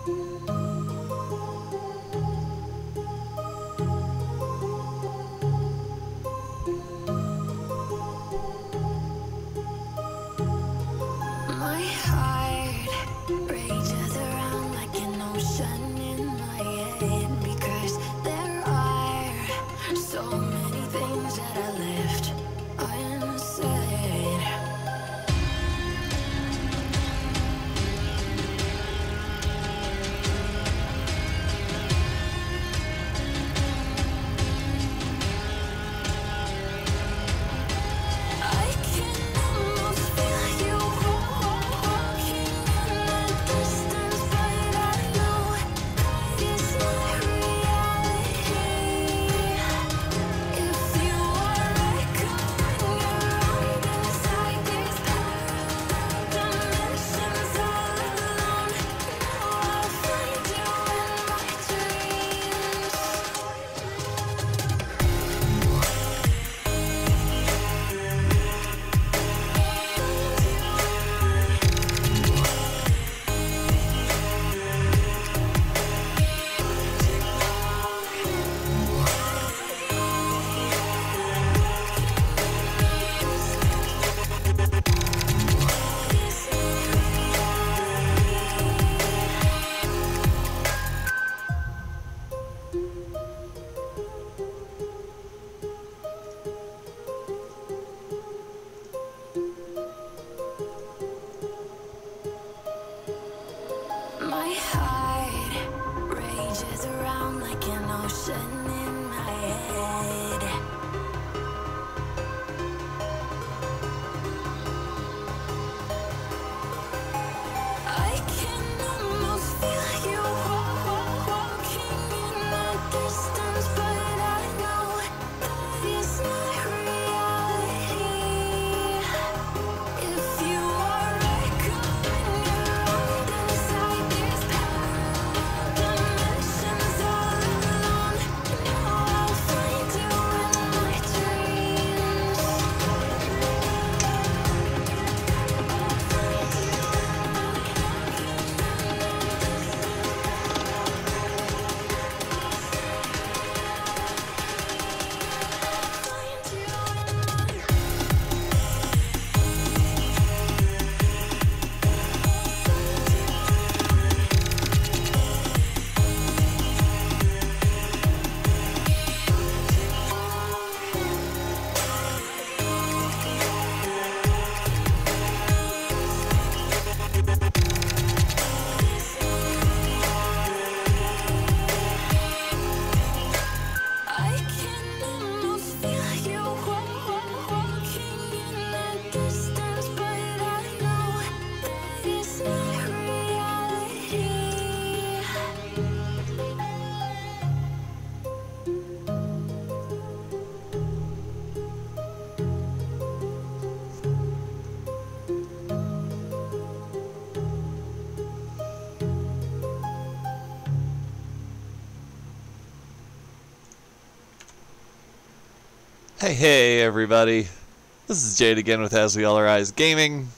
My heart rages around like an ocean in my head, because there are so many things that I left unsaid. I can almost feel you walking in the distance, but I know it's not reality. If you are echoing around inside these parallel dimensions all alone, now I'll find you in my dreams. My heart rages around like an ocean in my head. I can almost feel you walking in the distance, but I know that it's not reality. If you are echoing around inside these parallel dimensions all alone, now I'll find you in my dreams. I can almost feel you walking in the distance, but I know that it's not reality. Hey everybody, this is Jade again with As We All Arise Gaming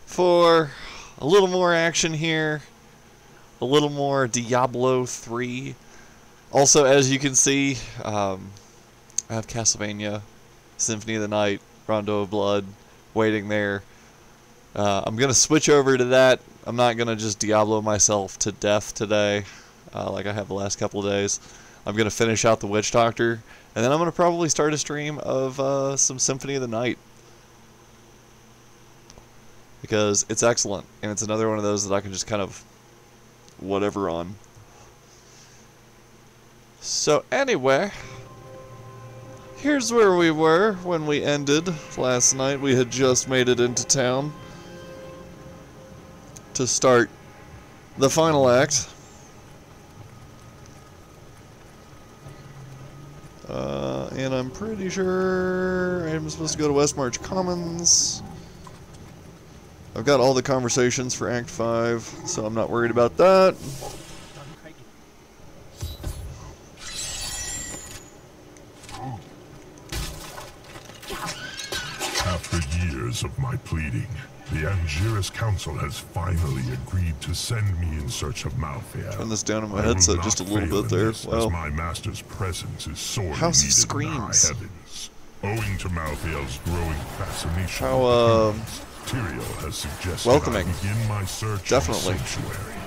for a little more action here, a little more Diablo 3. Also, as you can see, I have Castlevania, Symphony of the Night, Rondo of Blood waiting there. I'm going to switch over to that. I'm not going to just Diablo myself to death today like I have the last couple of days. I'm going to finish out the Witch Doctor, and then I'm going to probably start a stream of some Symphony of the Night, because it's excellent, and it's another one of those that I can just kind of whatever on. So anyway, here's where we were when we ended last night. We had just made it into town to start the final act. And I'm pretty sure I'm supposed to go to Westmarch Commons. I've got all the conversations for Act 5, so I'm not worried about that. After years regardless of my pleading, the Angiris Council has finally agreed to send me in search of Malphia. Turn this down on my I will headset not just a little fail bit in there. this, Well, as my master's presence is sorely House of needed in the high Screams. heavens. Owing to Malthael's growing fascination How, with humans, Tyrael has suggested welcoming. I begin my search Definitely. of a sanctuary.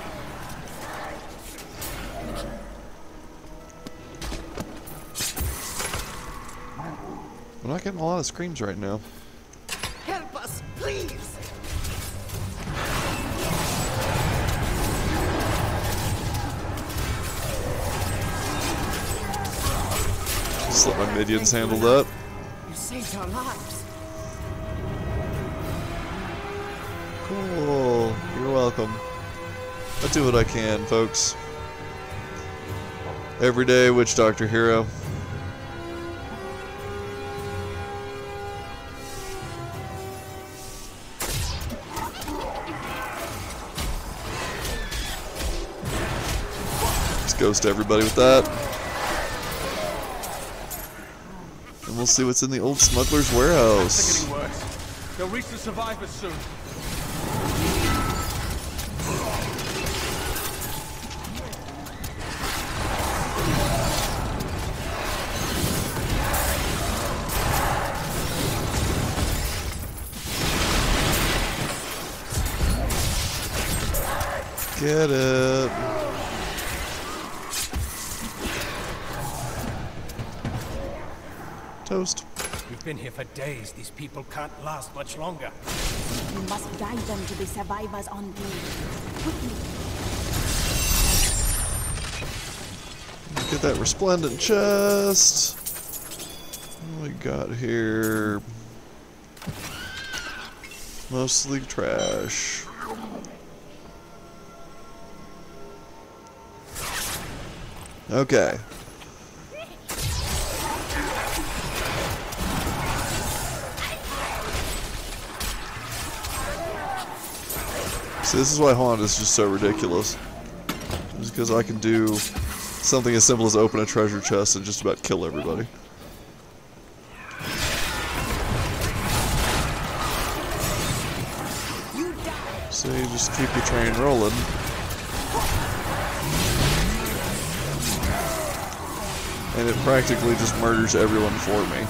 I'm not getting a lot of screams right now. Help us, please! Just let my minions handle that. You saved our lives. Cool. You're welcome. I do what I can, folks. Every day, Witch Doctor Hero. Let's ghost everybody with that. And we'll see what's in the old smuggler's warehouse. They're getting worse. They'll reach the survivors soon. Get it. Toast. We've been here for days. These people can't last much longer. You must guide them to the survivors on board. Quickly. Get that resplendent chest. What we got here? Mostly trash. Okay. See, this is why Haunt is just so ridiculous. Just because I can do something as simple as open a treasure chest and just about kill everybody. So you just keep your train rolling. And it practically just murders everyone for me.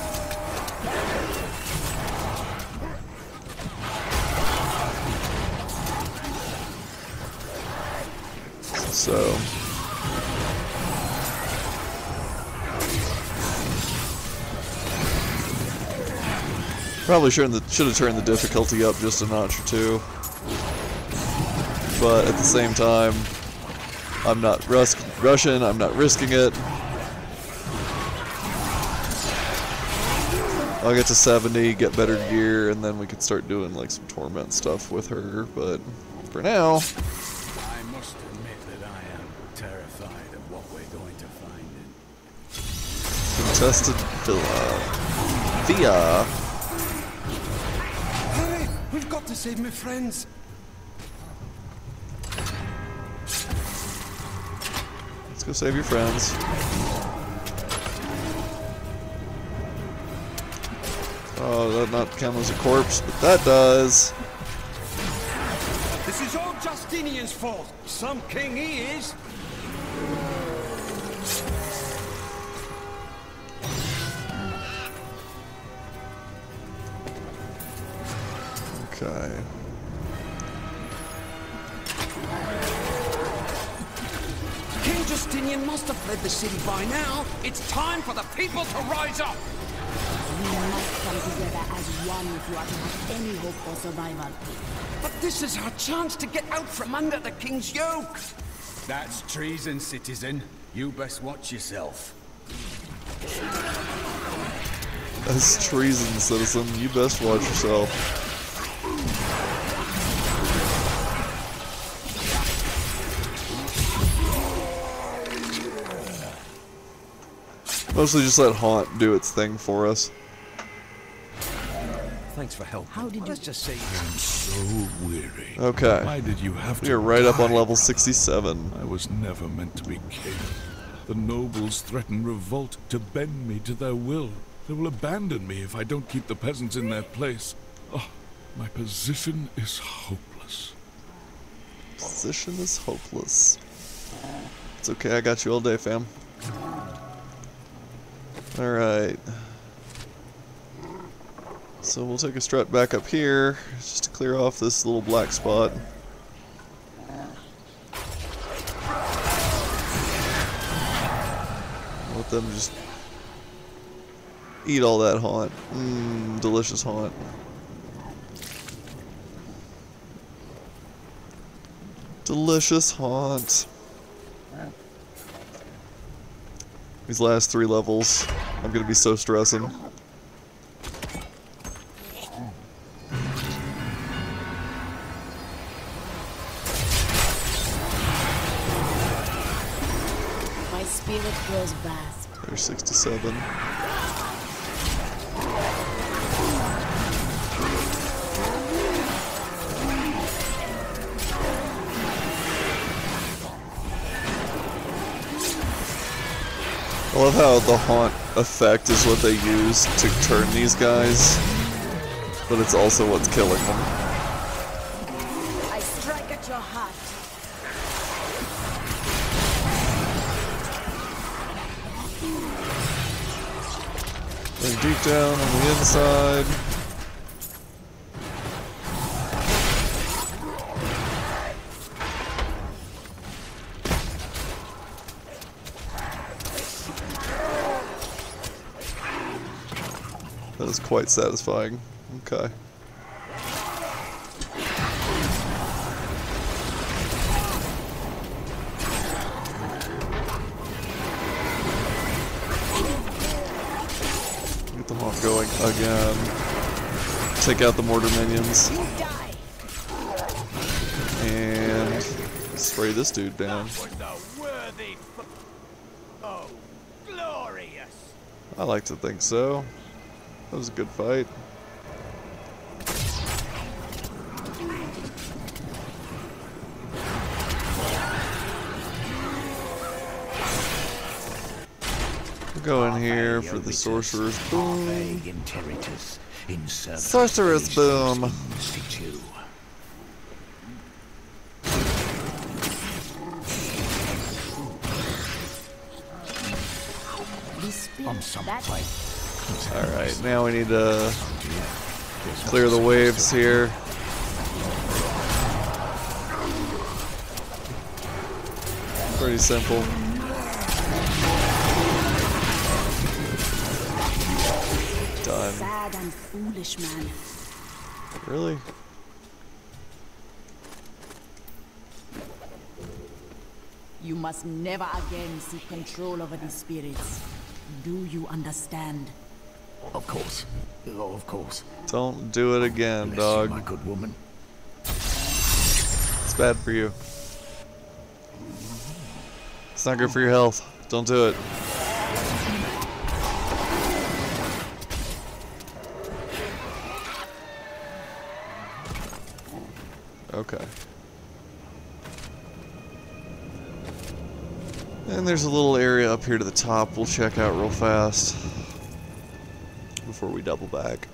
So probably should have turned the difficulty up just a notch or two. But at the same time, I'm not rushing, I'm not risking it. I'll get to 70, get better gear, and then we can start doing like some torment stuff with her, but for now... I must admit that I am terrified of what we're going to find in Contested Villa. Hurry! We've got to save my friends. Let's go save your friends. Oh, that not count as a corpse, but that does. This is all Justinian's fault. Some king he is. Okay. King Justinian must have fled the city by now. It's time for the people to rise up. We must come together as one if you are to have any hope for survival. But this is our chance to get out from under the king's yoke. That's treason, citizen. You best watch yourself. That's treason, citizen. You best watch yourself. Mostly just let Haunt do its thing for us. Thanks for help. How did you... Let's just say I'm so weary. Okay. Why did you have We to are right up on die? level 67. I was never meant to be king. The nobles threaten revolt to bend me to their will. They will abandon me if I don't keep the peasants in their place. Oh, My position is hopeless. Position is hopeless. It's okay, I got you all day, fam. Alright. So we'll take a strut back up here, just to clear off this little black spot. Let them just eat all that haunt. Mmm, delicious haunt. Delicious haunt. These last 3 levels, I'm gonna be so stressing. My spirit grows vast. There's 67. I love how the haunt effect is what they use to turn these guys, but it's also what's killing them. I strike at your heart. And deep down on the inside. That is quite satisfying. Okay. Get the haunt going again. Take out the mortar minions. And spray this dude down. Oh, glorious! I like to think so. That was a good fight. We'll go in here for the Sorcerer's Boom. Sorcerer's Boom. Alright, now we need to clear the waves here. Pretty simple. Done. Sad and foolish man. Really? You must never again seek control over these spirits. Do you understand? Of course. Oh, of course. Don't do it again, Bless dog. you, my good woman. It's bad for you. It's not good for your health. Don't do it. Okay. And there's a little area up here to the top we'll check out real fast before we double back.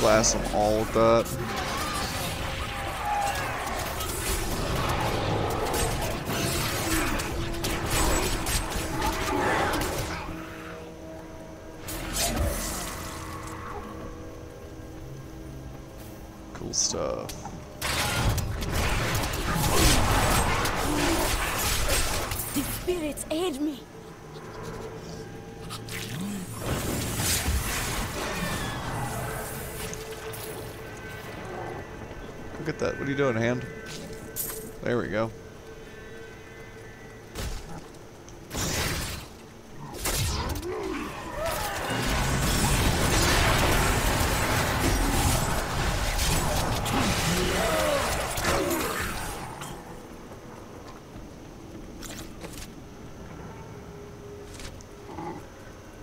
Blast them all with that. Cool stuff. The spirits aid me. at that. What are you doing, hand? There we go.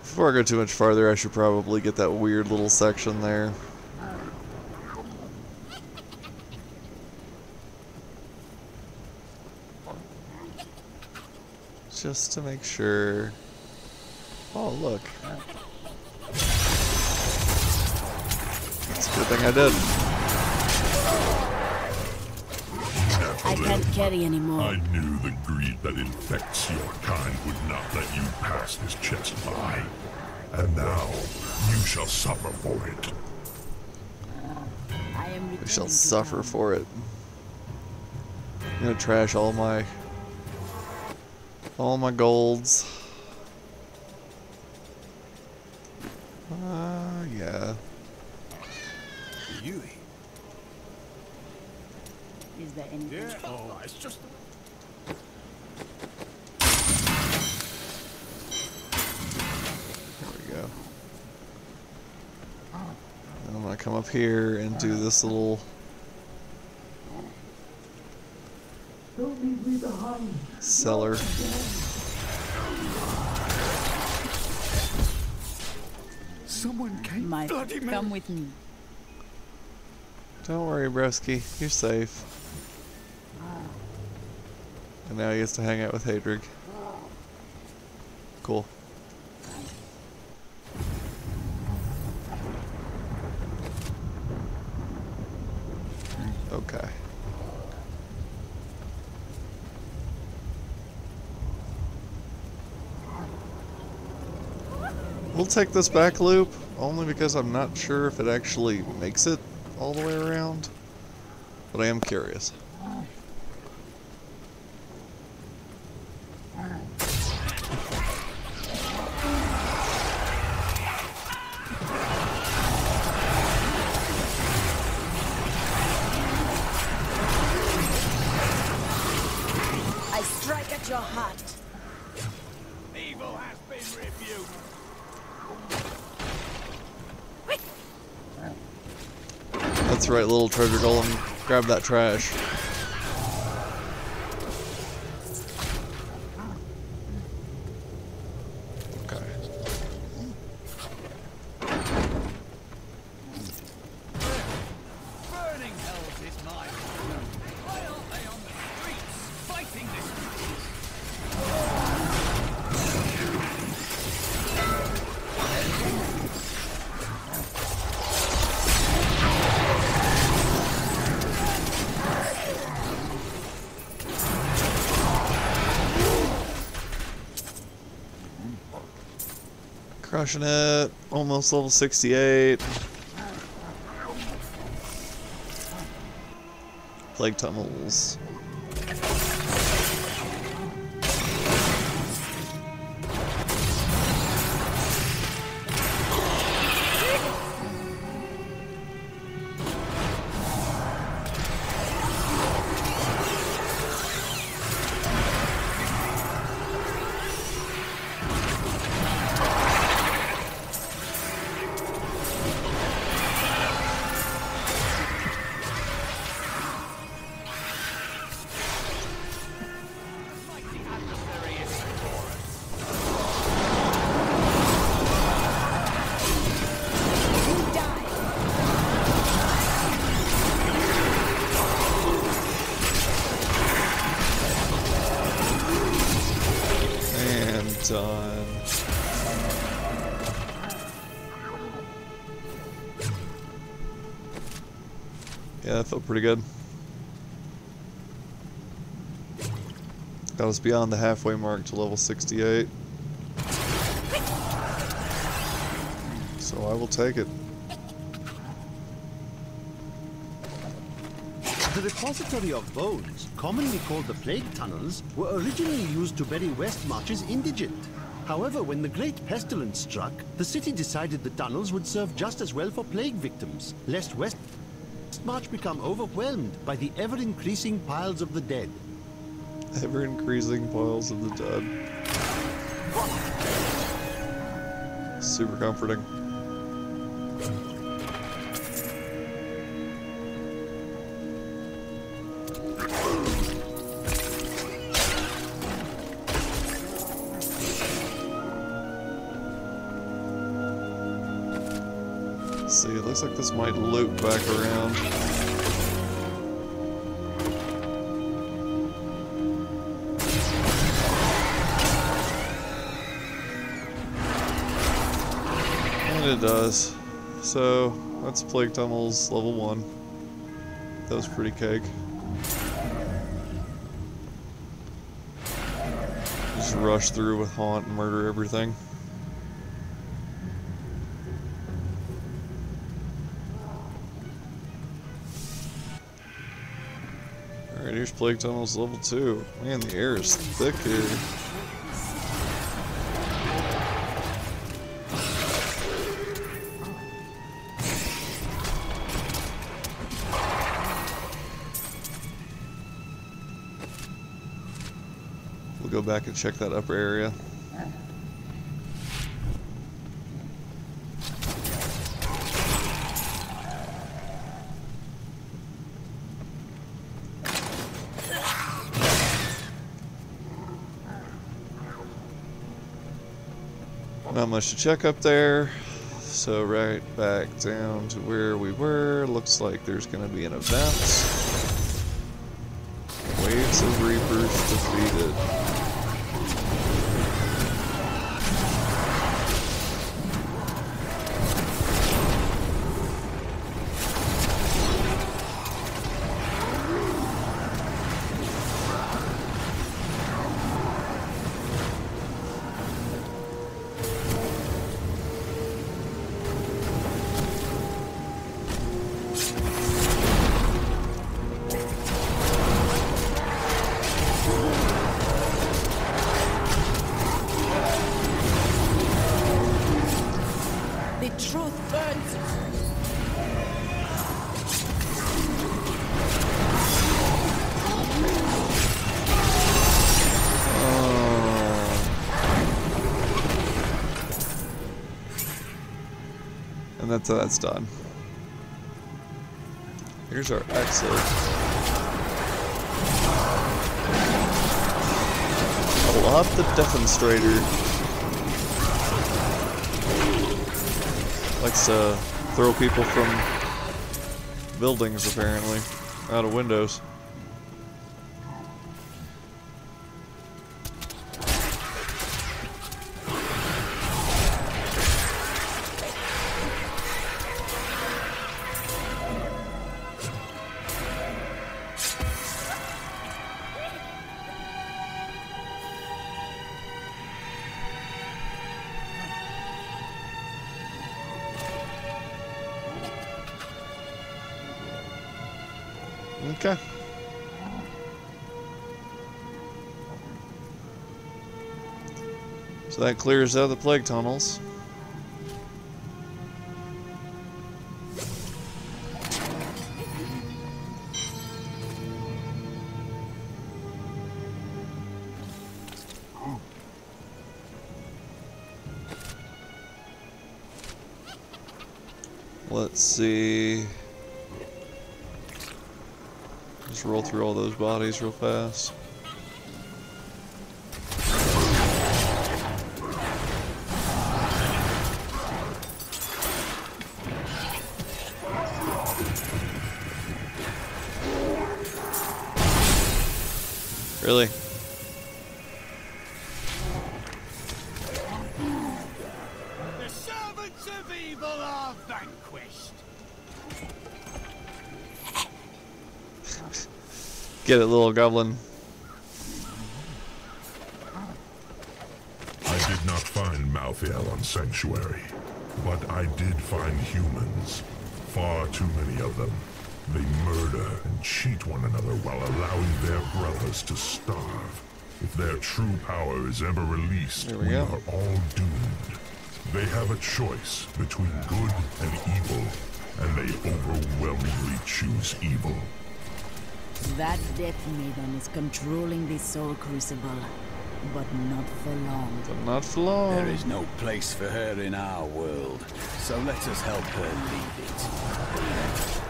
Before I go too much farther, I should probably get that weird little section there. Just to make sure. Oh, look. It's a good thing I did. I can't carry anymore. I knew the greed that infects your kind would not let you pass this chest by. And now, you shall suffer for it. I am We shall returning to suffer town. for it. I'm gonna trash all my golds. Yeah. You. Is there anything? Yeah. Oh, it's just. There we go. And I'm gonna come up here and do this little cellar. Someone came. My, Bloody come man. with me. Don't worry, broski. You're safe. And now he gets to hang out with Hadrig. Cool. Okay. We'll take this back loop, only because I'm not sure if it actually makes it all the way around. But I am curious. I strike at your heart. Evil has been rebuked. That's right, little treasure golem. Grab that trash. Okay. Burning hells is mine. Why aren't they on the streets fighting this? Crushing it. Almost level 68. Plague tunnels. Done. Yeah, that felt pretty good. Got us beyond the halfway mark to level 68. So I will take it. The repository of bones, commonly called the Plague Tunnels, were originally used to bury West March's indigent. However, when the Great Pestilence struck, the city decided the tunnels would serve just as well for plague victims, lest West Westmarch become overwhelmed by the ever-increasing piles of the dead. Ever-increasing piles of the dead. Super comforting. See, it looks like this might loop back around. And it does. So, that's Plague Tunnels level 1. That was pretty cake. Just rush through with Haunt and murder everything. Alright, here's Plague Tunnels level 2. Man, the air is thick here. We'll go back and check that upper area. Not much to check up there, so right back down to where we were. Looks like there's going to be an event. Waves of Reapers defeated. And that's done. Here's our exit. I love the Demonstrator. Likes to throw people from buildings, apparently, out of windows. Okay. So that clears out the plague tunnels. Let's see. Just roll through all those bodies real fast. Really? The servants of evil are vanquished. Get it, little goblin. I did not find Malthael on Sanctuary, but I did find humans. Far too many of them. They murder and cheat one another while allowing their brothers to starve. If their true power is ever released, we are all doomed. They have a choice between good and evil. and they overwhelmingly choose evil. That Death Maiden is controlling the Soul Crucible, but not for long. But not for long. There is no place for her in our world, so let us help her leave it.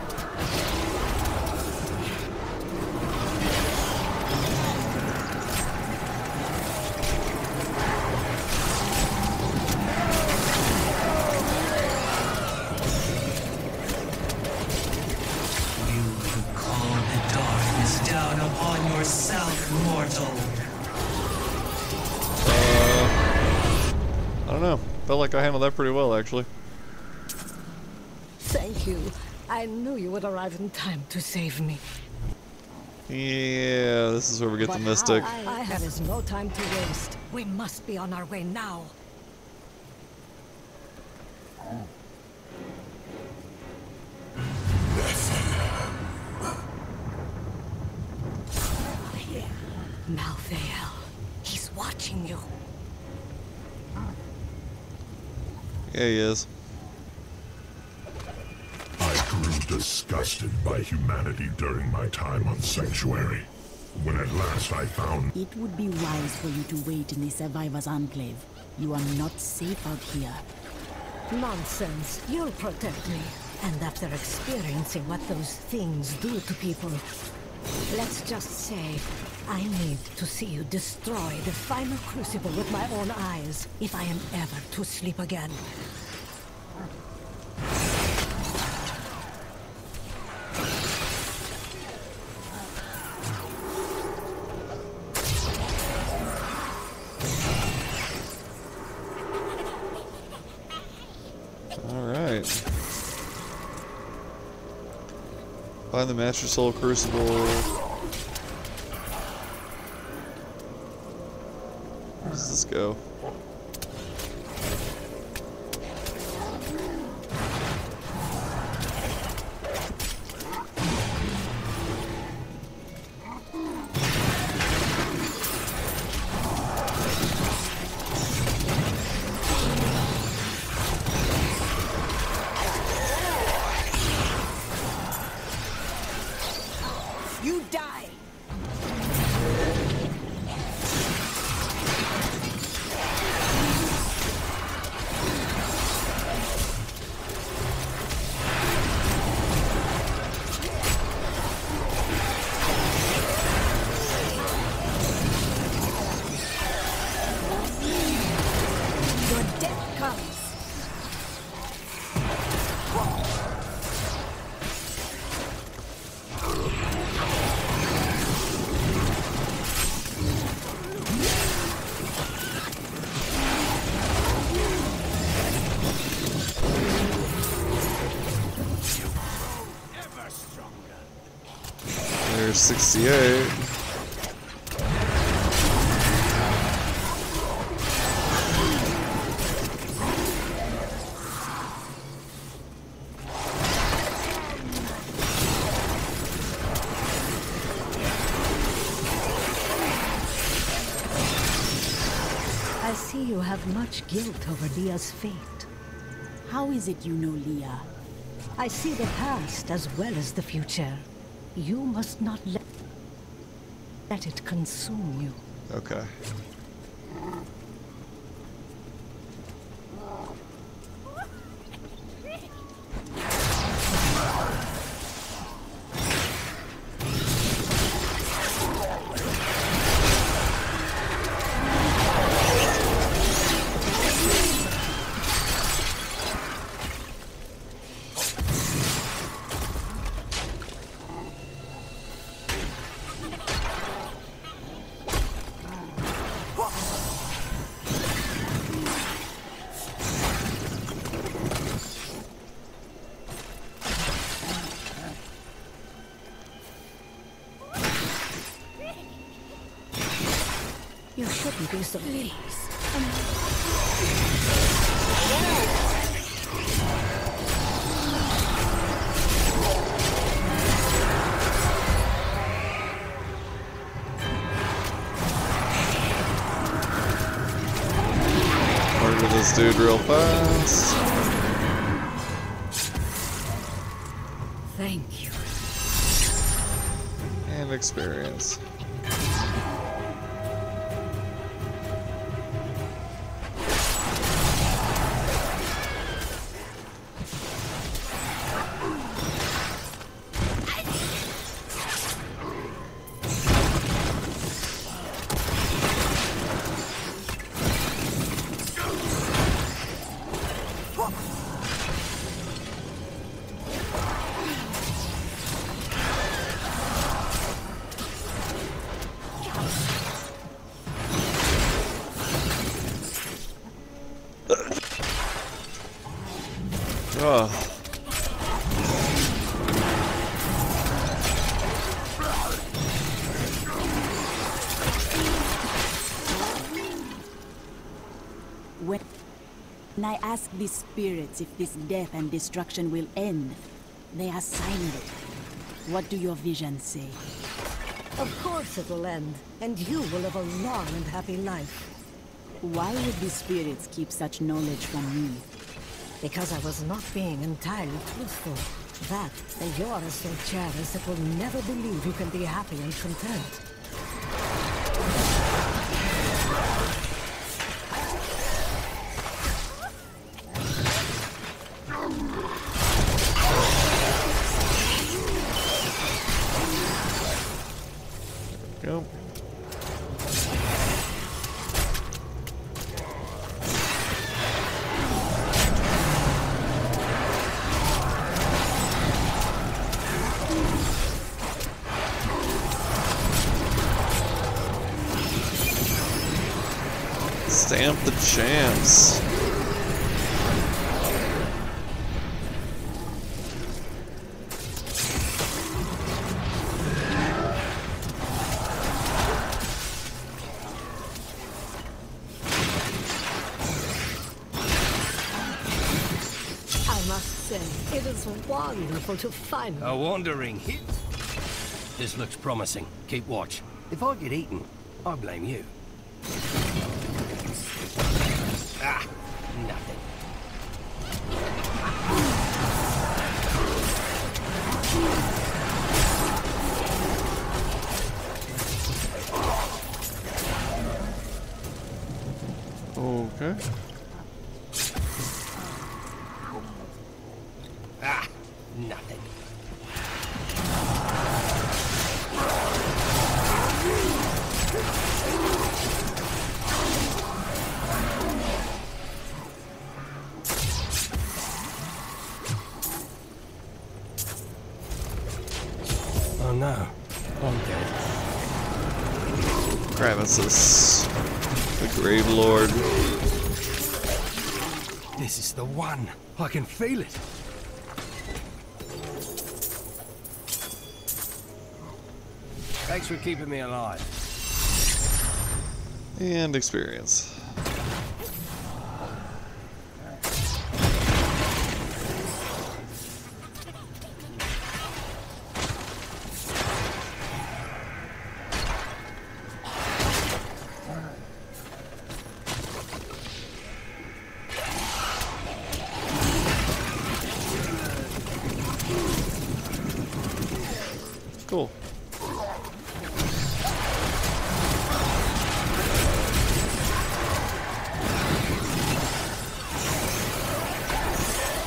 Down upon yourself, mortal. I don't know. Felt like I handled that pretty well, actually. Thank you. I knew you would arrive in time to save me. Yeah, this is where we get the mystic. There is no time to waste. We must be on our way now. Malthael, he's watching you. Yeah, he is. I grew disgusted by humanity during my time on Sanctuary. When at last I found... It would be wise for you to wait in the Survivor's Enclave. You are not safe out here. Nonsense. You'll protect me. And after experiencing what those things do to people, let's just say, I need to see you destroy the final crucible with my own eyes, if I am ever to sleep again. Alright. Find the Master Soul Crucible. Where does this go? You die! Your death comes! There's 68. I see you have much guilt over Leah's fate. How is it you know Leah? I see the past as well as the future. You must not let it consume you. Okay. You shouldn't be so pleased. Murder this dude real fast. Thank you. And experience. Oh. When I ask these spirits if this death and destruction will end, they are silent. What do your visions say? Of course it will end, and you will live a long and happy life. Why would these spirits keep such knowledge from me? Because I was not being entirely truthful. That you're as so jealous it will never believe you can be happy and content. Go. Stamp the champs. I must say, it is wonderful to find A wandering hit? This looks promising. Keep watch. If I get eaten, I blame you. Ah, nothing. Okay. Ah, nothing. Oh no, I'm dead. Kravensis, the Grave Lord. This is the one. I can feel it. Thanks for keeping me alive. And experience. Cool.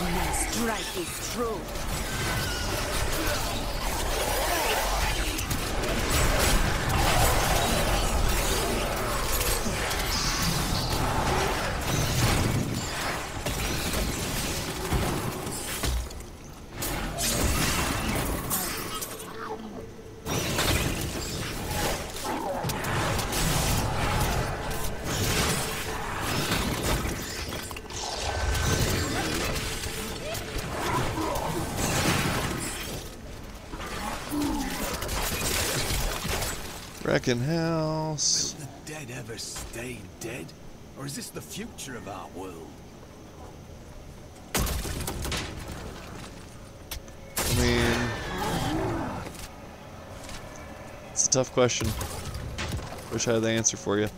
My strike is true. Wrecking house. Will the dead ever stay dead? Or is this the future of our world? I mean, it's a tough question. Wish I had the answer for you.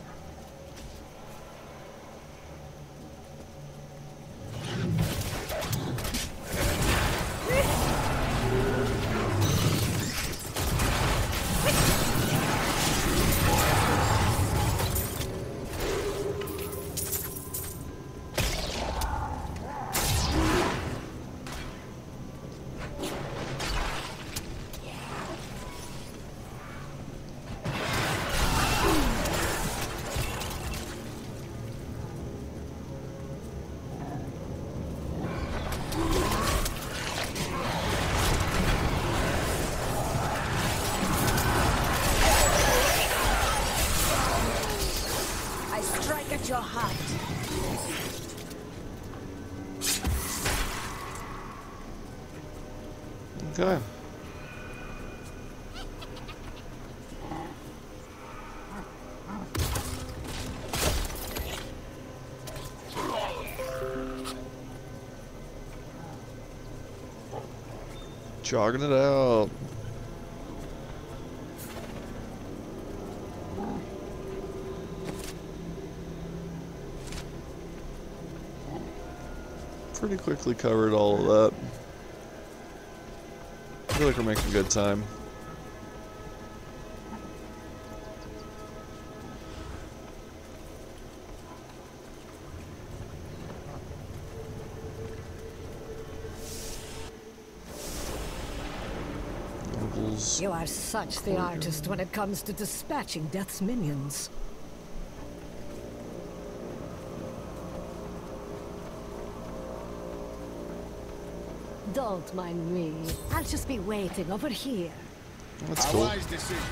at your heart. Okay. Jogging it out. Pretty quickly covered all of that. I feel like we're making good time. You are such the artist when it comes to dispatching Death's minions. Don't mind me. I'll just be waiting over here. That's cool. Wise decision.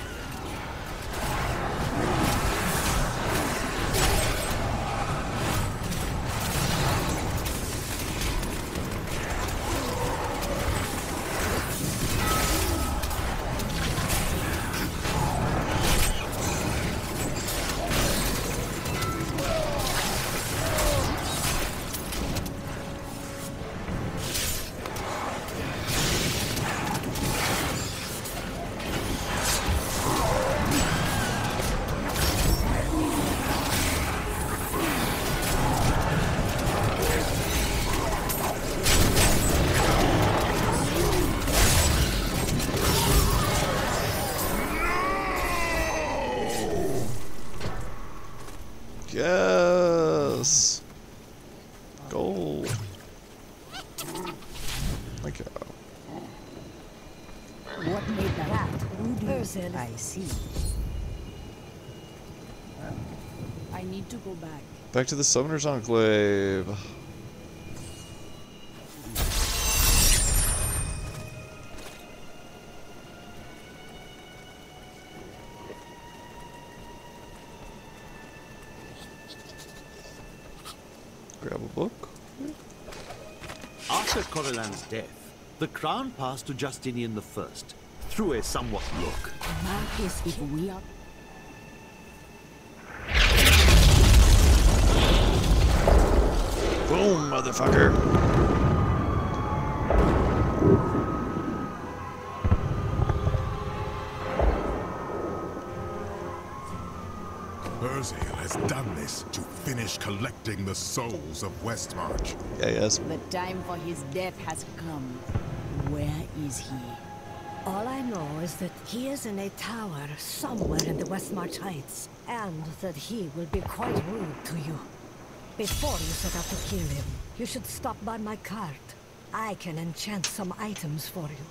Yes. Gold. Okay. What made that? Ursel. I see. I need to go back. Back to the Summoner's Enclave. Grab a book. After Corellan's death, the crown passed to Justinian I, through a somewhat look. Marcus, if we are... Boom, motherfucker. Urziel has done this to finish collecting the souls of Westmarch. Yeah, yes. The time for his death has come. Where is he? All I know is that he is in a tower somewhere in the Westmarch Heights, and that he will be quite rude to you. Before you set out to kill him, you should stop by my cart. I can enchant some items for you.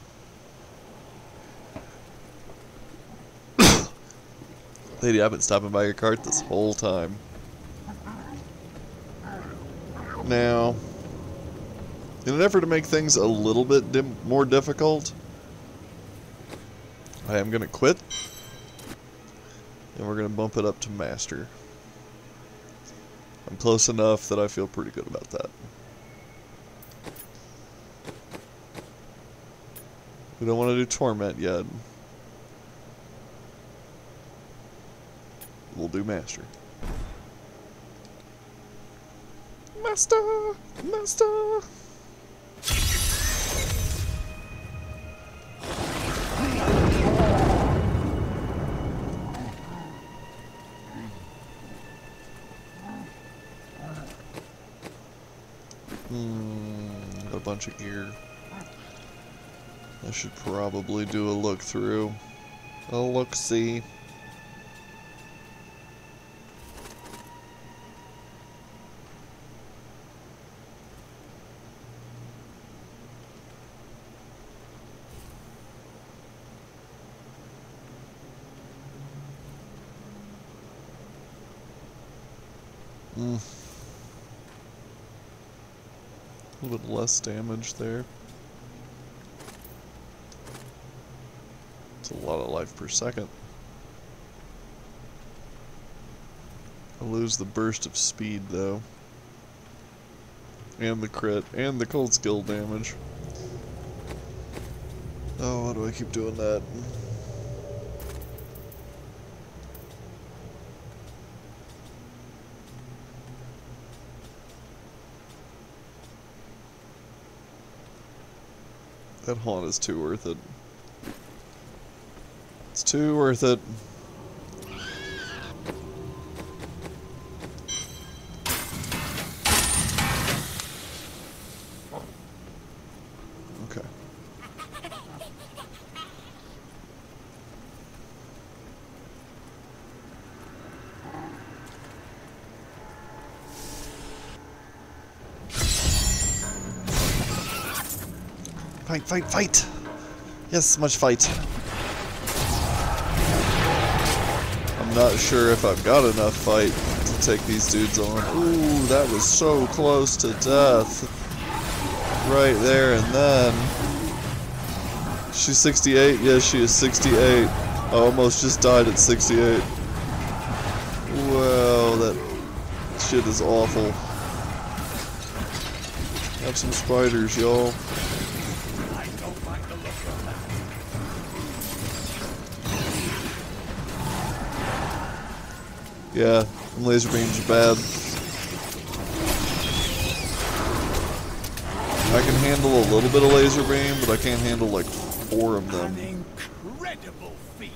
Lady, I've been stopping by your cart this whole time. Now, in an effort to make things a little bit more difficult, I am going to quit, and we're going to bump it up to Master. I'm close enough that I feel pretty good about that. We don't want to do Torment yet. We'll do Master. Master! Master! Got a bunch of gear. I should probably do a look through. A look-see. A little bit less damage there. It's a lot of life per second. I lose the burst of speed though. And the crit. And the cold skill damage. Oh, why do I keep doing that? That haunt is too worth it. It's too worth it. Okay. Fight, fight, fight! Yes, much fight. I'm not sure if I've got enough fight to take these dudes on. Ooh, that was so close to death. Right there and then. She's 68? Yes, she is 68. I almost just died at 68. Well, that shit is awful. Have some spiders, y'all. Yeah, laser beams are bad. I can handle a little bit of laser beam, but I can't handle like 4 of them. An incredible feat.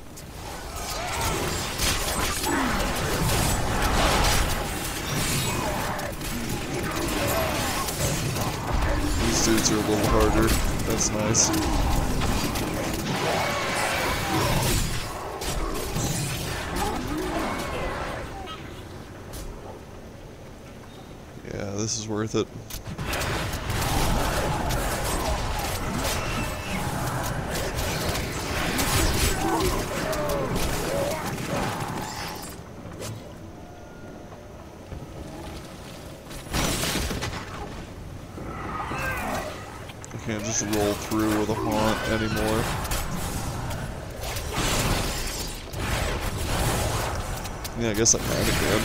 These dudes are a little harder. That's nice. Yeah, this is worth it. I can't just roll through with a haunt anymore. Yeah, I guess I kinda can.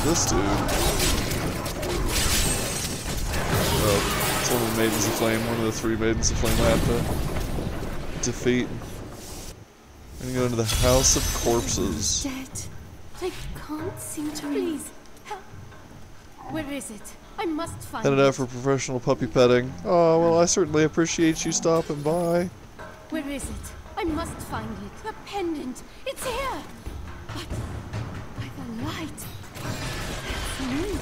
This dude. Oh, it's one of the Maidens of Flame, one of the 3 Maidens of Flame I have to defeat. I'm gonna go into the House of Corpses. Dead. I can't seem to release. Where is it? I must find Headed it. out for professional puppy petting. Oh, well, I certainly appreciate you stopping by. Where is it? I must find it. The pendant. It's here. But by the light. That's me.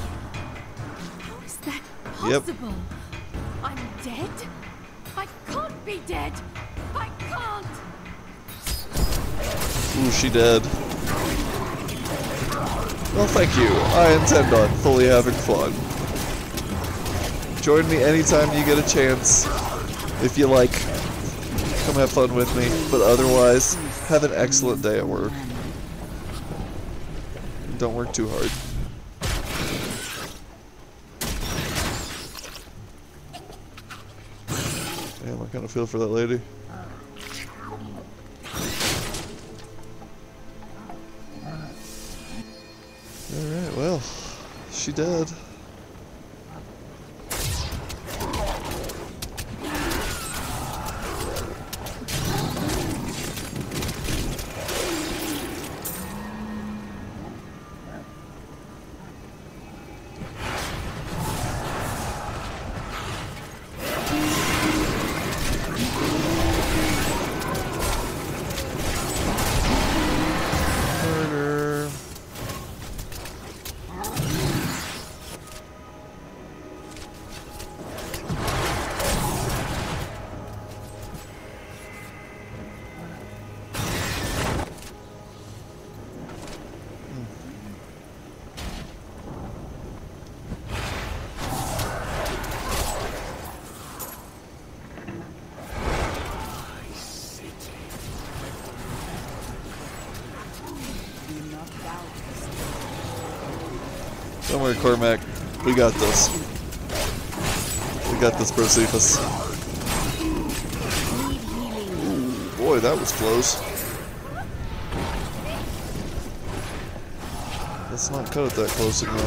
How is that possible? I'm dead? I can't be dead. I can't. Ooh, she dead. Well, thank you. I intend on fully having fun. Join me anytime you get a chance. If you like, come have fun with me. But otherwise, have an excellent day at work. Don't work too hard. Damn, I kind of feel for that lady. Alright, well, she dead. Don't worry, Cormac. We got this. We got this, Brocephus. Boy, that was close. Let's not cut it that close again.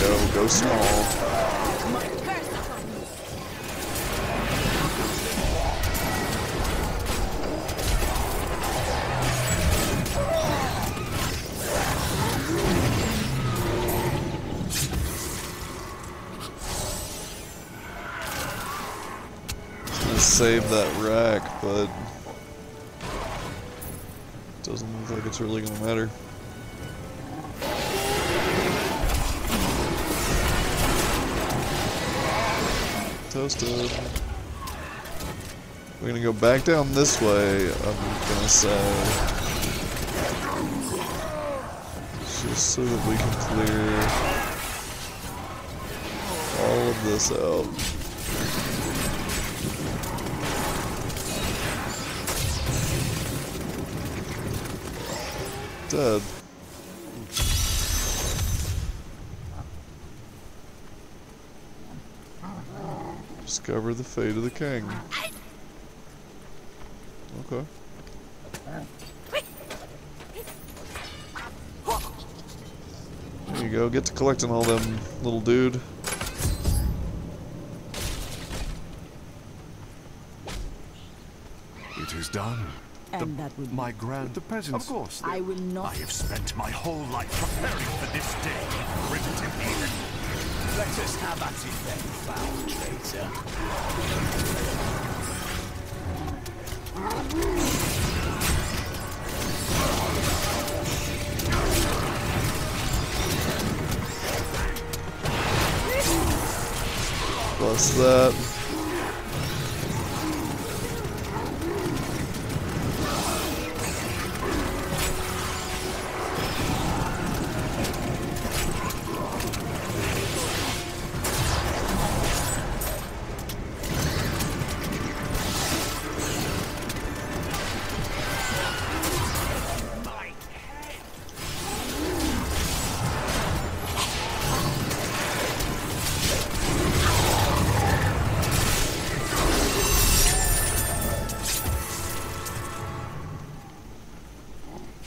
There we go, go small. Save that rack, but doesn't look like it's really gonna matter. Toasted. We're gonna go back down this way, I'm gonna say. Just so that we can clear all of this out. Dead. Discover the fate of the king. Okay. There you go, get to collecting all them, little dude. It is done. And that would my grand... The peasants. Of course. I will not. I have spent my whole life preparing for this day, primitive heathen. Let us have at it then, foul traitor. Plus that.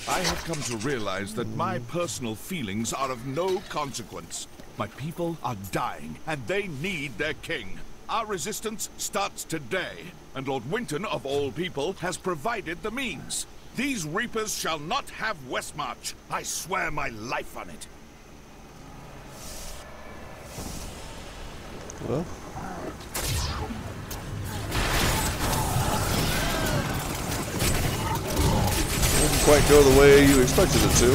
I have come to realize that my personal feelings are of no consequence. My people are dying, and they need their king. Our resistance starts today, and Lord Winton, of all people, has provided the means. These reapers shall not have Westmarch. I swear my life on it. Well. Didn't quite go the way you expected it to.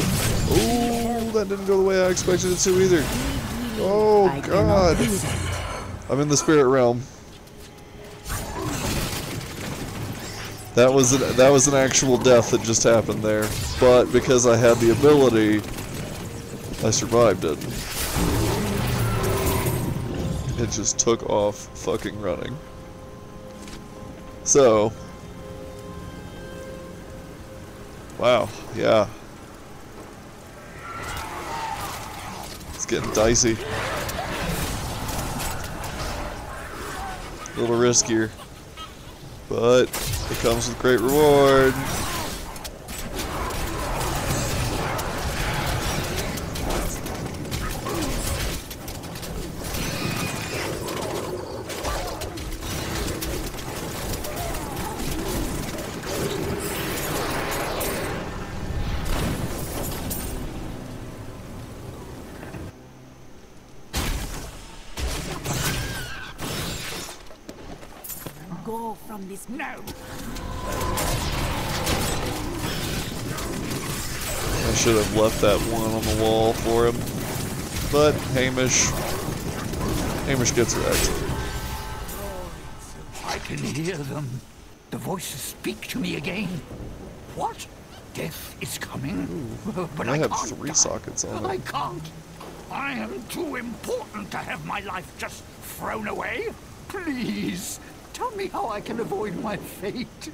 Ooh, that didn't go the way I expected it to either. Oh god. I'm in the spirit realm. That was an actual death that just happened there. But because I had the ability, I survived it. It just took off fucking running. So, wow, yeah. It's getting dicey. A little riskier. But it comes with great reward. Go from this. No. I should have left that one on the wall for him, but Hamish gets wrecked. I can hear them. The voices speak to me again. What? Death is coming? But I have can't 3 die. sockets on I it. can't. I am too important to have my life just thrown away. Please, Tell me how I can avoid my fate.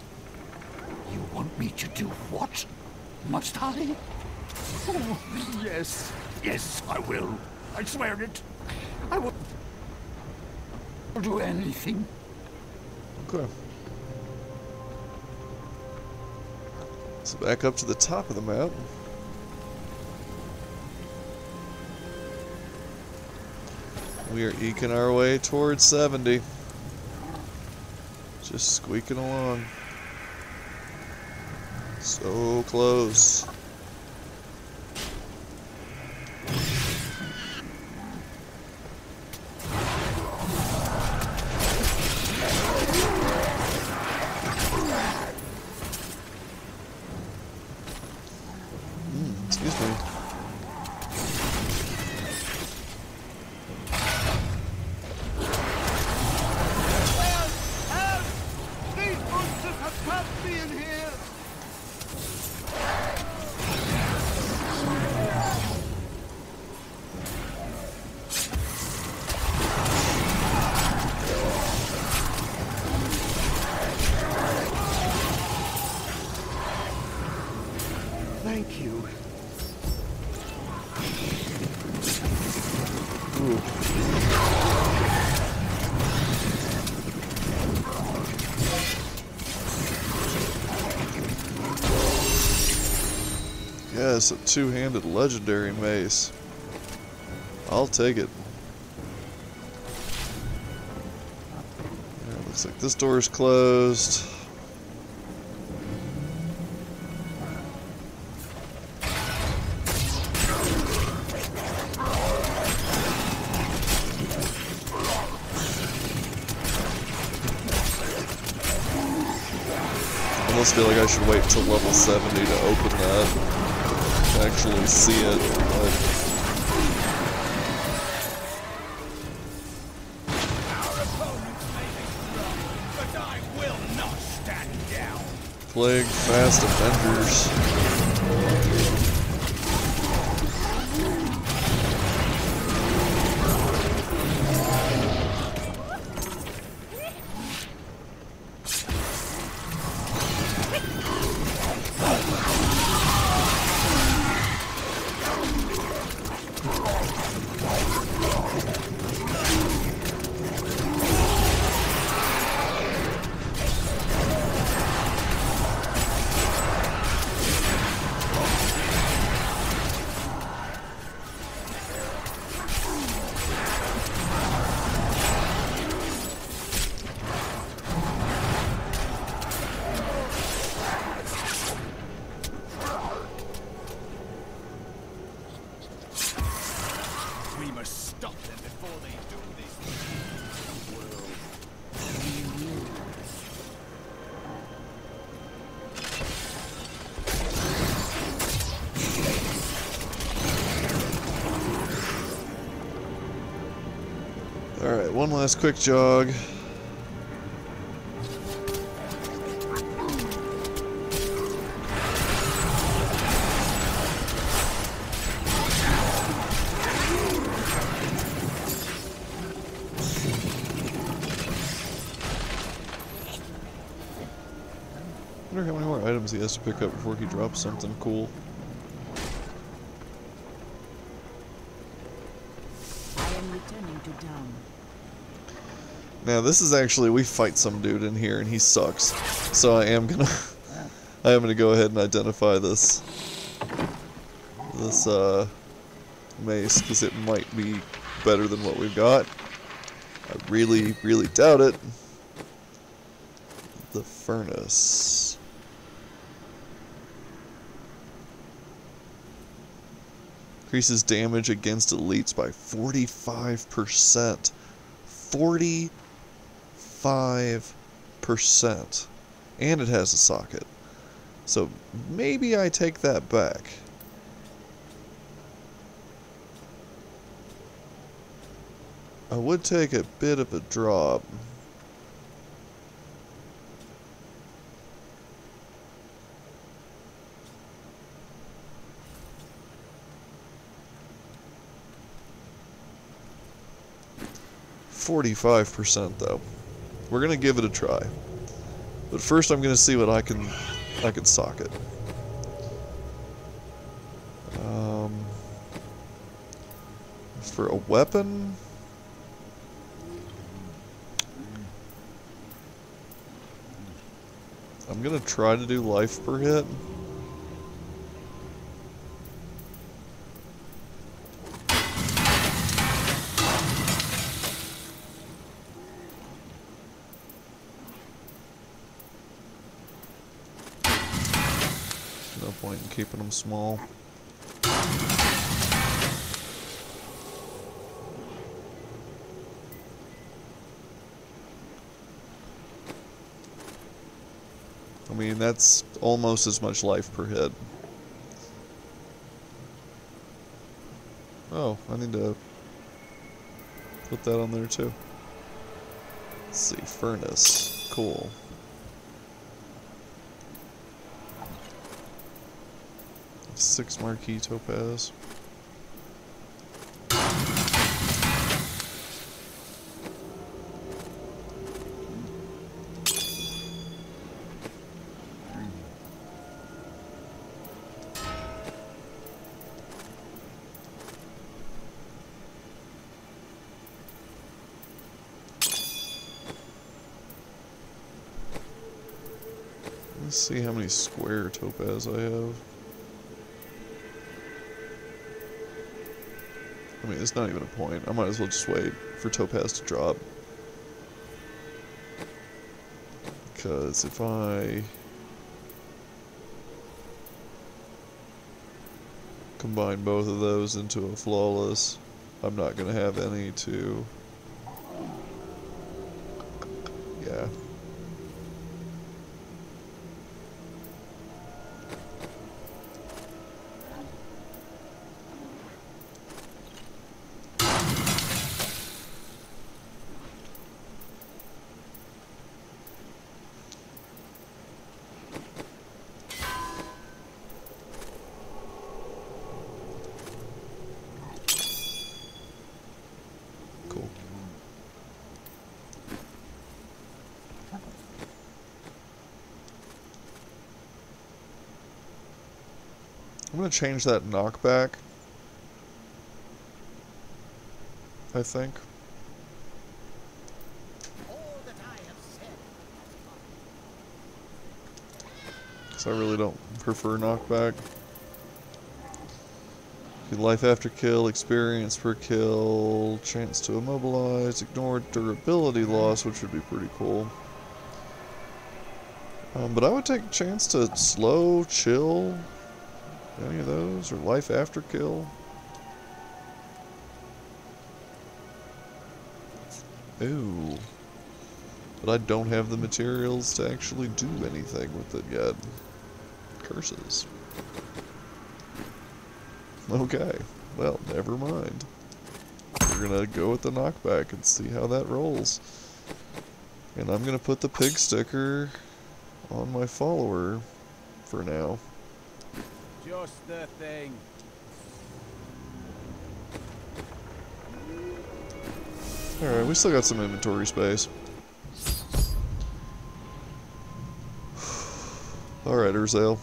You want me to do what? Must I? Oh, yes. Yes, I will. I swear it. I will do anything. Okay. So back up to the top of the map. We are eking our way towards 70. Just squeaking along. So close. Excuse me. Thank you. Yes, a two-handed legendary mace. I'll take it. Yeah, looks like this door is closed. I almost feel like I should wait till level 70 to open that. Actually see it, but Our opponents may be strong, but I will not stand down. Plague Fast Avengers. We must stop them before they do this. Alright, one last quick jog. I wonder how many more items he has to pick up before he drops something cool. I am returning to town. Now this is actually, we fight some dude in here and he sucks. So I am gonna go ahead and identify this mace, because it might be better than what we've got. I really, really doubt it. The furnace. Increases damage against elites by 45%. 45%. And it has a socket. So maybe I take that back. I would take a bit of a drop. %, though. We're gonna give it a try. But first I'm gonna see what I can socket. For a weapon, I'm gonna try to do life per hit. No point in keeping them small. I mean, that's almost as much life per hit. Oh, I need to put that on there too. Let's see, furnace. Cool. Six marquee topaz. Let's see how many square topaz I have. I mean, it's not even a point. I might as well just wait for topaz to drop. Because if I combine both of those into a flawless, I'm not going to have any to... Yeah. I'm going to change that knockback, I think. Because I really don't prefer knockback. Life after kill, experience per kill, chance to immobilize, ignore durability loss, which would be pretty cool. But I would take a chance to slow, chill, any of those, or life after kill. Ooh. But I don't have the materials to actually do anything with it yet. Curses. Okay. Well, never mind. We're gonna go with the knockback and see how that rolls. And I'm gonna put the pig sticker on my follower for now. Just the thing. Alright, we still got some inventory space. Alright, Urzale.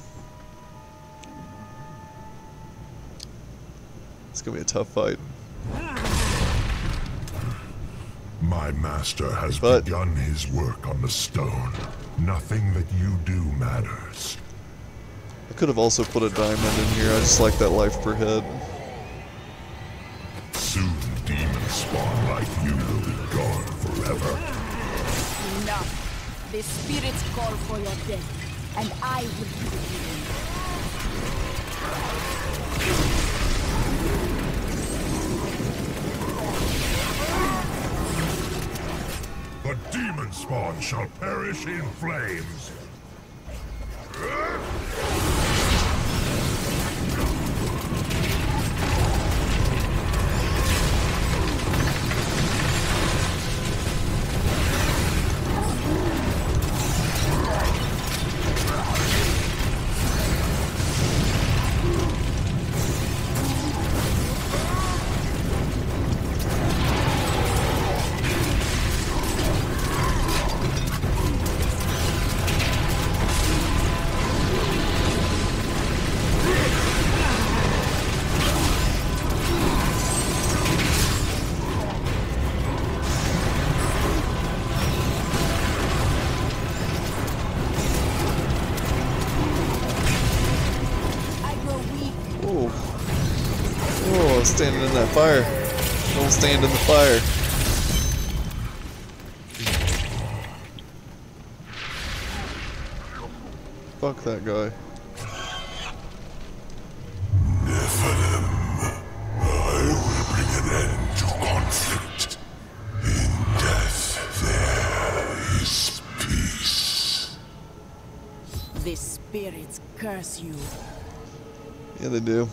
It's gonna be a tough fight. My master has begun his work on the stone. Nothing that you do matters. I could have also put a diamond in here. I just like that life per head. Soon demons spawn like you will be gone forever. Enough. The spirits call for your death, and I will do The demon spawn shall perish in flames. Oh. Oh, standing in that fire. Don't stand in the fire. Fuck that guy. Nephilim, I will bring an end to conflict. In death there is peace. The spirits curse you. Yeah, they do.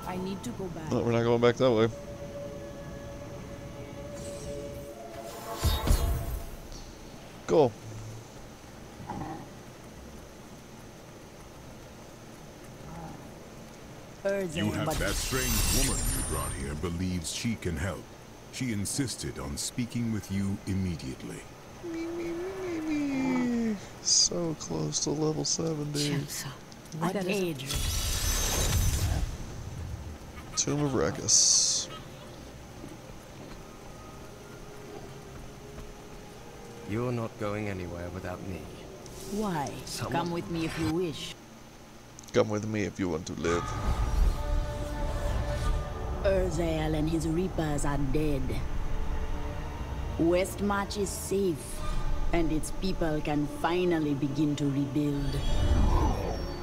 I need to go back. No, we're not going back that way. Cool. You have that strange woman you brought here believes she can help. She insisted on speaking with you immediately. So close to level 70. What age? Tomb of Rekis. You're not going anywhere without me. Why? Come with me if you wish. Come with me if you want to live. Urzael and his reapers are dead. Westmarch is safe, and its people can finally begin to rebuild.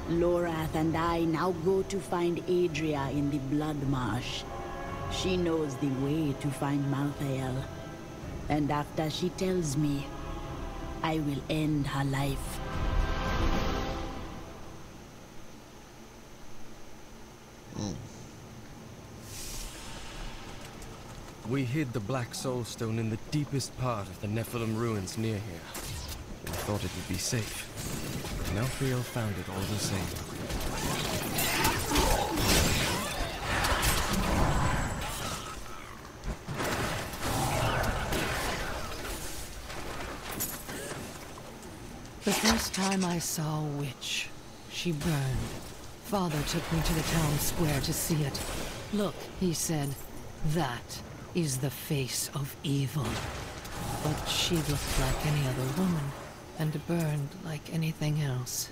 Lorath and I now go to find Adria in the Blood Marsh. She knows the way to find Malthael. And after she tells me, I will end her life. We hid the Black Soulstone in the deepest part of the Nephilim ruins near here. We thought it would be safe. Malthael found it all the same. The first time I saw a witch, she burned. Father took me to the town square to see it. Look, he said, that is the face of evil. But she looked like any other woman, and burned like anything else.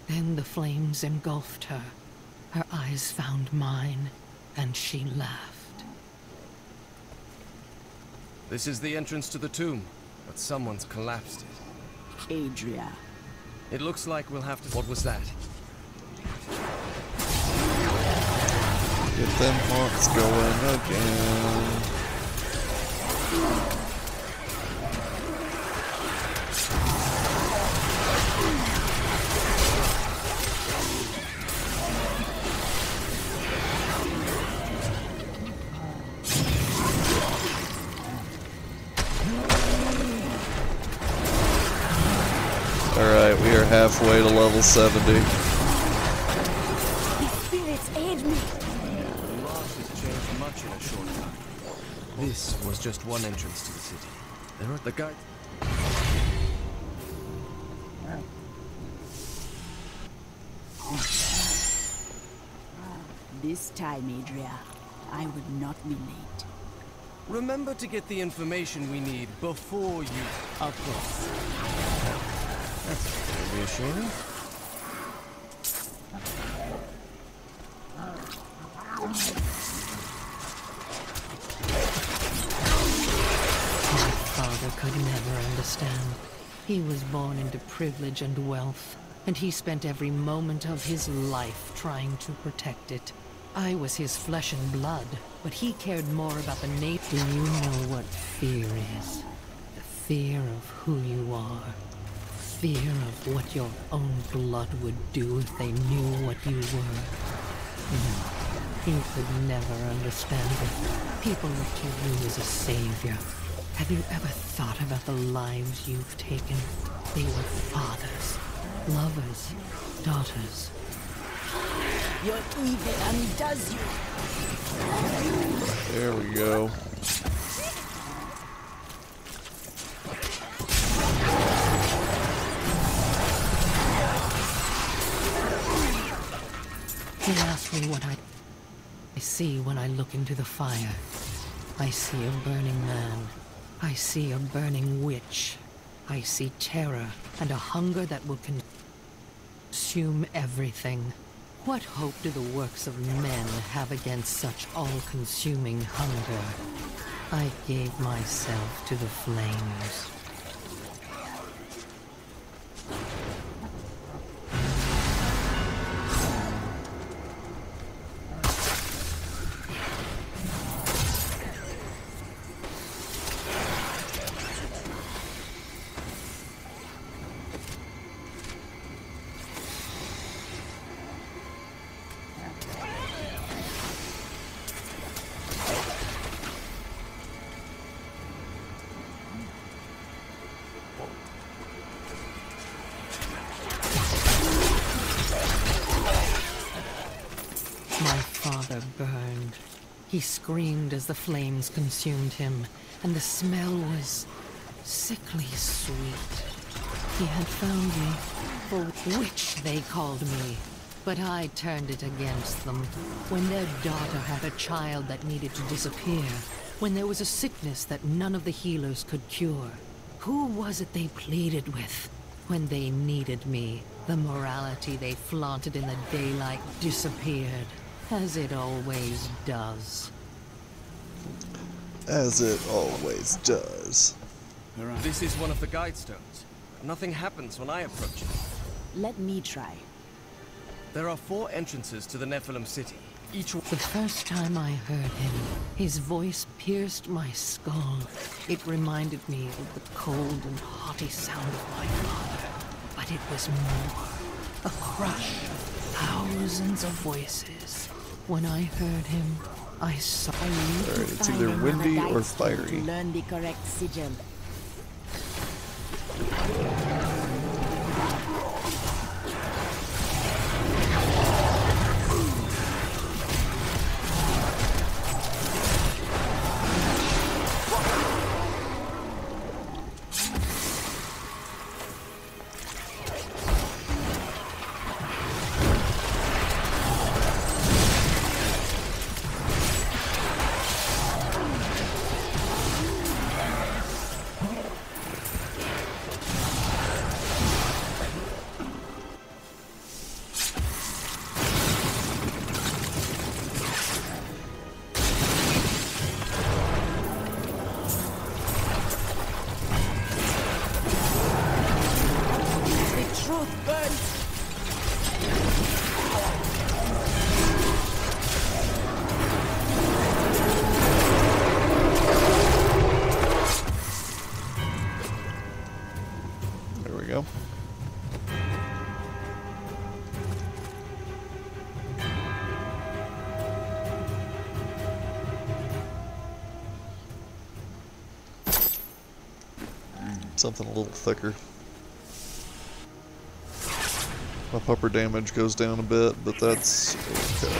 Then the flames engulfed her. Her eyes found mine, and she laughed. This is the entrance to the tomb, but someone's collapsed it. Adria. It looks like we'll have to... What was that? Get them haunts going again. Alright, we are halfway to level 70. The spirits aid me. The marsh has changed much in a short time. This was just one entrance to the city. There are the guards. This time, Adria, I would not be late. Remember to get the information we need before you... Of course. That's very reassuring. My father could never understand. He was born into privilege and wealth, and he spent every moment of his life trying to protect it. I was his flesh and blood, but he cared more about the nature. Do you know what fear is? The fear of who you are. Fear of what your own blood would do if they knew what you were. No, you could never understand it. People look to you as a savior. Have you ever thought about the lives you've taken? They were fathers, lovers, daughters. Your evil undoes you. There we go. He asked me what I see when I look into the fire. I see a burning man, I see a burning witch. I see terror and a hunger that will consume everything. What hope do the works of men have against such all-consuming hunger? I gave myself to the flames. Burned. He screamed as the flames consumed him, and the smell was sickly sweet. He had found me, for witch they called me, but I turned it against them. When their daughter had a child that needed to disappear, when there was a sickness that none of the healers could cure, who was it they pleaded with? When they needed me, the morality they flaunted in the daylight disappeared. As it always does. As it always does. This is one of the guide stones. Nothing happens when I approach it. Let me try. There are 4 entrances to the Nephilim city. Each one... The first time I heard him, his voice pierced my skull. It reminded me of the cold and haughty sound of my father. But it was more. A crush of thousands of voices. When I heard him, I saw. Alright, it's either windy or fiery. To learn the correct sigil. Something a little thicker. My pupper damage goes down a bit, but that's okay.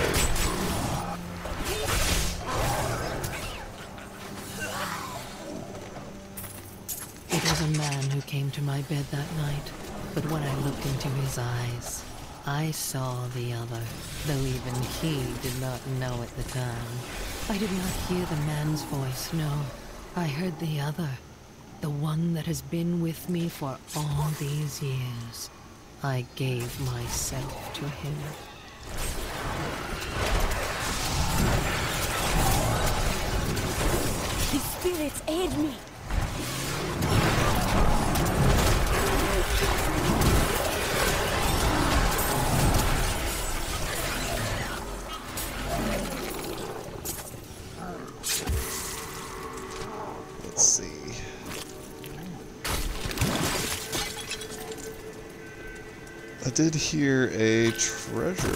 It was a man who came to my bed that night, but when I looked into his eyes, I saw the other, though even he did not know at the time. I did not hear the man's voice, no. I heard the other. The one that has been with me for all these years. I gave myself to him. The spirits aid me. Let's see. I did hear a treasure.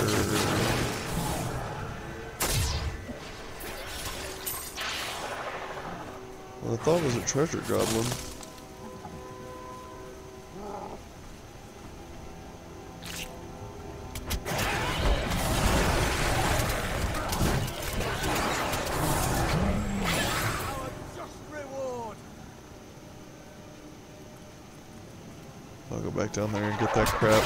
What I thought was a treasure goblin. I'll go back down there and get that crap.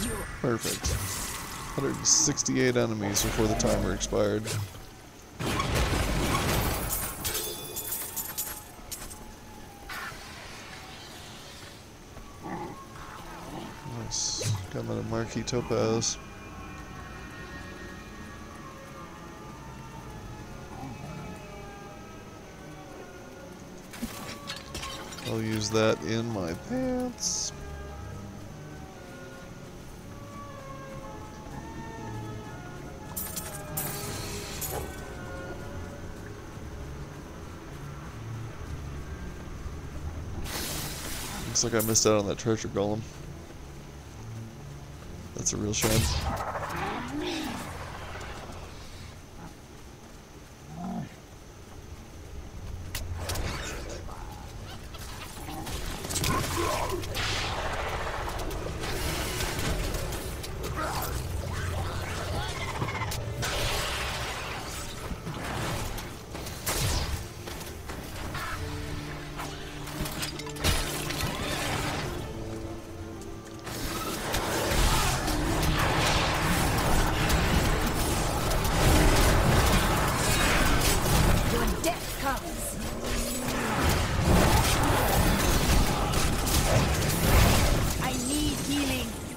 undoes you. Perfect. 168 enemies before the timer expired. Nice. Got my marquee topaz. I'll use that in my pants. Looks like I missed out on that treasure golem. That's a real shame.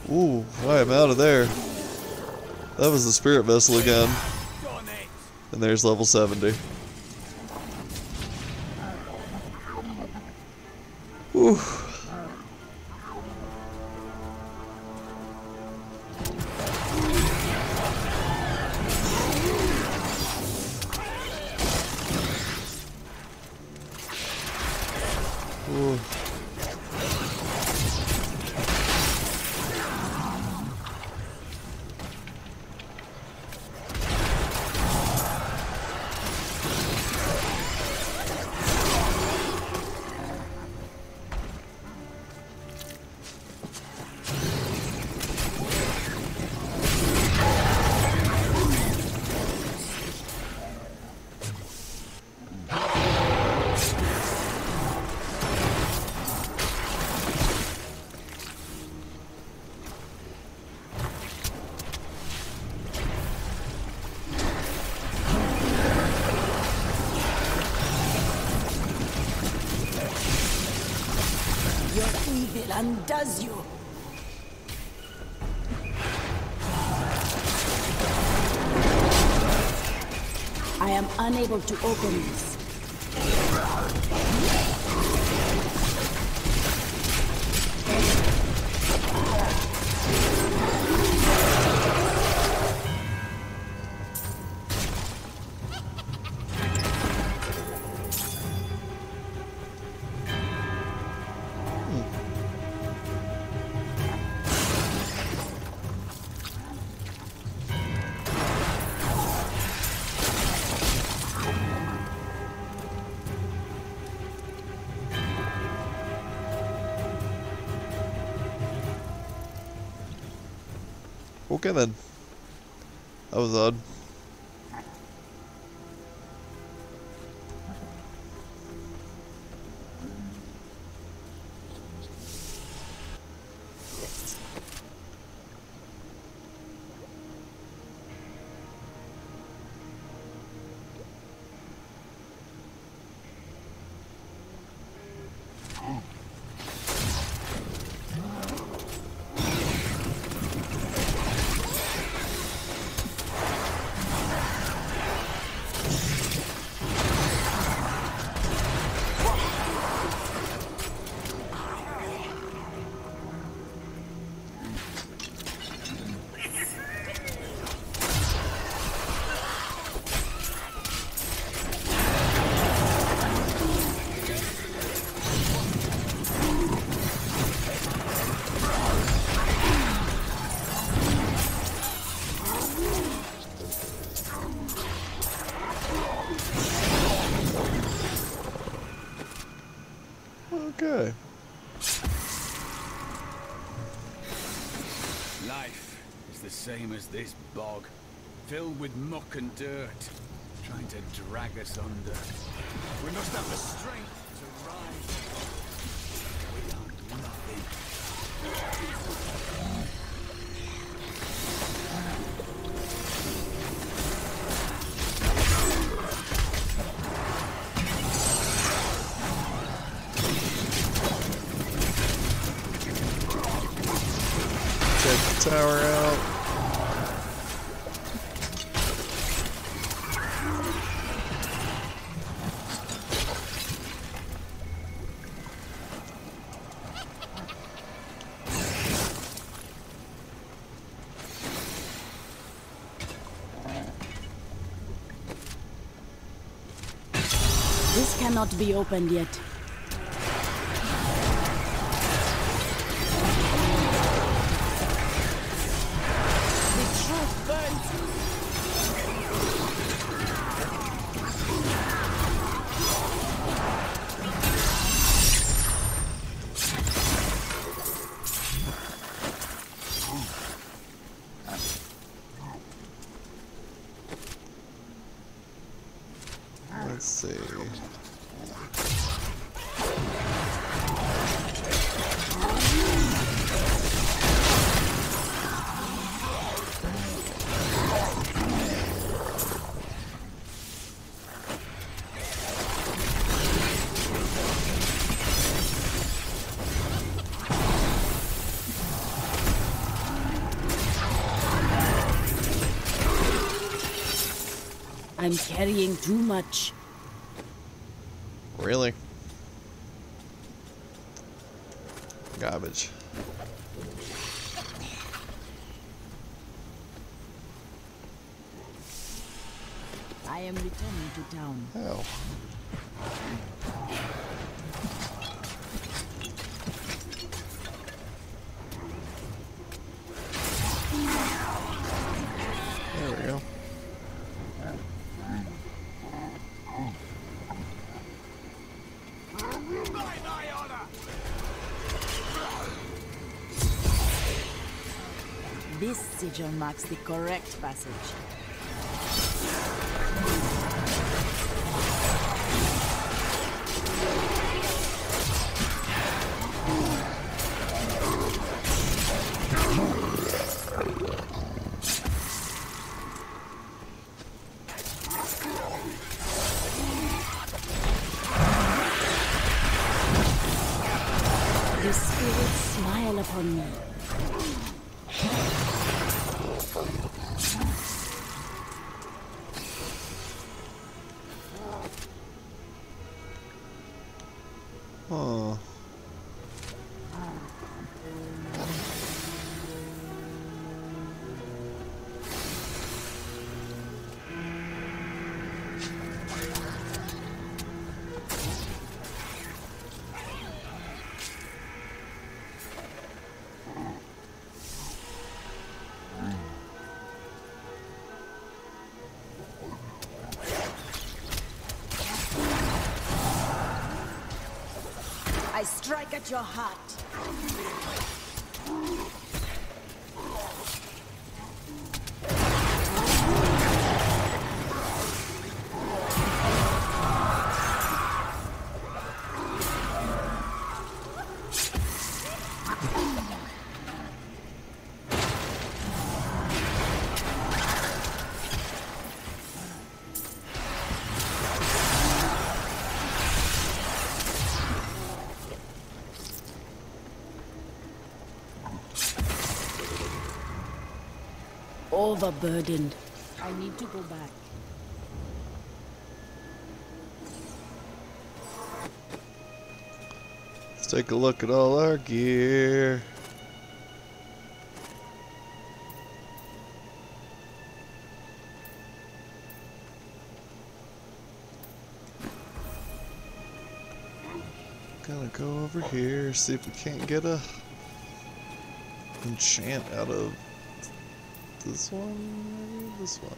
Ooh, I am out of there. That was the spirit vessel again. And there's level 70. Ooh. Ooh. Your evil undoes you. I am unable to open this. Okay then. That was odd. Okay. Life is the same as this bog, filled with muck and dirt, trying to drag us under. We must have the strength to rise. We are nothing. power out. This cannot be opened yet. The truth burns. Let's see. I'm carrying too much. Really? Garbage. I am returning to town. Oh. There we go. This sigil marks the correct passage. The spirits smile upon me. Oh. I strike at your heart. Overburdened. I need to go back. Let's take a look at all our gear. Gonna go over here, see if we can't get a enchant out of this one, maybe this one.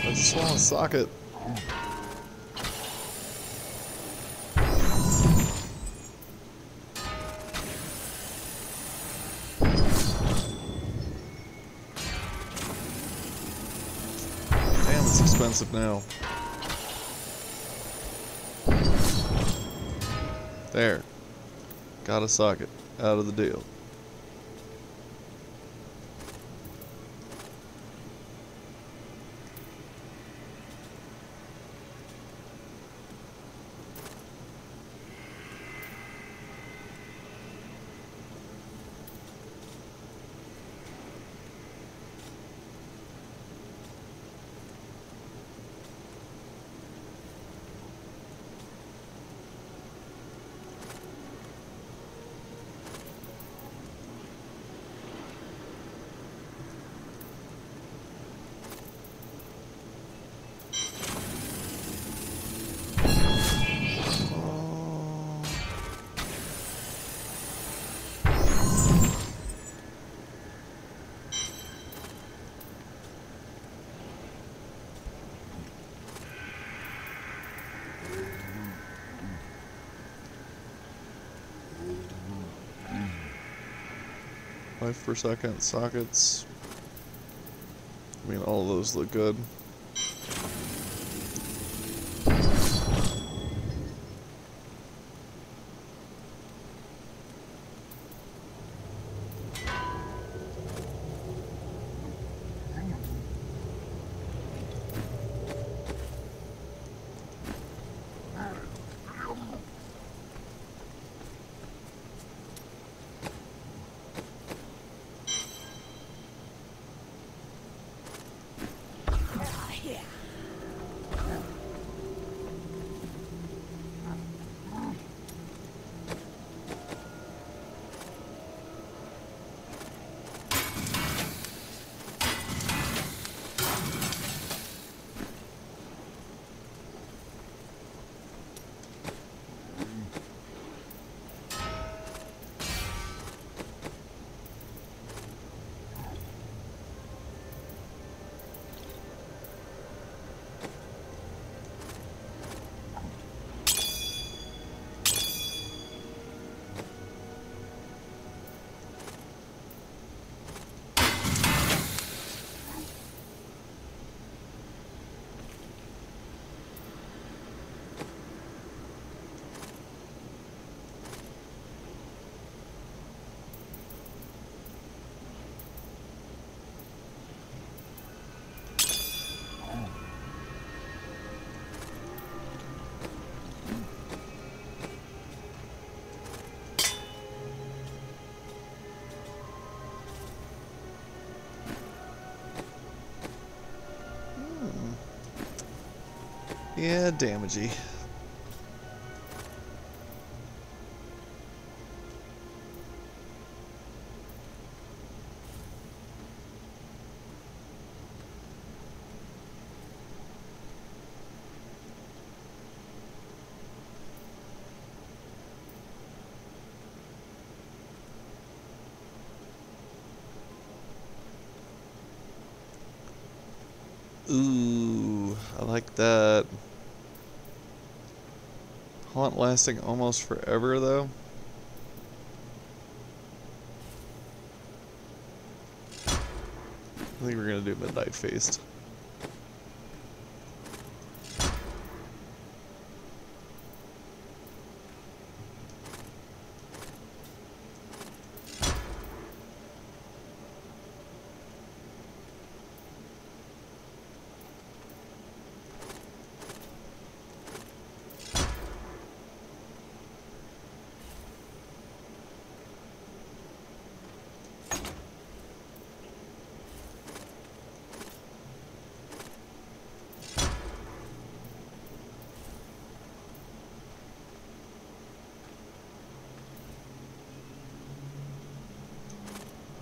I just want to sock it. Damn, it's expensive now. There. Got a socket out of the deal. Life per second, sockets. I mean, all of those look good. Yeah, damagey. Ooh, I like that. Haunt lasting almost forever, though. I think we're gonna do Midnight Feast.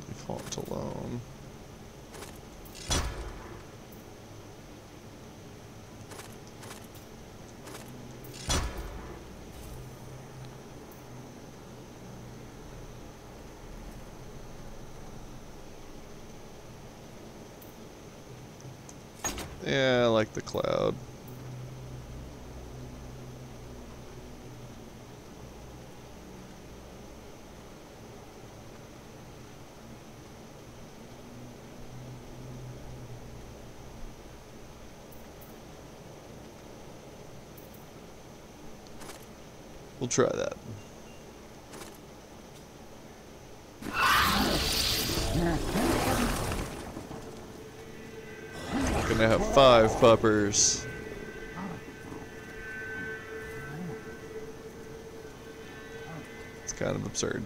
Default alone. Yeah, I like the cloud. We'll try that. Gonna have 5 puppers. It's kind of absurd.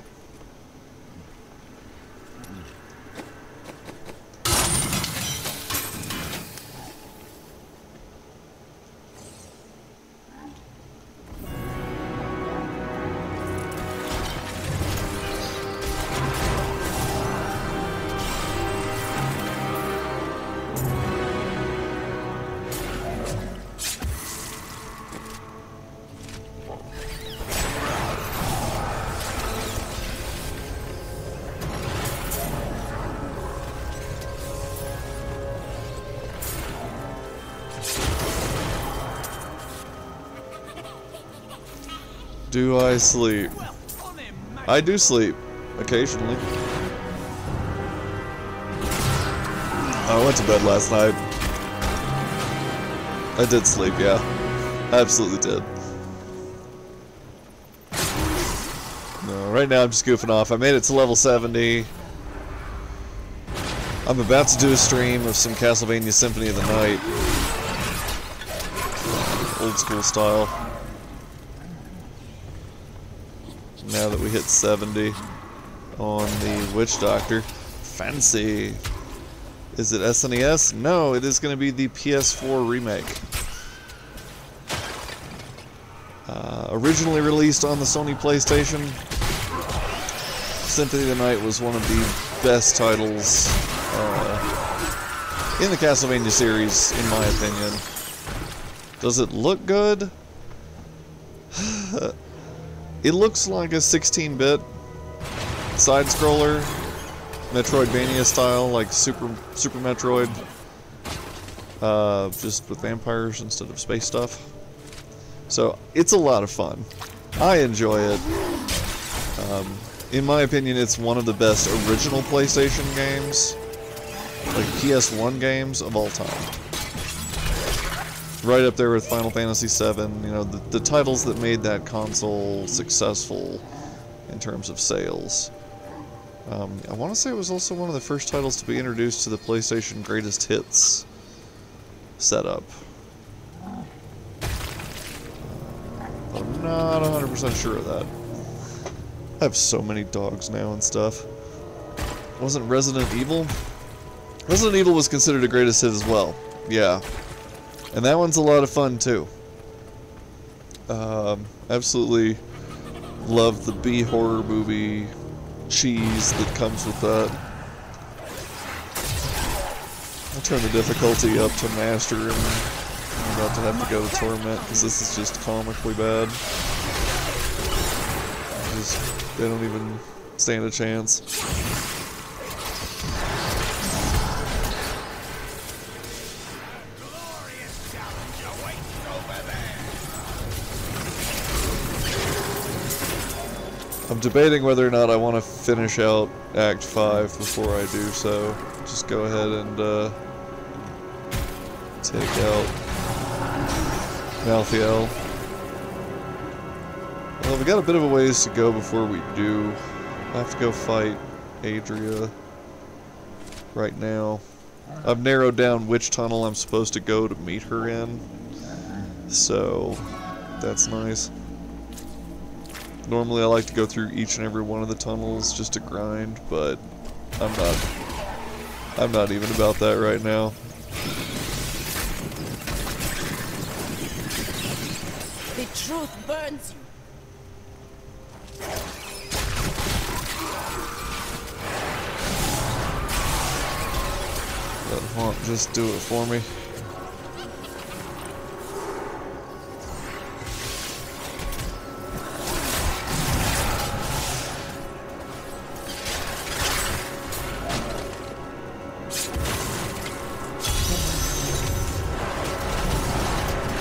Do I sleep? I do sleep, occasionally. I went to bed last night. I did sleep, yeah. I absolutely did. No, right now I'm just goofing off. I made it to level 70. I'm about to do a stream of some Castlevania Symphony of the Night. Old school style. Now that we hit 70 on the Witch Doctor. Fancy. Is it SNES? No, it is going to be the PS4 remake. Originally released on the Sony PlayStation, Symphony of the Night was one of the best titles in the Castlevania series, in my opinion. Does it look good? It looks like a 16-bit side-scroller, Metroidvania style, like Super Metroid, just with vampires instead of space stuff. So it's a lot of fun. I enjoy it. In my opinion, it's one of the best original PlayStation games, like PS1 games of all time. Right up there with Final Fantasy VII, you know, the titles that made that console successful in terms of sales. I want to say it was also one of the first titles to be introduced to the PlayStation Greatest Hits setup. I'm not 100% sure of that. I have so many dogs now and stuff. Wasn't Resident Evil? Resident Evil was considered a greatest hit as well. Yeah. And that one's a lot of fun too. Absolutely love the B-horror movie cheese that comes with that. I'll turn the difficulty up to master and I'm about to have to go to torment because this is just comically bad. They don't even stand a chance. I'm debating whether or not I want to finish out Act 5 before I do so. Just go ahead and take out Malthael. Well, we got a bit of a ways to go before we do. I have to go fight Adria right now. I've narrowed down which tunnel I'm supposed to go to meet her in, so that's nice. Normally I like to go through each and every one of the tunnels just to grind, but I'm not even about that right now. The truth burns you. Let Haunt just do it for me.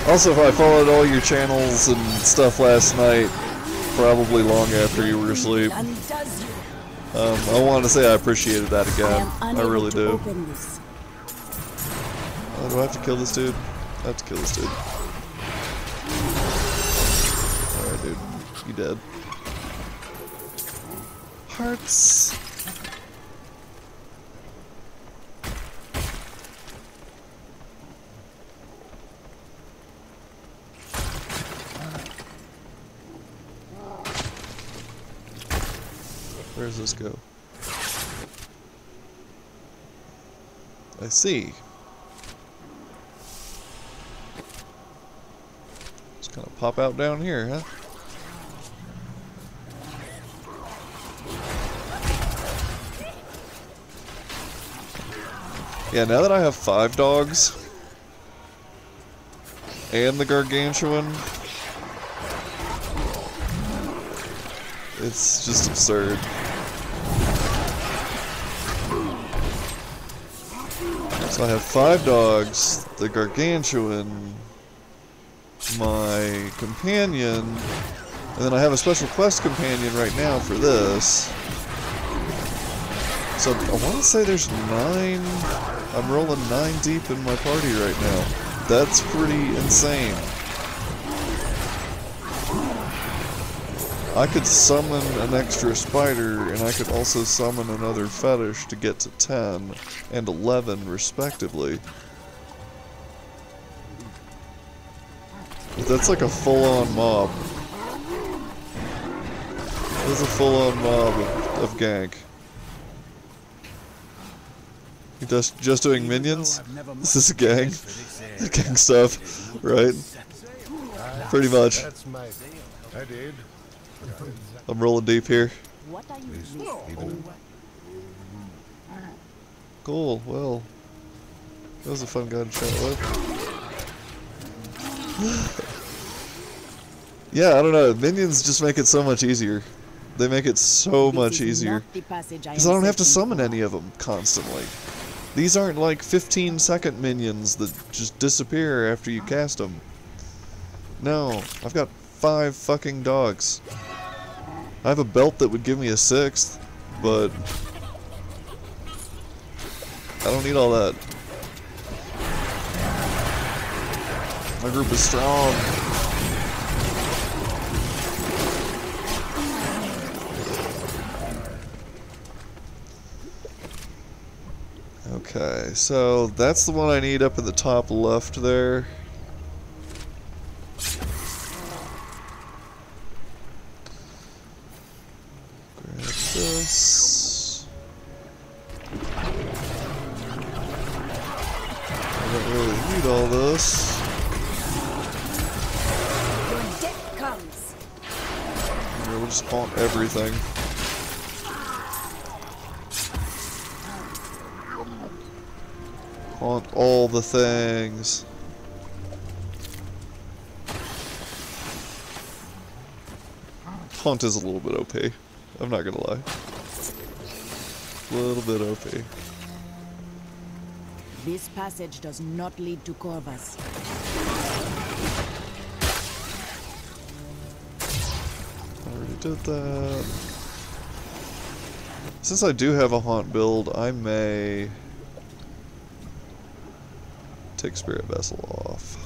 Also, if I followed all your channels and stuff last night, probably long after you were asleep, I want to say I appreciated that again. I really do. Oh, do I have to kill this dude? I have to kill this dude. Alright, dude. You did. Hearts. Where does this go? I see. Just kind of pop out down here, huh? Yeah, now that I have 5 dogs and the gargantuan, it's just absurd. So I have 5 dogs, the gargantuan, my companion, and then I have a special quest companion right now for this. So I want to say there's 9, I'm rolling 9 deep in my party right now. That's pretty insane. I could summon an extra spider, and I could also summon another fetish to get to 10 and 11 respectively. But that's like a full-on mob. That's a full-on mob of gank. You just doing minions? This is a gang? Gang stuff, right? Pretty much. I did. I'm rolling deep here. Cool, well, that was a fun guy to chat with. Yeah, I don't know, minions just make it so much easier. They make it so much easier. Because I don't have to summon any of them constantly. These aren't like 15-second minions that just disappear after you cast them. No, I've got 5 fucking dogs. I have a belt that would give me a 6th, but I don't need all that. My group is strong. Okay, so that's the one I need up in the top left there. Grab this. I don't really need all this. Your death comes. Yeah, we'll just haunt everything. Haunt all the things. Haunt is a little bit OP. I'm not gonna lie. A little bit OP. This passage does not lead to Corvus. Already did that. Since I do have a haunt build, I may take Spirit Vessel off.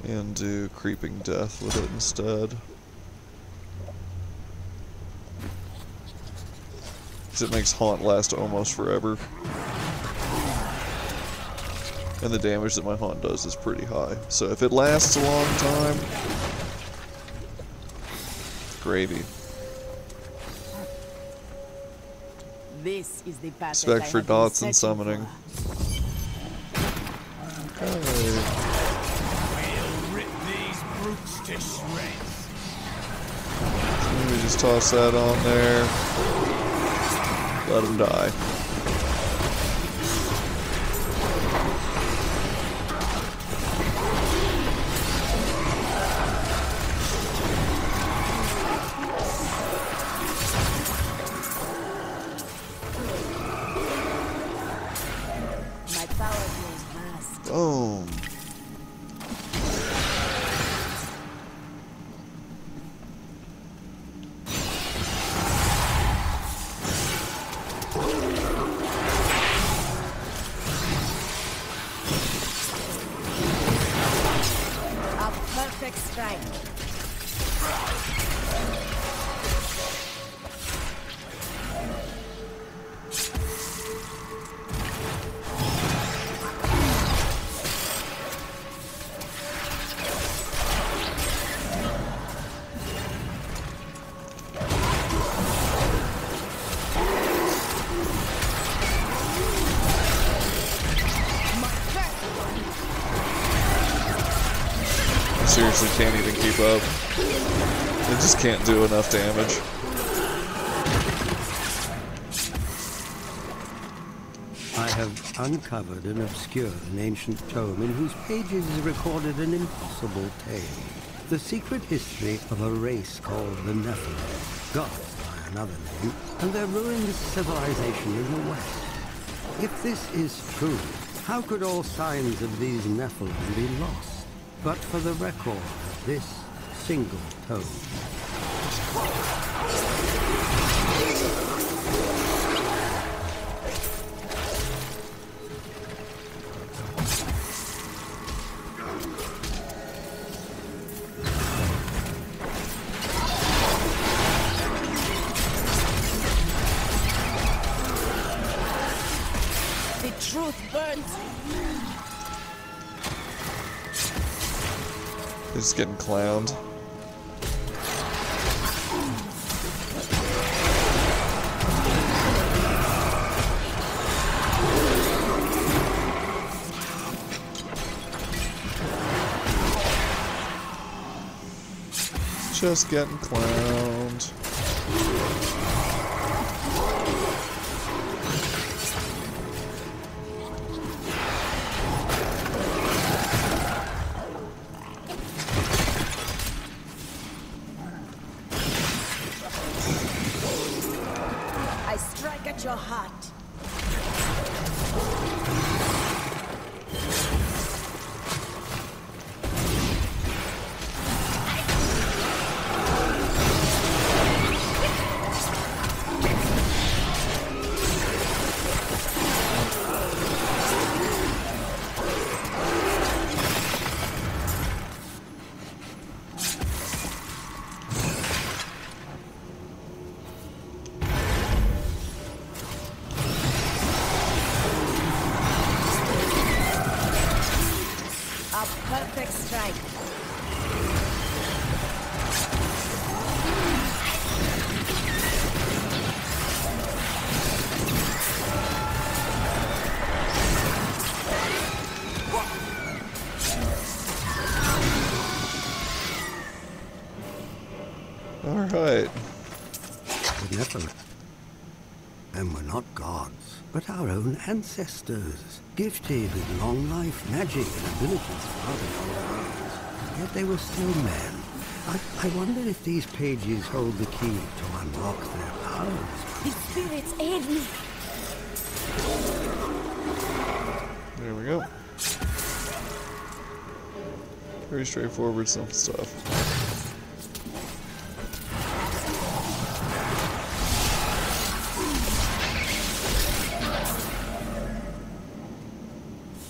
And do Creeping Death with it instead. Because it makes Haunt last almost forever. And the damage that my Haunt does is pretty high. So if it lasts a long time, gravy. This is the passage Spec for dots and summoning. Okay. We'll rip these brutes to shreds. So let me just toss that on there. Let him die. Boom. seriously can't even keep up. They just can't do enough damage. I have uncovered and obscured an ancient tome in whose pages is recorded an impossible tale. The secret history of a race called the Nephilim, gods by another name, and their ruined civilization in the west. If this is true, how could all signs of these Nephilim be lost, but for the record of this single tome? Truth burns. They're just getting clowned. Just getting clowned. Your heart. Perfect strike. All right. The Nephilim. And we're not gods, but our own ancestors, gifted with long life, magic, and abilities far beyond ours. Yet they were still men. I wonder if these pages hold the key to unlock their powers. The spirits aid me. There we go. Very straightforward, simple stuff.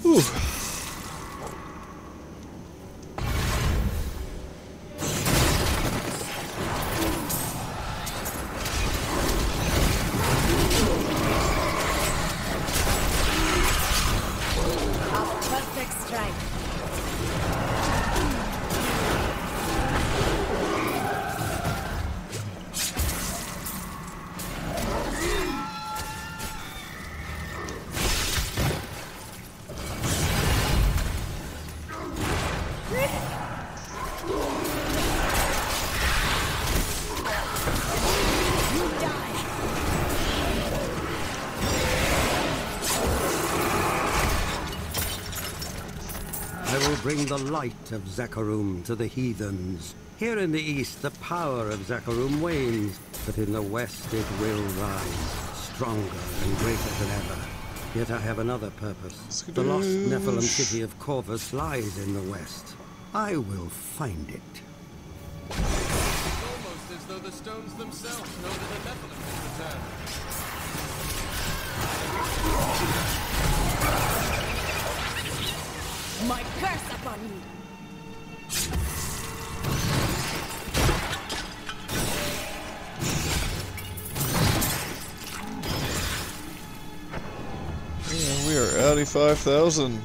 Whew. A perfect strike. I will bring the light of Zakarum to the heathens. Here in the east, the power of Zakarum wanes, but in the west it will rise, stronger and greater than ever. Yet I have another purpose. The lost Nephilim city of Corvus lies in the west. I will find it. It's almost as though the stones themselves know that the Nephilim has returned. My curse upon you! Yeah, we are outie 5,000.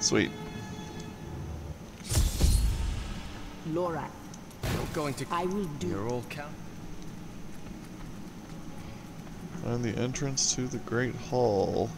Sweet. Laura, You're going to. I will do. You're all count. Find the entrance to the Great Hall.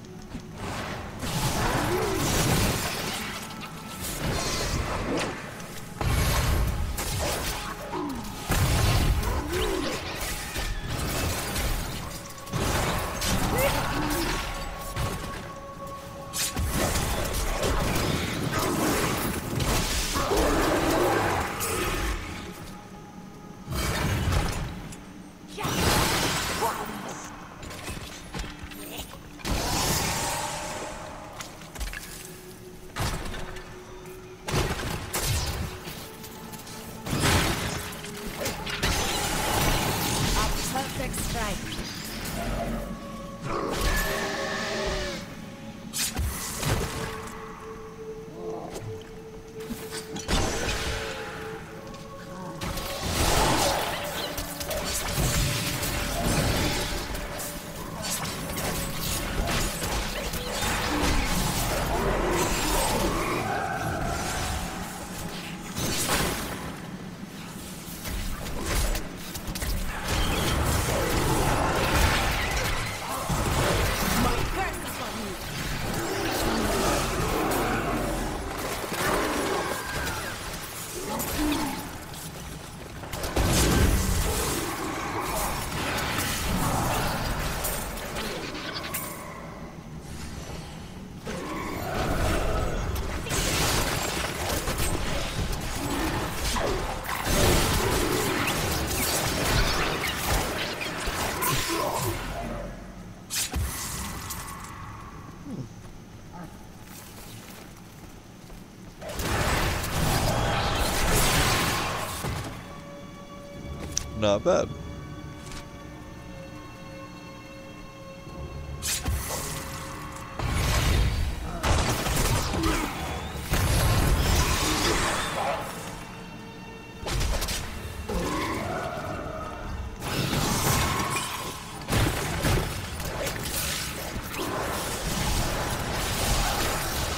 Not bad.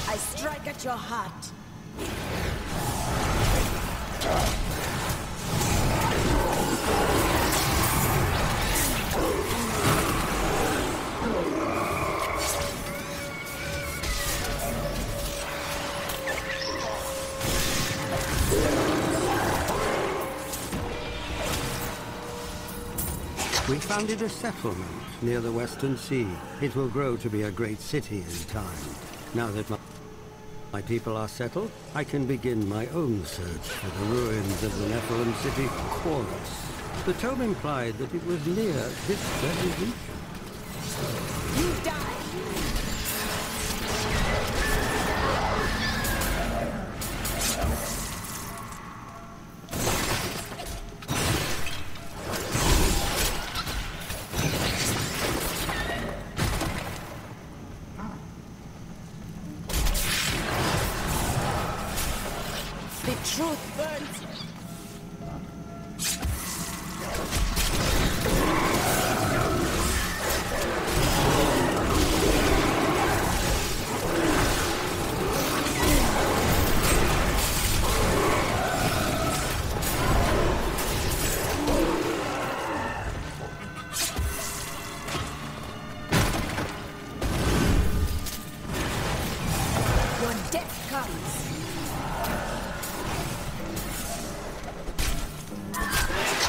I strike at your heart. We founded a settlement near the Western Sea. It will grow to be a great city in time. Now that my people are settled, I can begin my own search for the ruins of the Nephilim city, Corvus. The tome implied that it was near this very region. You die! The truth burns. Your death comes.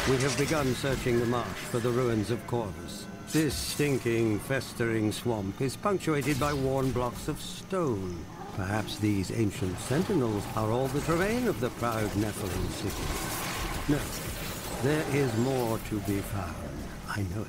We have begun searching the marsh for the ruins of Corvus. This stinking, festering swamp is punctuated by worn blocks of stone. Perhaps these ancient sentinels are all that remain of the proud Nephilim city. No, there is more to be found. I know it.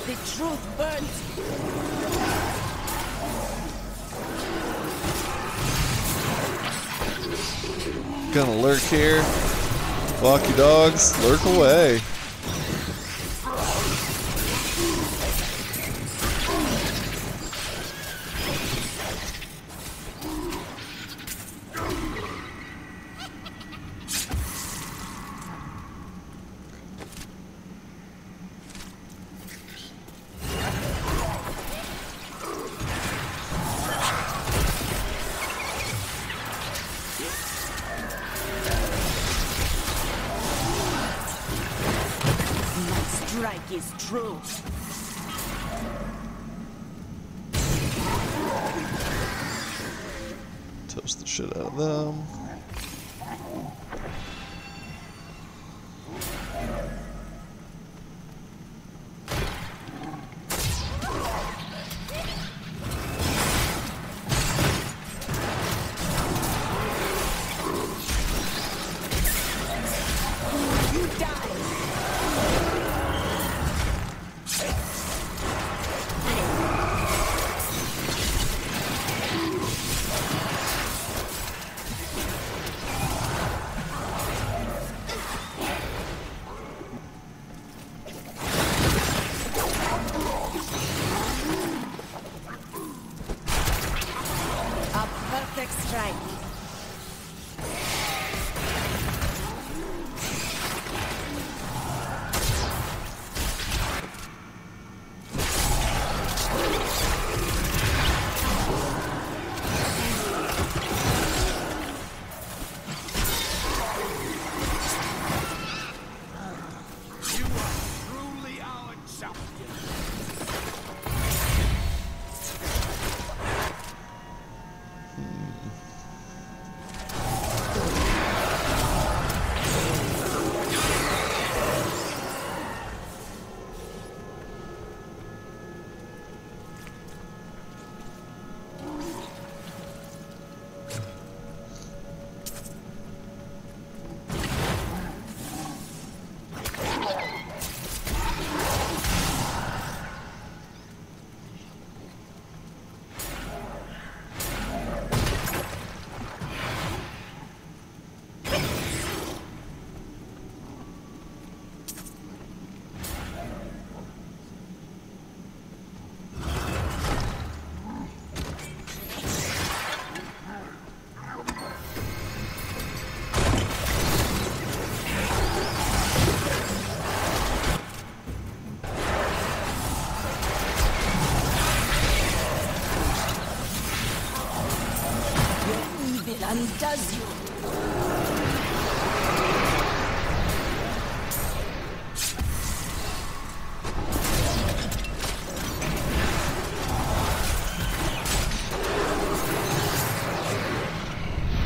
The truth burns. Gonna lurk here. Walk you dogs, lurk away. My strike is true. Toast the shit out of them. You die. A perfect strike. You are truly our champion. evil undoes you.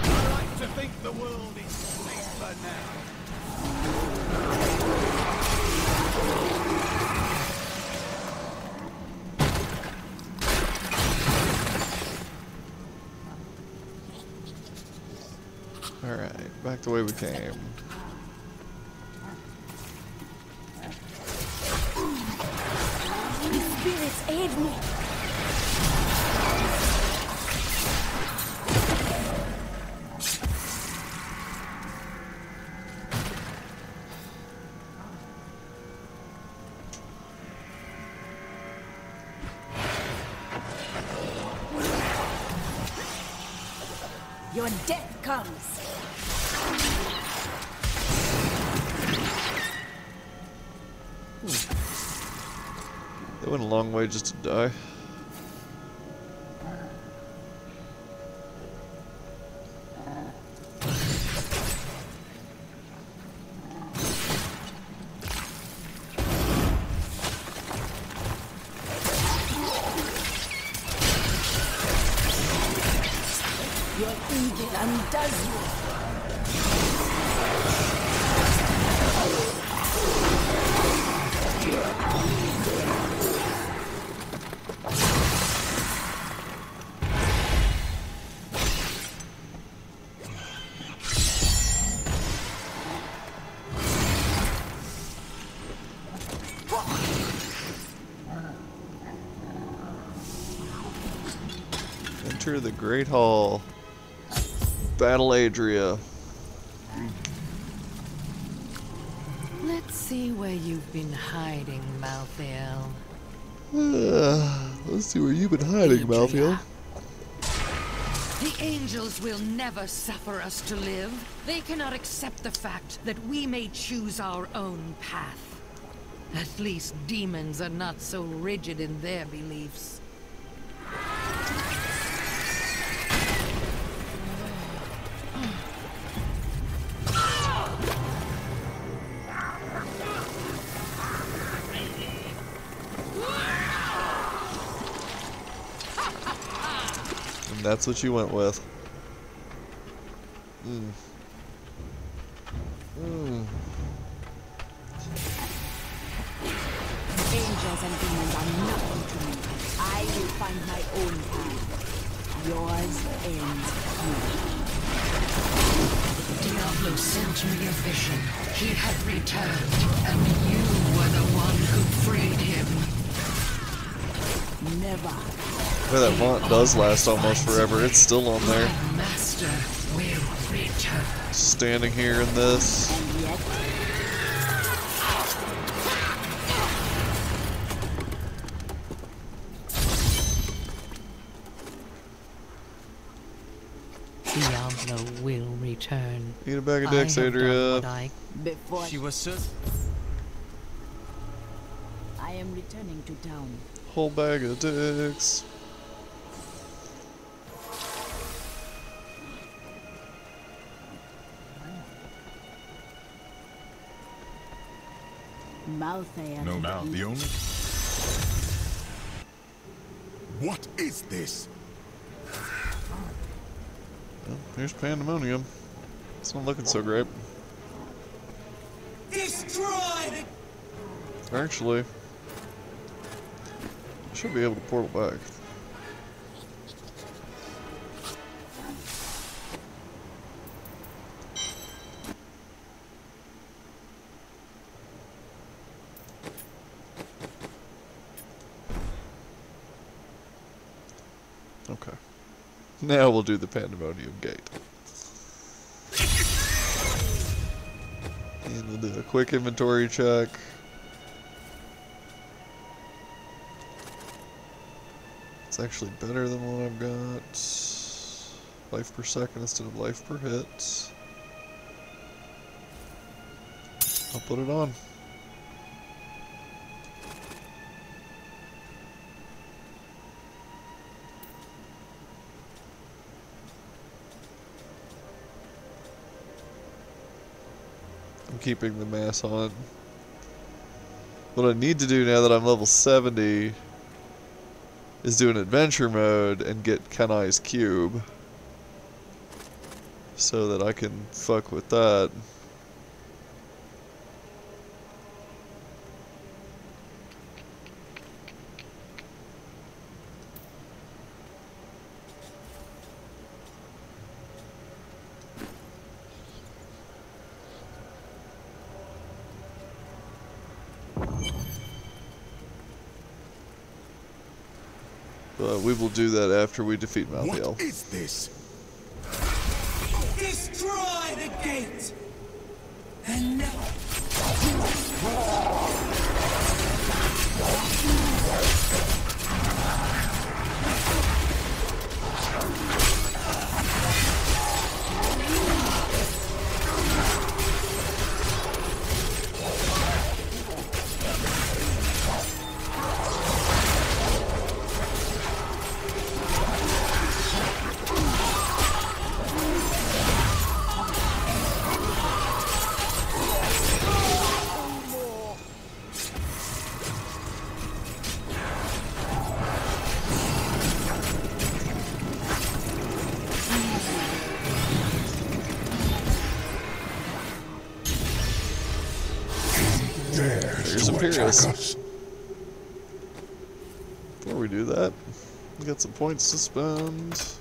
I like to think the world is safer now. Alright, back the way we came. The spirits aid me. Your death comes. They went a long way just to die. Your evil undoes you. Enter the Great Hall. Battle Adria. Let's see where you've been hiding, Malthael. Let's see where you've been hiding, Malthael. The angels will never suffer us to live. They cannot accept the fact that we may choose our own path. At least demons are not so rigid in their beliefs. And that's what you went with. Angels and demons are nothing to me. I will find my own path. Yours ends here. Diablo sent me a vision. He had returned, and you were the one who freed him. Never. Well, that font does last almost forever. It's still on there. My master will return. Standing here in this. And yet, Diablo will return. Eat a bag of dicks, Adria. before She was certain. I am returning to town. Whole bag of dicks. Malthael. No doubt. The only... What is this? Well, here's Pandemonium. It's not looking so great. Destroyed! Actually, I should be able to portal back. Okay. Now we'll do the Pandemonium Gate. And we'll do a quick inventory check. It's actually better than what I've got. Life per second instead of life per hit. I'll put it on. I'm keeping the mass on. What I need to do now that I'm level 70 is do an adventure mode and get Kanai's cube so that I can fuck with that. We will do that after we defeat Malthael. What is this? Destroy the gate! And now... There's Imperius. Before we do that, we got some points to spend.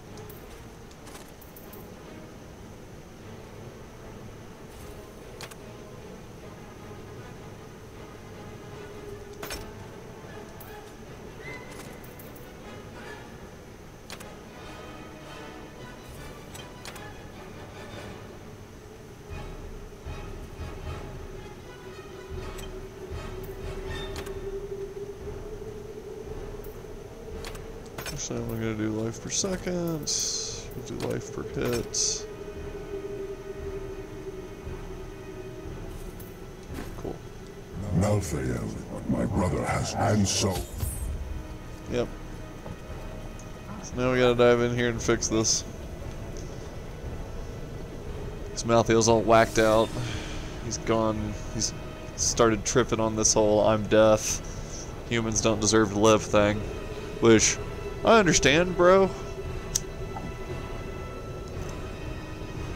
So I'm going to do life per second, we'll do life per hit. Cool. Malthael, my brother has, and so... Yep. So now we gotta dive in here and fix this. This Malthael's all whacked out. He's gone, he's started tripping on this whole I'm deaf, humans don't deserve to live thing. Which... I understand, bro.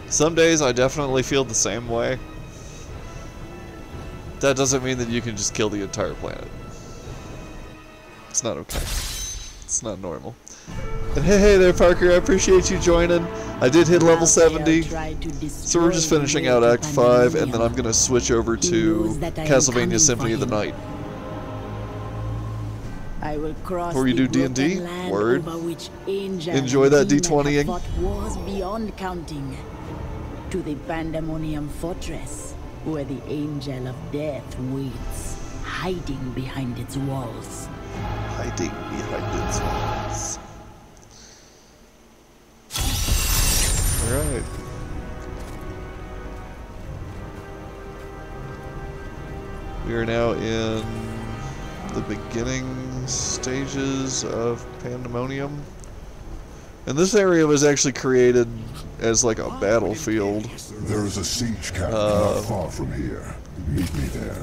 Some days I definitely feel the same way. That doesn't mean that you can just kill the entire planet. It's not okay. It's not normal. And hey there, Parker, I appreciate you joining. I did hit level 70, so we're just finishing out Act 5, and then I'm going to switch over to Castlevania Symphony of the Night. I will cross before you do D&D, word. Enjoy that D20ing. Wars beyond counting to the Pandemonium Fortress, where the Angel of Death waits, hiding behind its walls. Hiding behind its walls. All right. We are now in the beginning stages of Pandemonium. And this area was actually created as like a battlefield. There is a siege camp not far from here. Meet me there.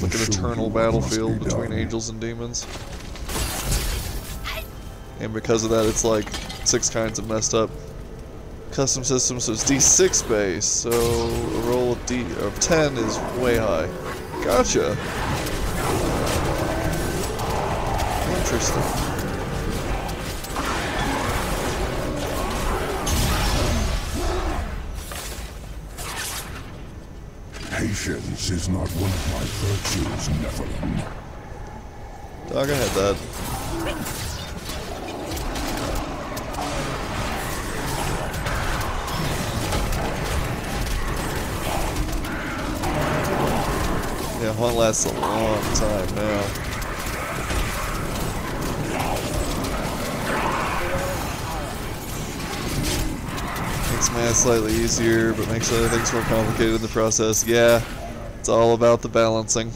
Like an eternal battlefield between angels and demons. And because of that, it's like 6 kinds of messed up. Custom system, so it's D6 base, so a roll of 10 is way high. Gotcha. Interesting. Patience is not one of my virtues, Nephilim. Dog, I had that. Yeah, Hunt lasts a long time now. Makes math slightly easier, but makes other things more complicated in the process. Yeah, it's all about the balancing.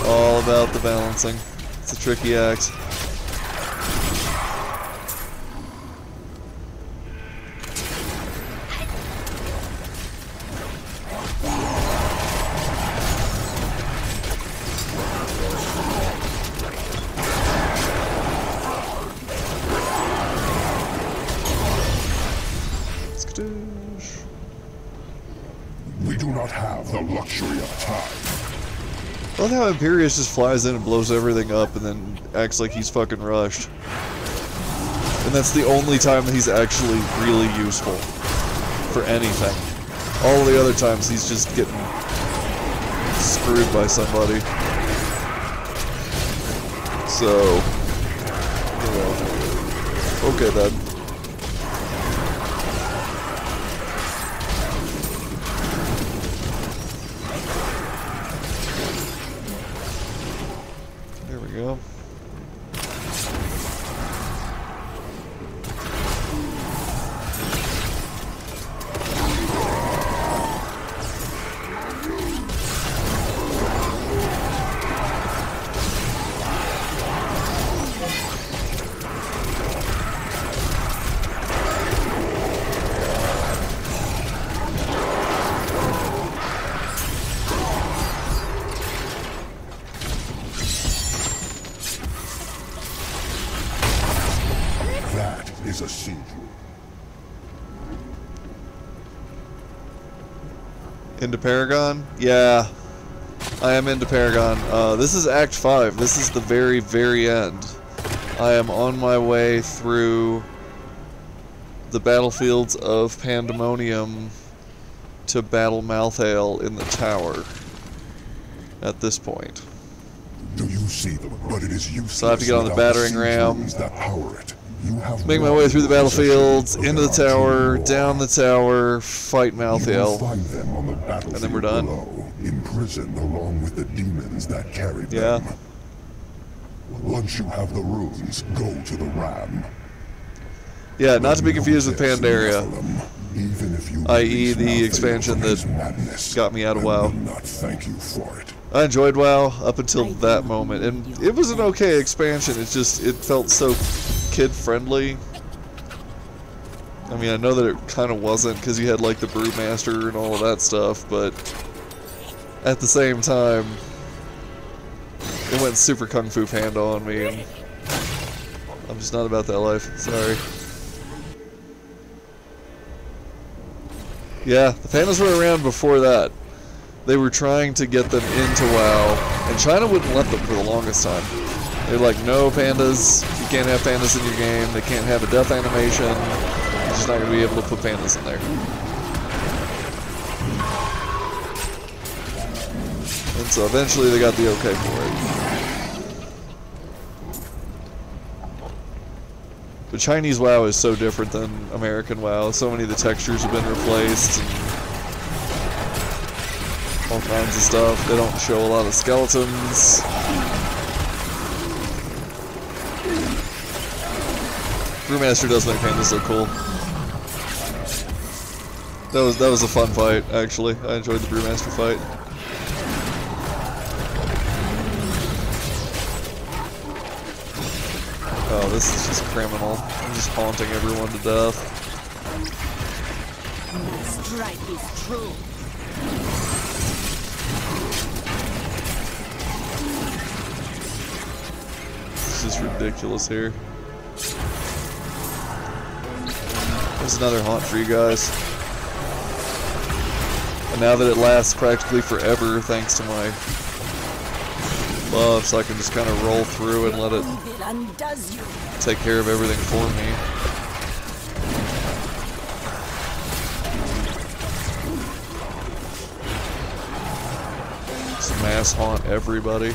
All about the balancing. It's a tricky act. love how Imperius just flies in and blows everything up and then acts like he's fucking rushed. And that's the only time that he's actually really useful for anything. All the other times he's just getting screwed by somebody. So, you know, okay then. There we go. A siege. Into Paragon? Yeah. I am into Paragon. This is Act 5. This is the very, very end. I am on my way through the battlefields of Pandemonium to battle Malthael in the tower at this point. Do you see them? But it is useless. So I have to get on the battering ram. That power it. Make my way through the battlefields, into the tower, down the tower, fight Malthael, and then we're done. Imprisoned along with the demons that carried them. Once you have the runes, go to the ram. Yeah, not to be confused with Pandaria, i.e. the expansion that got me out of WoW. Thank you for it. I enjoyed WoW up until that moment, and it was an okay expansion. It's just, it felt so kid-friendly. I mean, I know that it kind of wasn't, because you had, like, the Brewmaster and all of that stuff, but at the same time, it went super Kung Fu Panda on me, and I'm just not about that life. Sorry. Yeah, the pandas were around before that. They were trying to get them into WoW, and China wouldn't let them for the longest time. They're like, no pandas, you can't have pandas in your game, they can't have a death animation, you're just not going to be able to put pandas in there. And so eventually they got the okay for it. But Chinese WoW is so different than American WoW. So many of the textures have been replaced, and all kinds of stuff. They don't show a lot of skeletons. Brewmaster does make pandas look cool. That was a fun fight, actually. I enjoyed the Brewmaster fight. Oh, this is just criminal. I'm just haunting everyone to death. The strike is true. This is ridiculous here. There's another haunt for you guys. And now that it lasts practically forever, thanks to my buffs, I can just kind of roll through and let it take care of everything for me. Just mass haunt everybody.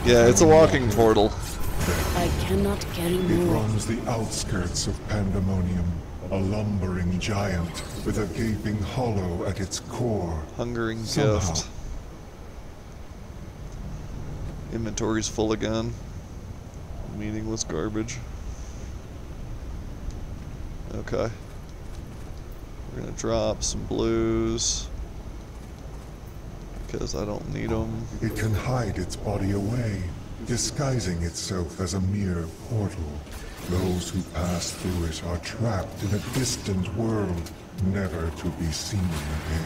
Yeah, it's a walking portal. I cannot carry It more. roams the outskirts of Pandemonium, a lumbering giant with a gaping hollow at its core. Hungering Somehow. gift. Inventory's full again. Meaningless garbage. Okay. We're gonna drop some blues, because I don't need them. It can hide its body away, disguising itself as a mere portal. Those who pass through it are trapped in a distant world, never to be seen again.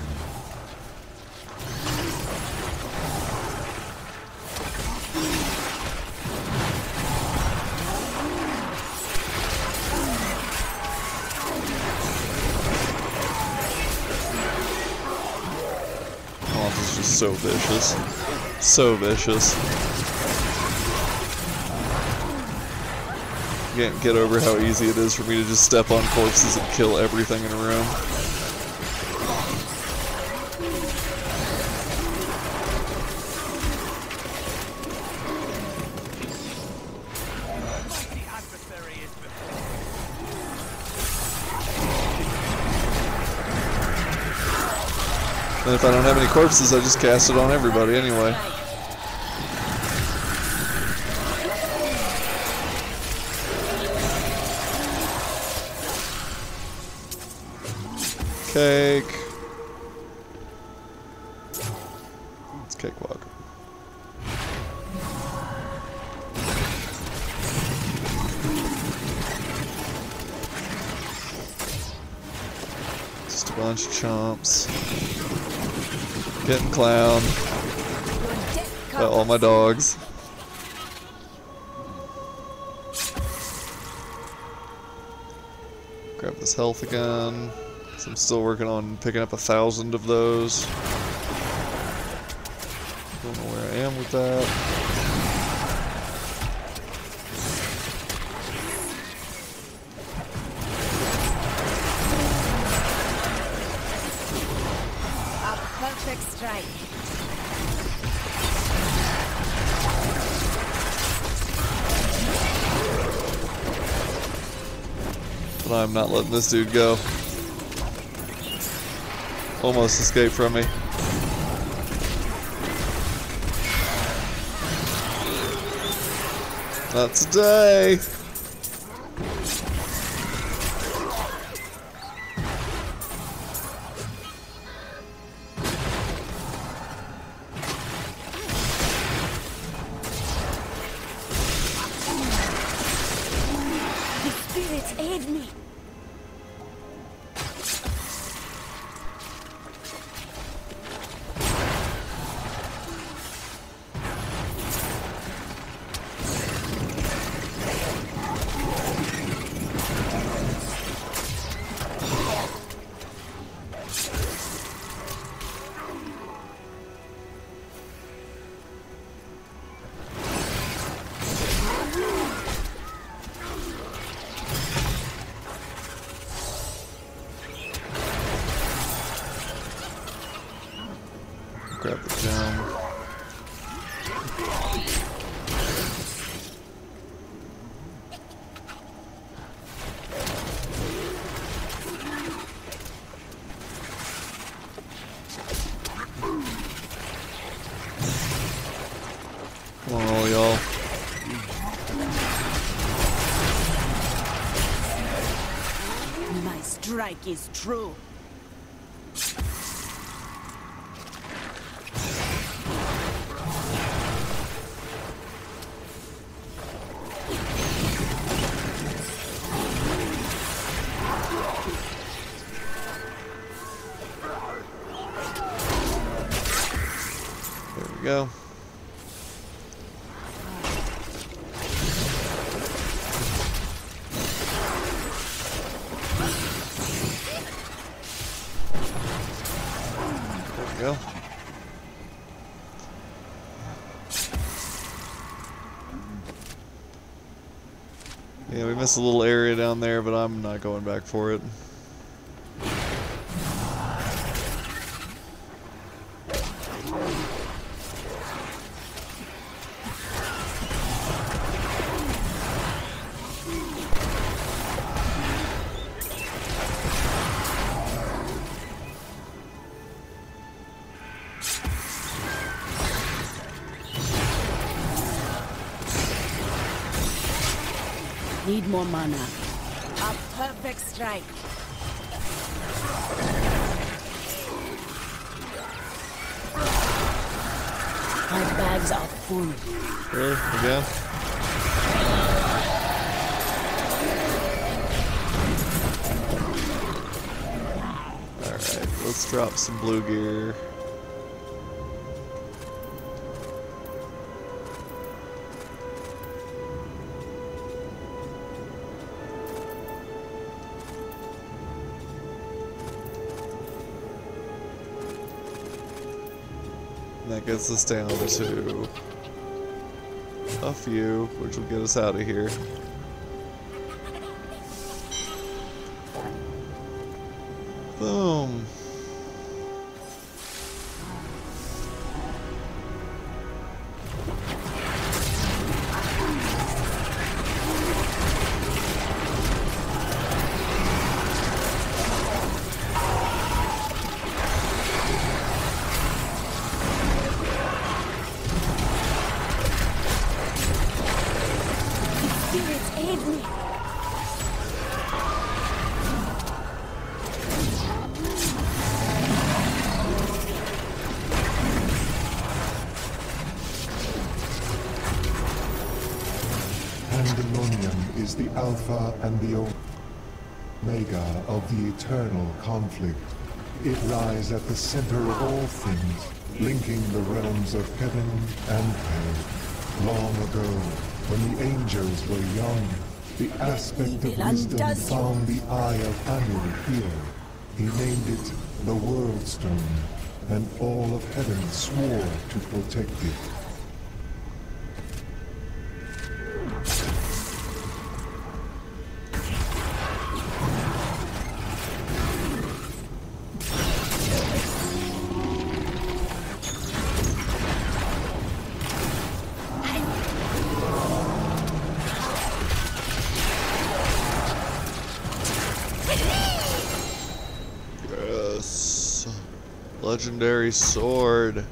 Oh, this is just so vicious. So vicious. Can't get over how easy it is for me to just step on corpses and kill everything in a room. And if I don't have any corpses, I just cast it on everybody anyway. Cake. It's cakewalk. Just a bunch of chomps. Getting clowned by all my dogs. Grab this health again. So I'm still working on picking up 1,000 of those. Don't know where I am with that. A perfect strike. But I'm not letting this dude go. Almost escaped from me. Not today. The spirits aid me. Grab the gem. Come on, all y'all. My strike is true. There we go. There we go. Yeah, we missed a little area down there, but I'm not going back for it. Need more mana. A perfect strike. My bags are full. Really? Again? Alright, let's drop some blue gear. That gets us down to a few, which will get us out of here. Boom. Spirits aid me. Pandemonium is the Alpha and the Omega of the eternal conflict. It lies at the center of all things, linking the realms of heaven and hell. Long ago, when the angels were young, the aspect of wisdom found the eye of Anu here. He named it the World Stone, and all of heaven swore to protect it. Yes. Legendary sword.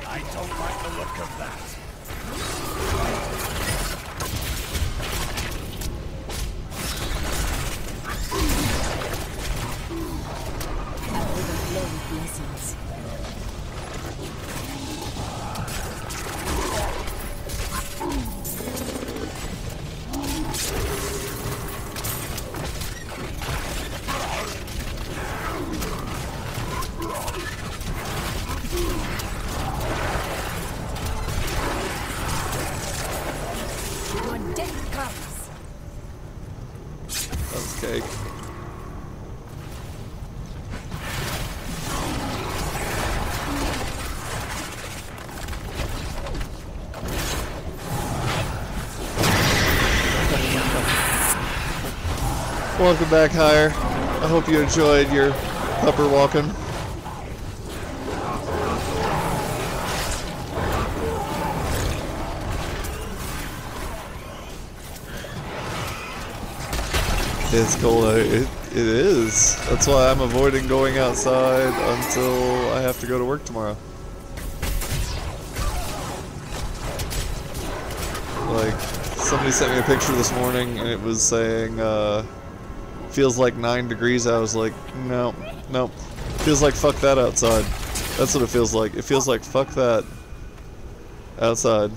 I don't like the look of that. Blessings. Your death comes. That's cake. Welcome back, Hire. I hope you enjoyed your pupper walking. It's cold. It is. That's why I'm avoiding going outside until I have to go to work tomorrow. Like, somebody sent me a picture this morning and it was saying, feels like 9 degrees. I was like, no, no. Feels like fuck that outside. That's what it feels like. It feels like fuck that outside.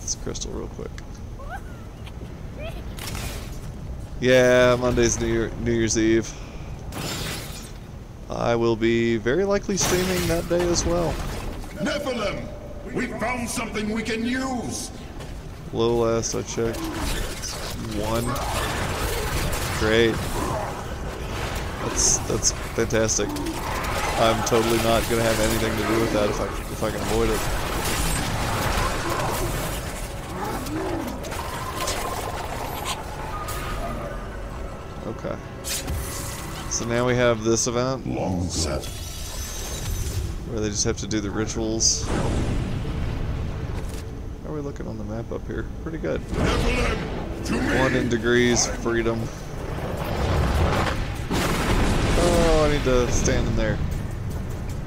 This crystal real quick. Yeah, Monday's New Year's Eve. I will be very likely streaming that day as well. Nephilim! We found something we can use! Low last I checked. 1. Great. That's fantastic. I'm totally not gonna have anything to do with that if I can avoid it. Okay. So now we have this event. Long set. Where they just have to do the rituals. How are we looking on the map up here? Pretty good. 1 in degrees freedom. Oh, I need to stand in there.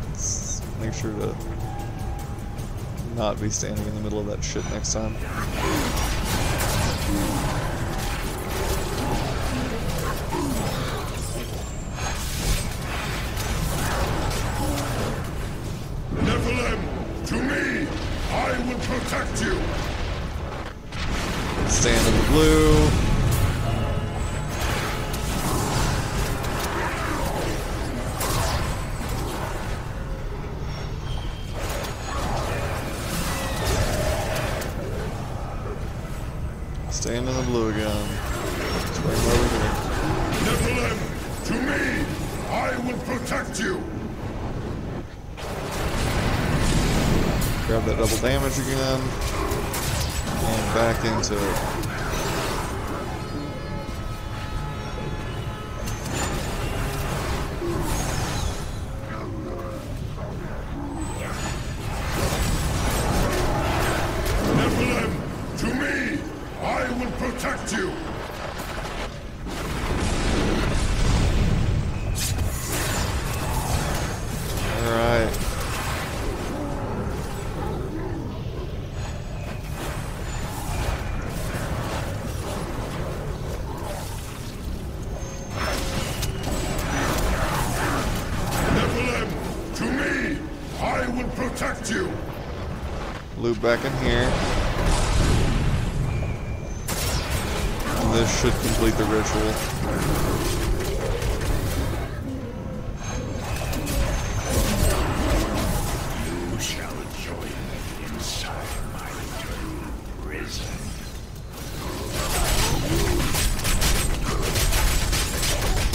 Let's make sure to not be standing in the middle of that shit next time. Nephilim, to me! I will protect you! Stand in the blue. Stand in the blue again. Let's bring him over here. Nephilim, to me! I will protect you! Grab that double damage again. And back into it. Nephilim, to me! I will protect you! Alright. Nephilim, to me! I will protect you! Loop back in here. And this should complete the ritual. You shall join me inside my eternal prison.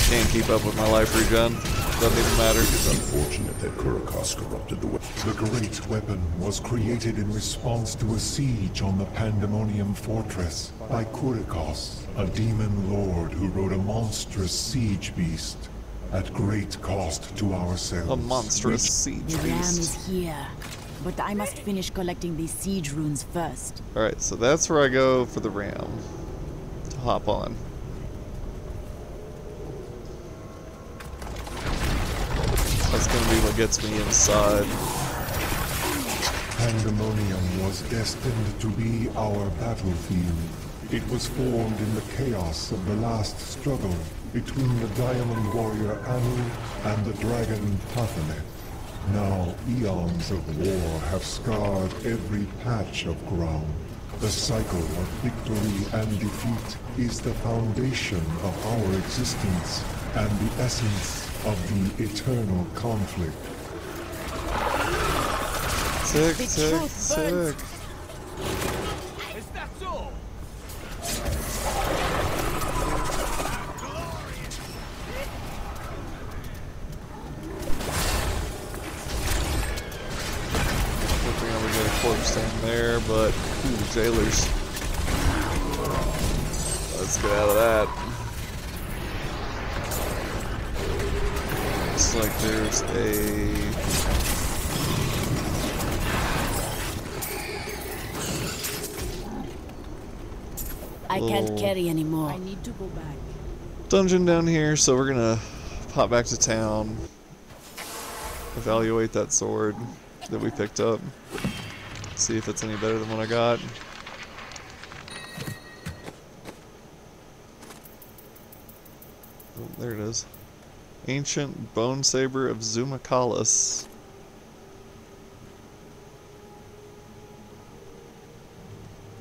Can't keep up with my life regen. Doesn't even matter. It is unfortunate that Kurikos corrupted the weapon. The great weapon was created in response to a siege on the Pandemonium Fortress by Kurikos, a demon lord who rode a monstrous siege beast at great cost to ourselves. A monstrous siege The ram beast. is here, but I must finish collecting these siege runes first. Alright, so that's where I go for the ram. To hop on. That's gonna be what gets me inside. Pandemonium was destined to be our battlefield. It was formed in the chaos of the last struggle between the Diamond Warrior Anu and the Dragon Pathamet. Now, eons of war have scarred every patch of ground. The cycle of victory and defeat is the foundation of our existence and the essence of the eternal conflict. Sick, sick, sick. Is that all? Hoping I would get a corpse stand there, but ooh, jailers. Let's get out of that. Looks like there's a I can't little carry anymore. I need to go back. dungeon down here, so we're gonna pop back to town, evaluate that sword that we picked up, see if it's any better than what I got. Oh, there it is. Ancient Bone Saber of Zumakalis.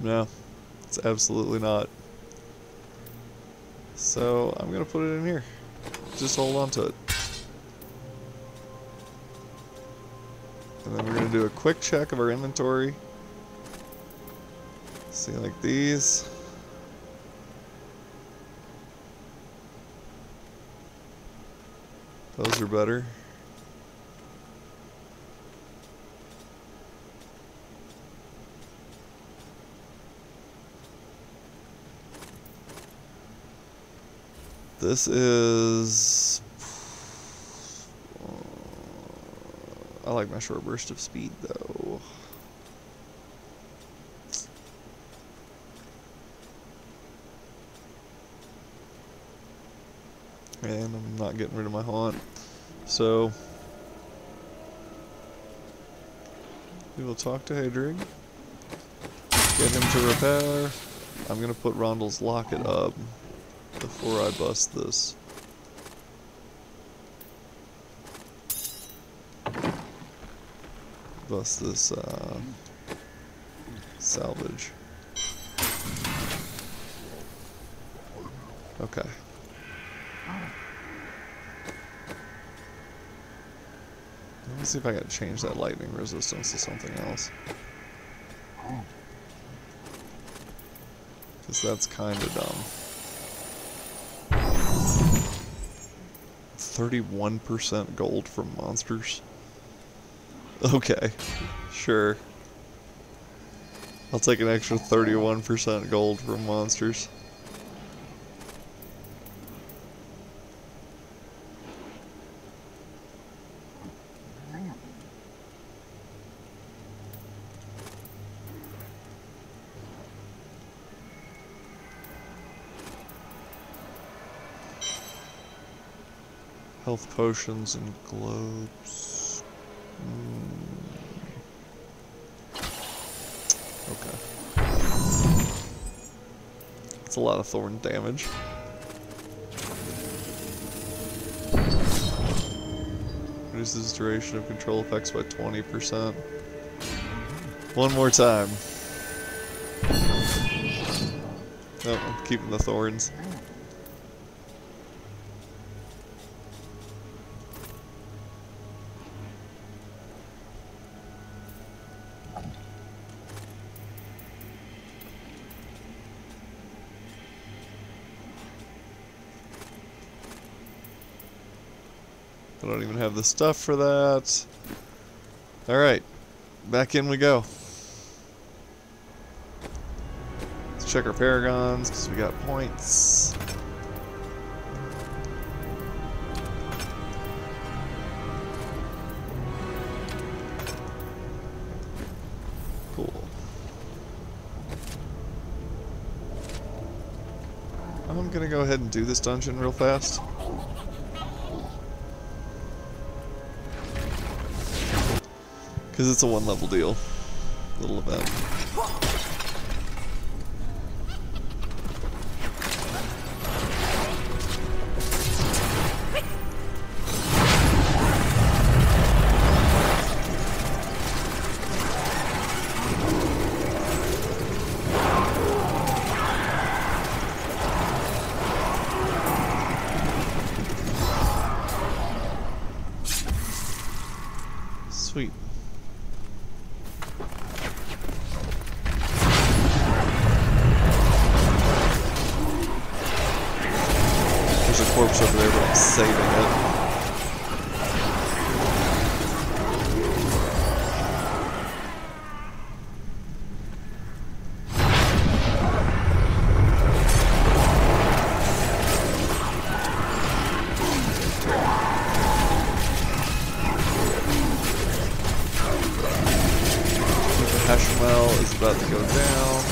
No, it's absolutely not. So I'm gonna put it in here. Just hold on to it. And then we're gonna do a quick check of our inventory. See, like these. Those are better. This is I like my short burst of speed, though. And I'm not getting rid of my haunt. So we will talk to Hadrig. Get him to repair. I'm gonna put Rondell's locket up before I bust this. Bust this salvage. Okay. Let me see if I can change that lightning resistance to something else. Because that's kind of dumb. 31% gold from monsters. Okay, sure. I'll take an extra 31% gold from monsters. Health potions and globes. Okay. That's a lot of thorn damage. Reduces duration of control effects by 20%. One more time. Nope, I'm keeping the thorns. I don't even have the stuff for that. Alright, back in we go. Let's check our paragons, because we got points. Cool. I'm gonna go ahead and do this dungeon real fast. Because it's a one-level deal. Little event. Sweet. There's a corpse over there, but I'm saving it. Hashmel is about to go down.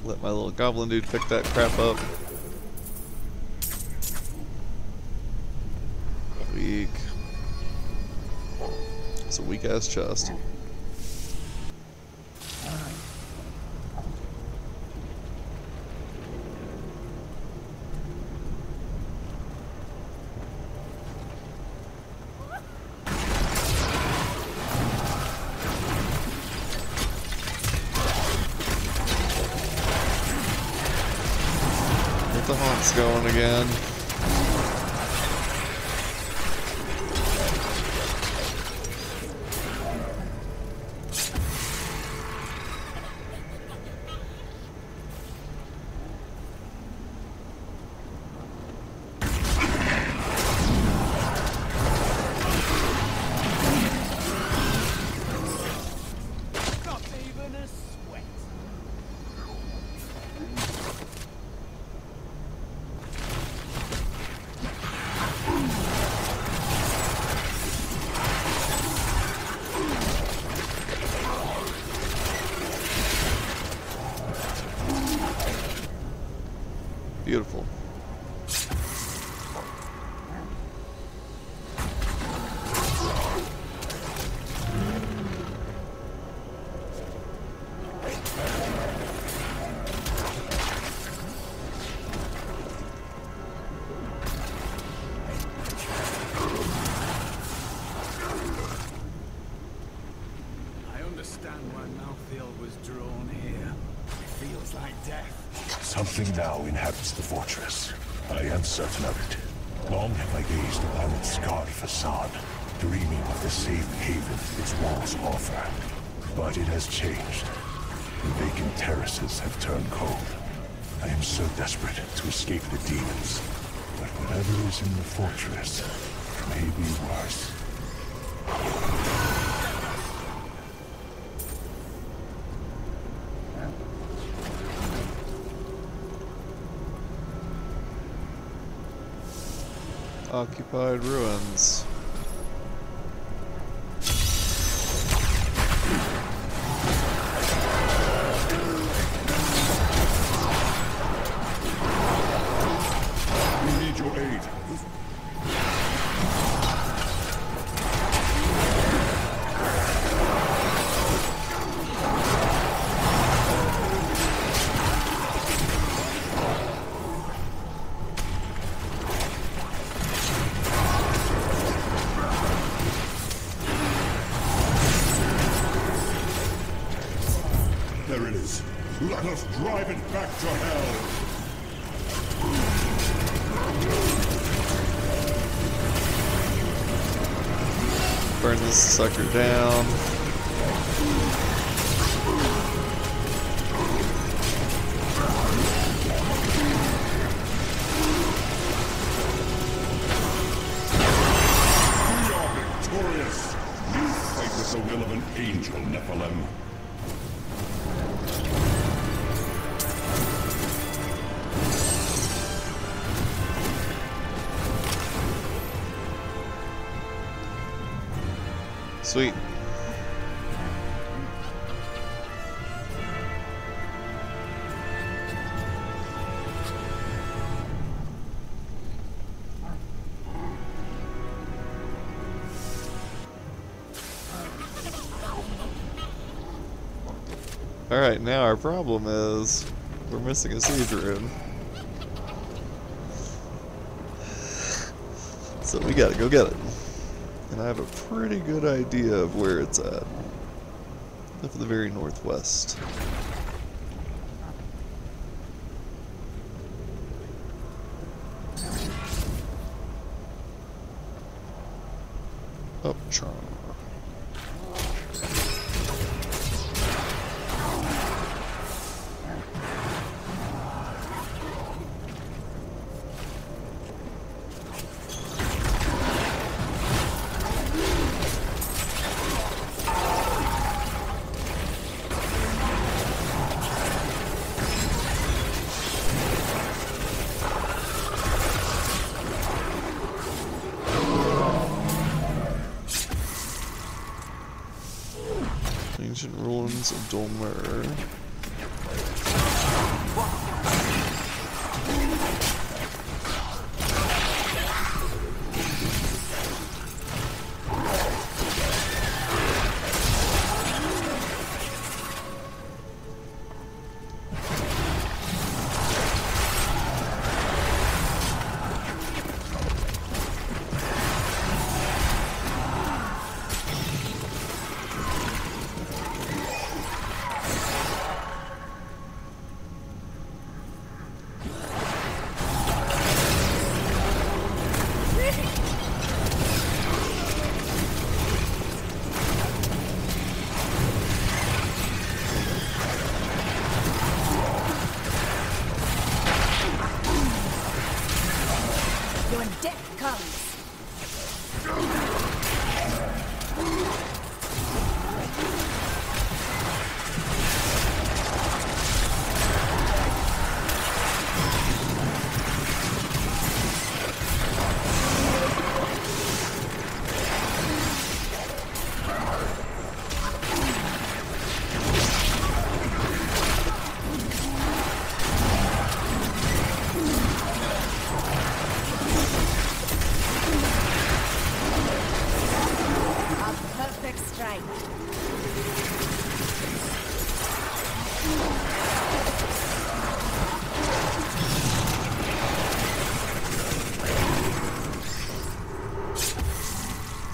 Let my little goblin dude pick that crap up. Weak. It's a weak ass chest. The haunt's going again. understand why Malthael was drawn here. It feels like death. Something now inhabits the fortress. I am certain of it. Long have I gazed upon its scarred facade, dreaming of the safe haven its walls offer. But it has changed. The vacant terraces have turned cold. I am so desperate to escape the demons. But whatever is in the fortress may be worse. Occupied ruins. We need your aid. There it is. Let us drive it back to hell. Burn this sucker down. We are victorious. You fight with the will of an angel, Nephilim. Sweet. Alright, now our problem is we're missing a siege rune. So we gotta go get it. And I have a pretty good idea of where it's at. Up to the very northwest. Up charm. Ancient ruins of Dolmer.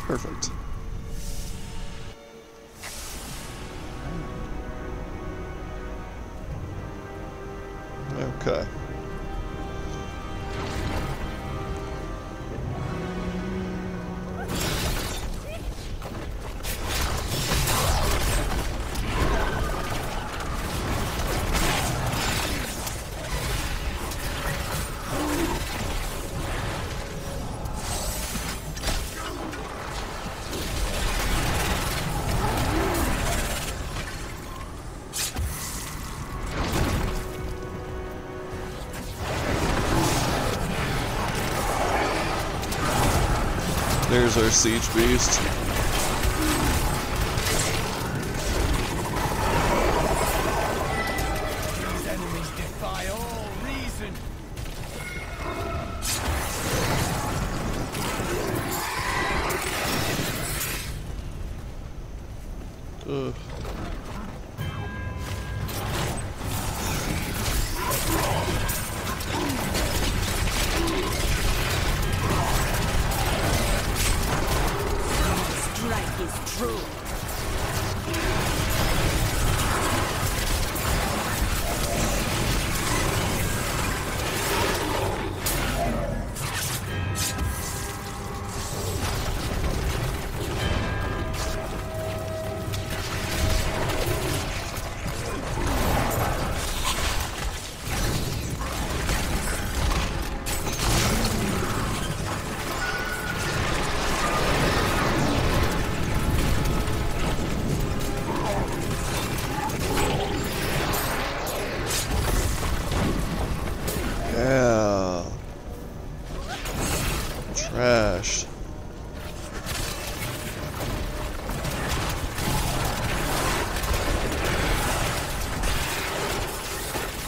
Perfect. Okay. There's our siege beast. These enemies defy all reason. Ugh. Is true. Yeah. Trash.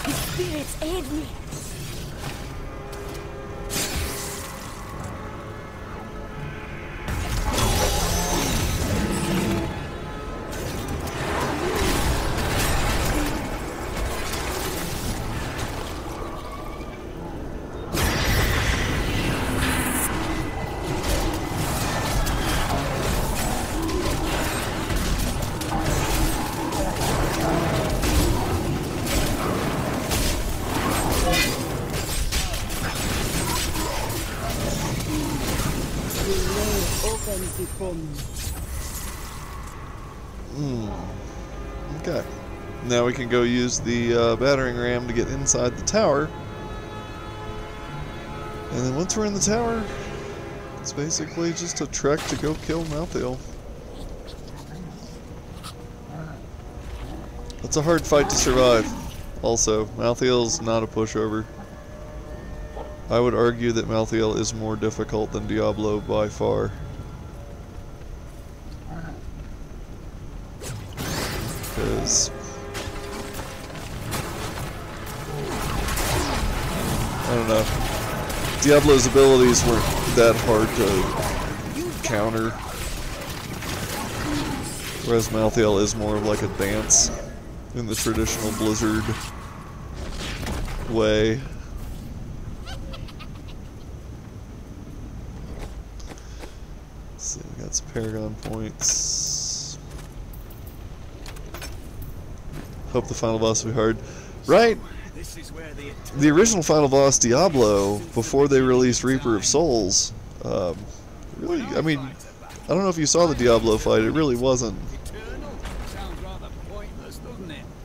The spirits aid me. Before me. Okay. Now we can go use the battering ram to get inside the tower. And then once we're in the tower, it's basically just a trek to go kill Malthael. It's a hard fight to survive. Also, Malthael's not a pushover. I would argue that Malthael is more difficult than Diablo by far. Because I don't know. Diablo's abilities weren't that hard to counter. Whereas Malthael is more of like a dance in the traditional Blizzard way. Let's see, we got some Paragon points. Hope the final boss will be hard. Right? The original final boss, Diablo, before they released Reaper of Souls, really, I mean, I don't know if you saw the Diablo fight, it really wasn't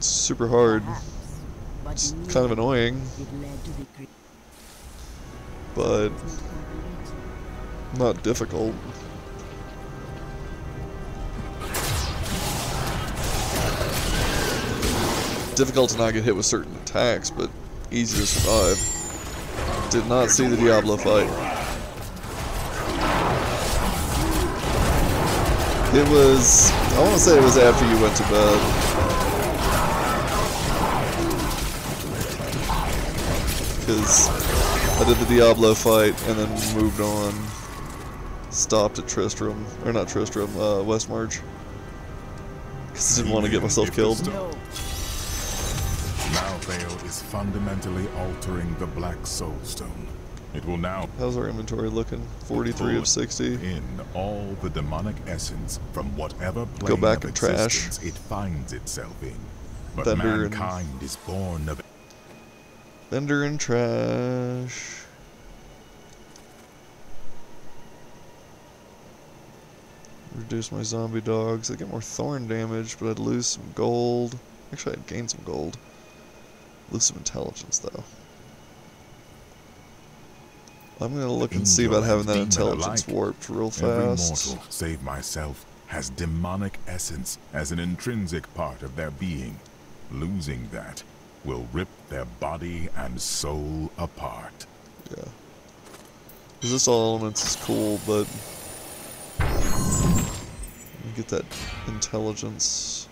super hard. It's kind of annoying, but not difficult. Difficult to not get hit with certain attacks, but easy to survive. Did not see the Diablo fight. It was, I want to say it was after you went to bed. Because I did the Diablo fight and then moved on. Stopped at Tristram, or not Tristram, Westmarch. Because I didn't want to get myself killed. Malthael is fundamentally altering the Black Soulstone. It will now... How's our inventory looking? 43 of 60. In all the demonic essence from whatever plane Go back of and trash. existence it finds itself in. But Thunder mankind is born of... Vendor and trash. Reduce my zombie dogs. I get more thorn damage, but I'd lose some gold. Actually, I'd gain some gold. Lose some intelligence, though. I'm gonna look and see about having that intelligence warped real fast. Every mortal, save myself, has demonic essence as an intrinsic part of their being. Losing that will rip their body and soul apart. Yeah. Because this all elements is cool, but get that intelligence.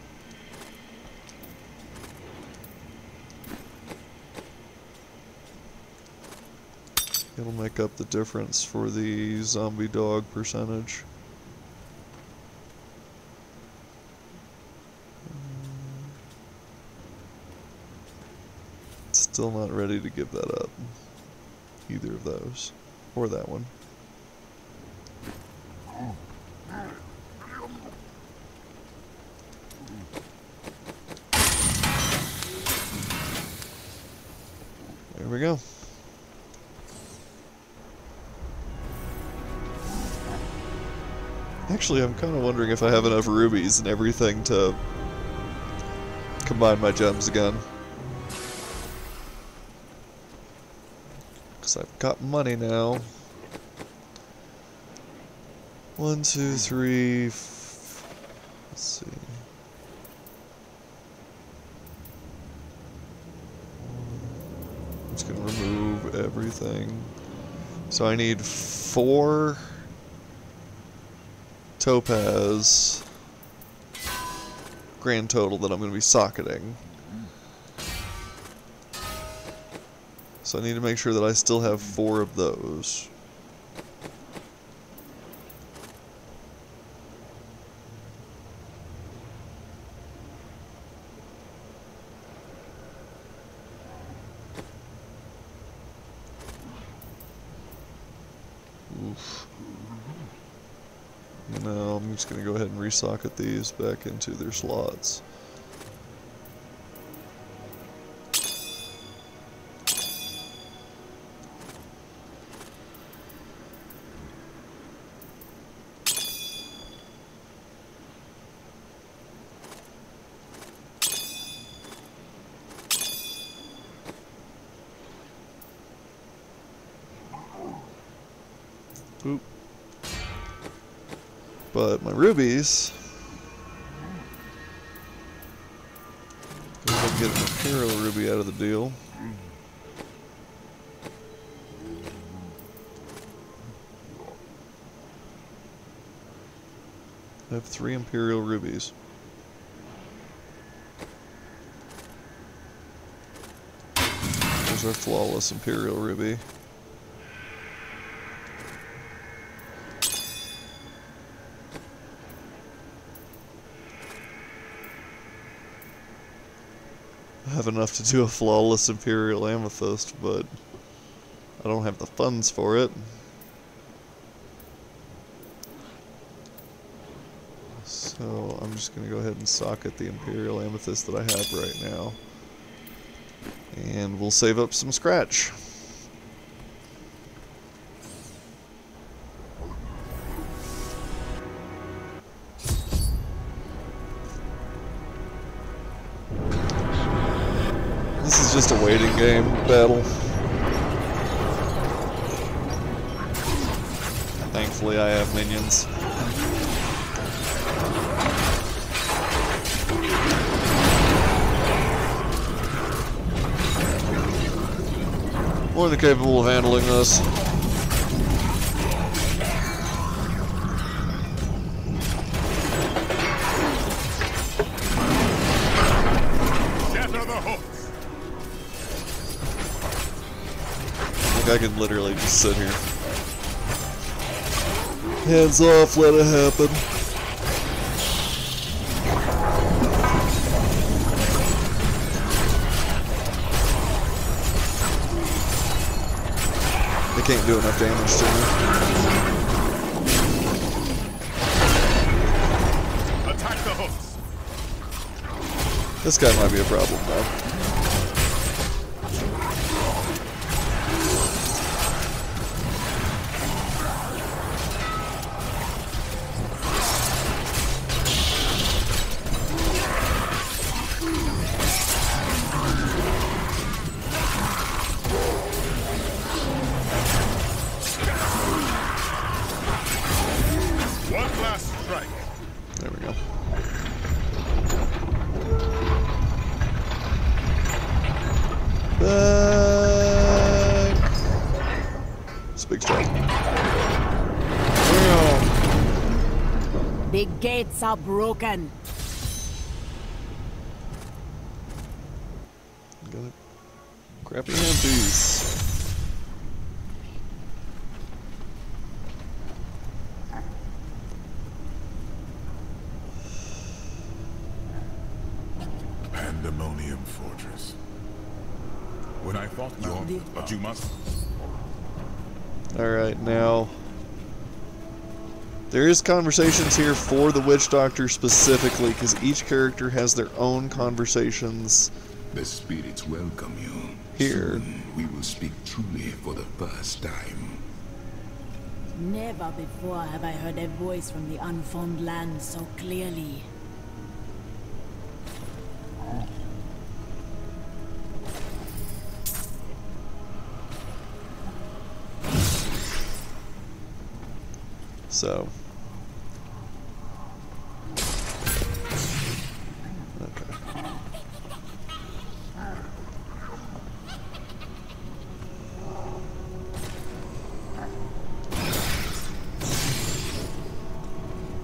It'll make up the difference for the zombie dog percentage. Still not ready to give that up. Either of those. Or that one. There we go. Actually, I'm kind of wondering if I have enough rubies and everything to combine my gems again. Because I've got money now. 1, 2, 3. Let's see. I'm just going to remove everything. So I need 4 topaz grand total that I'm going to be socketing. So I need to make sure that I still have 4 of those. Oof. No, I'm just going to go ahead and resocket these back into their slots. Oop. But my rubies, go ahead and get an Imperial ruby out of the deal. I have 3 Imperial rubies. There's our flawless Imperial ruby. I have enough to do a flawless Imperial Amethyst, but I don't have the funds for it. So I'm just going to go ahead and socket the Imperial Amethyst that I have right now. And we'll save up some scratch. This is just a waiting game battle. Thankfully I have minions. More than capable of handling this. I can literally just sit here. Hands off, let it happen. They can't do enough damage to me. Attack the hooks. This guy might be a problem though. go. Back. Big strike. The gates are broken. Got a crappy hand piece. Pandemonium Fortress. When I thought you, but you must. Alright, now there is conversations here for the Witch Doctor specifically, because each character has their own conversations. The spirits welcome you. Here. Soon we will speak truly for the first time. Never before have I heard a voice from the unformed land so clearly. So.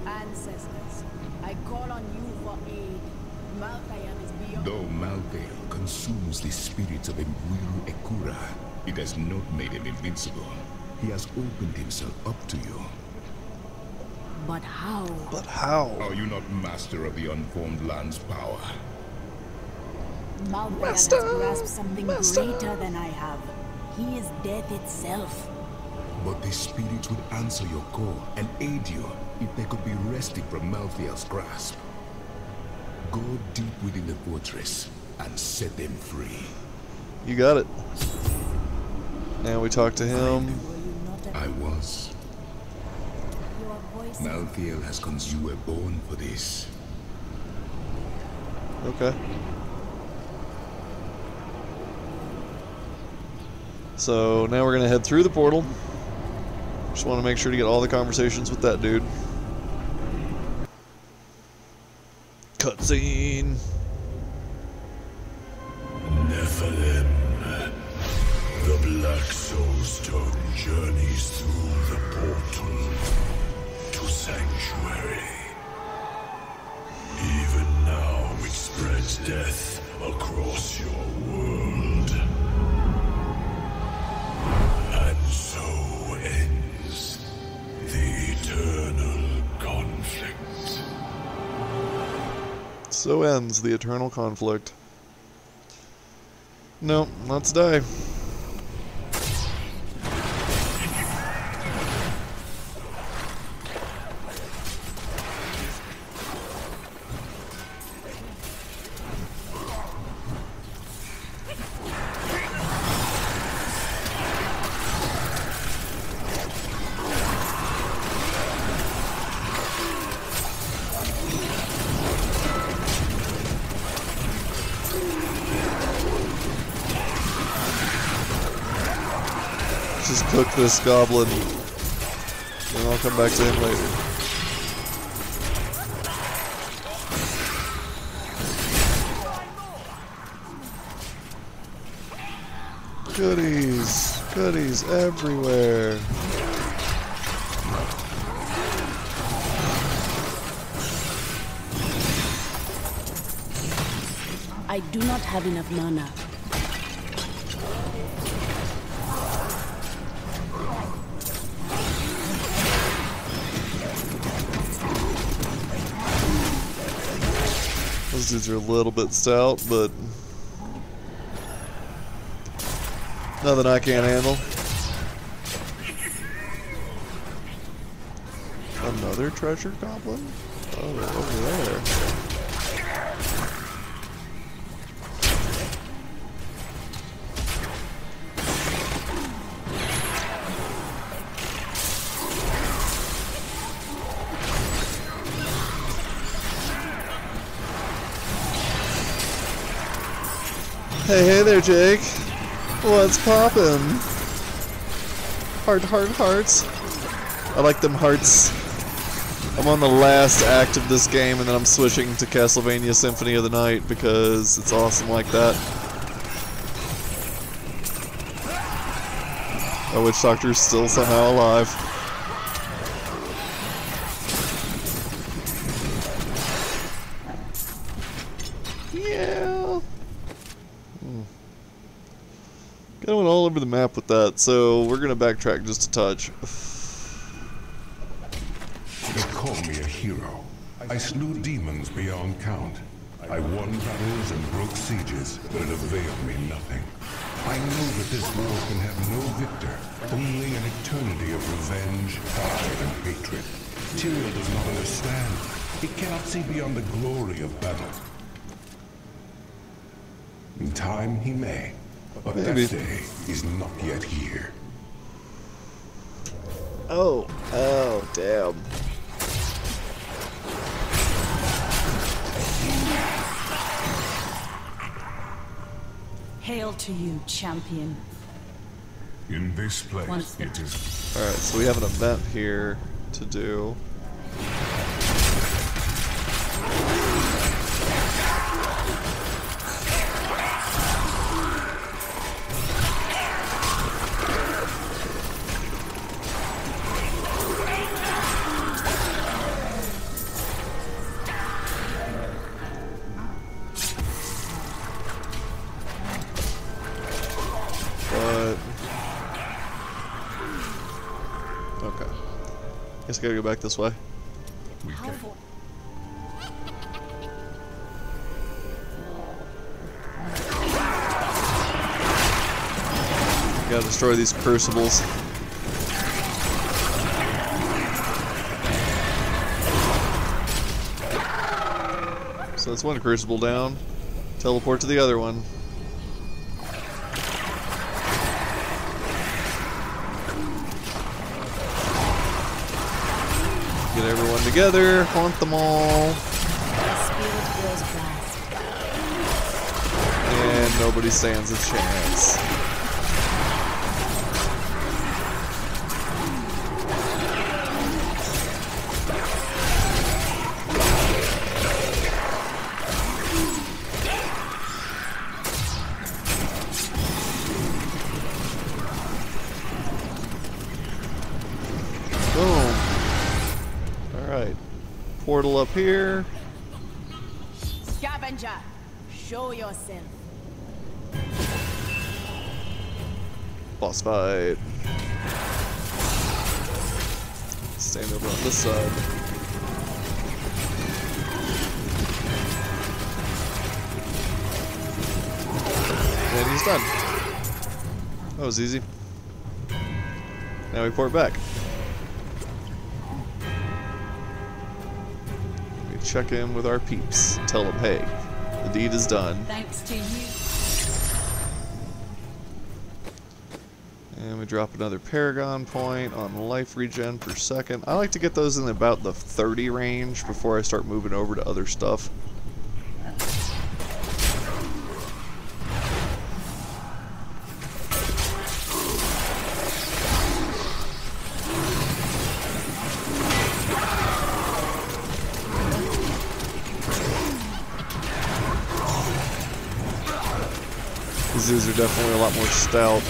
Ancestors, I call on you for aid. Malthael is beyond. Though Malthael consumes the spirits of Mwiru Ekura, it has not made him invincible. He has opened himself up to you. But how? But how? Are you not master of the unformed land's power? Malthael has grasped something greater than I have. He is death itself. But the spirits would answer your call and aid you if they could be wrested from Malthael's grasp. Go deep within the fortress and set them free. You got it. Now we talk to him. I was. Malthael has consumed you were born for this. Okay. So now we're gonna head through the portal. Just want to make sure to get all the conversations with that dude. Cutscene. Nephilim. The Black Soul Stone journeys through the portal to Sanctuary. Even now it spreads death across your world. And so ends the eternal conflict. So ends the eternal conflict. No, let's die. Just cook this goblin, and I'll come back to him later. Goodies, goodies everywhere. I do not have enough mana. Those dudes are a little bit stout, but nothing I can't handle. Another treasure goblin? Oh, they're over there. Hey there, Jake. What's poppin'? Hearts. I like them hearts. I'm on the last act of this game, and then I'm switching to Castlevania Symphony of the Night because it's awesome like that. A witch doctor's still somehow alive. Yeah. Kind of went all over the map with that, so we're gonna backtrack just a touch. They call me a hero. I slew demons beyond count. I won battles and broke sieges, but it availed me nothing. I know that this war can have no victor, only an eternity of revenge, pride, and hatred. Tyrael does not understand. He cannot see beyond the glory of battle. In time, he may, but that day is not yet here. Oh, damn. Hail to you, champion. In this place, it is. Alright, so we have an event here to do. Guess I gotta go back this way. Gotta destroy these crucibles. So that's one crucible down. Teleport to the other one. Get everyone together, haunt them all. And nobody stands a chance. Portal up here. Scavenger, show yourself. Boss fight. Stand over on this side. And he's done. That was easy. Now we port back. Check in with our peeps. Tell them, hey, the deed is done. Thanks to you. And we drop another Paragon point on life regen per second. I like to get those in about the 30 range before I start moving over to other stuff. These are definitely a lot more stout.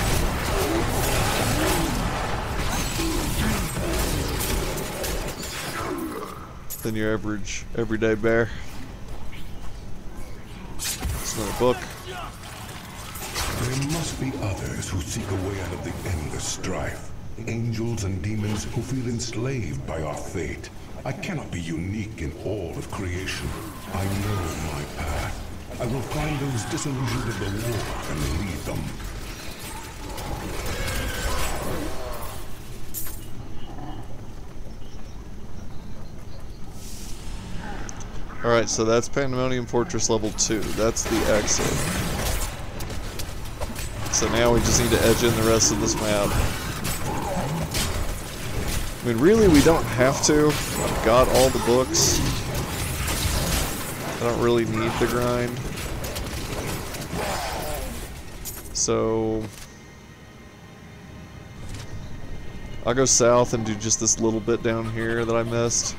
Than your average everyday bear. It's another book. There must be others who seek a way out of the endless strife. Angels and demons who feel enslaved by our fate. I cannot be unique in all of creation. I know my path. I will find those disillusioned of the war and lead them. Alright, so that's Pandemonium Fortress level 2. That's the exit. So now we just need to edge in the rest of this map. I mean, really, we don't have to. I've got all the books. I don't really need the grind. So I'll go south and do just this little bit down here that I missed.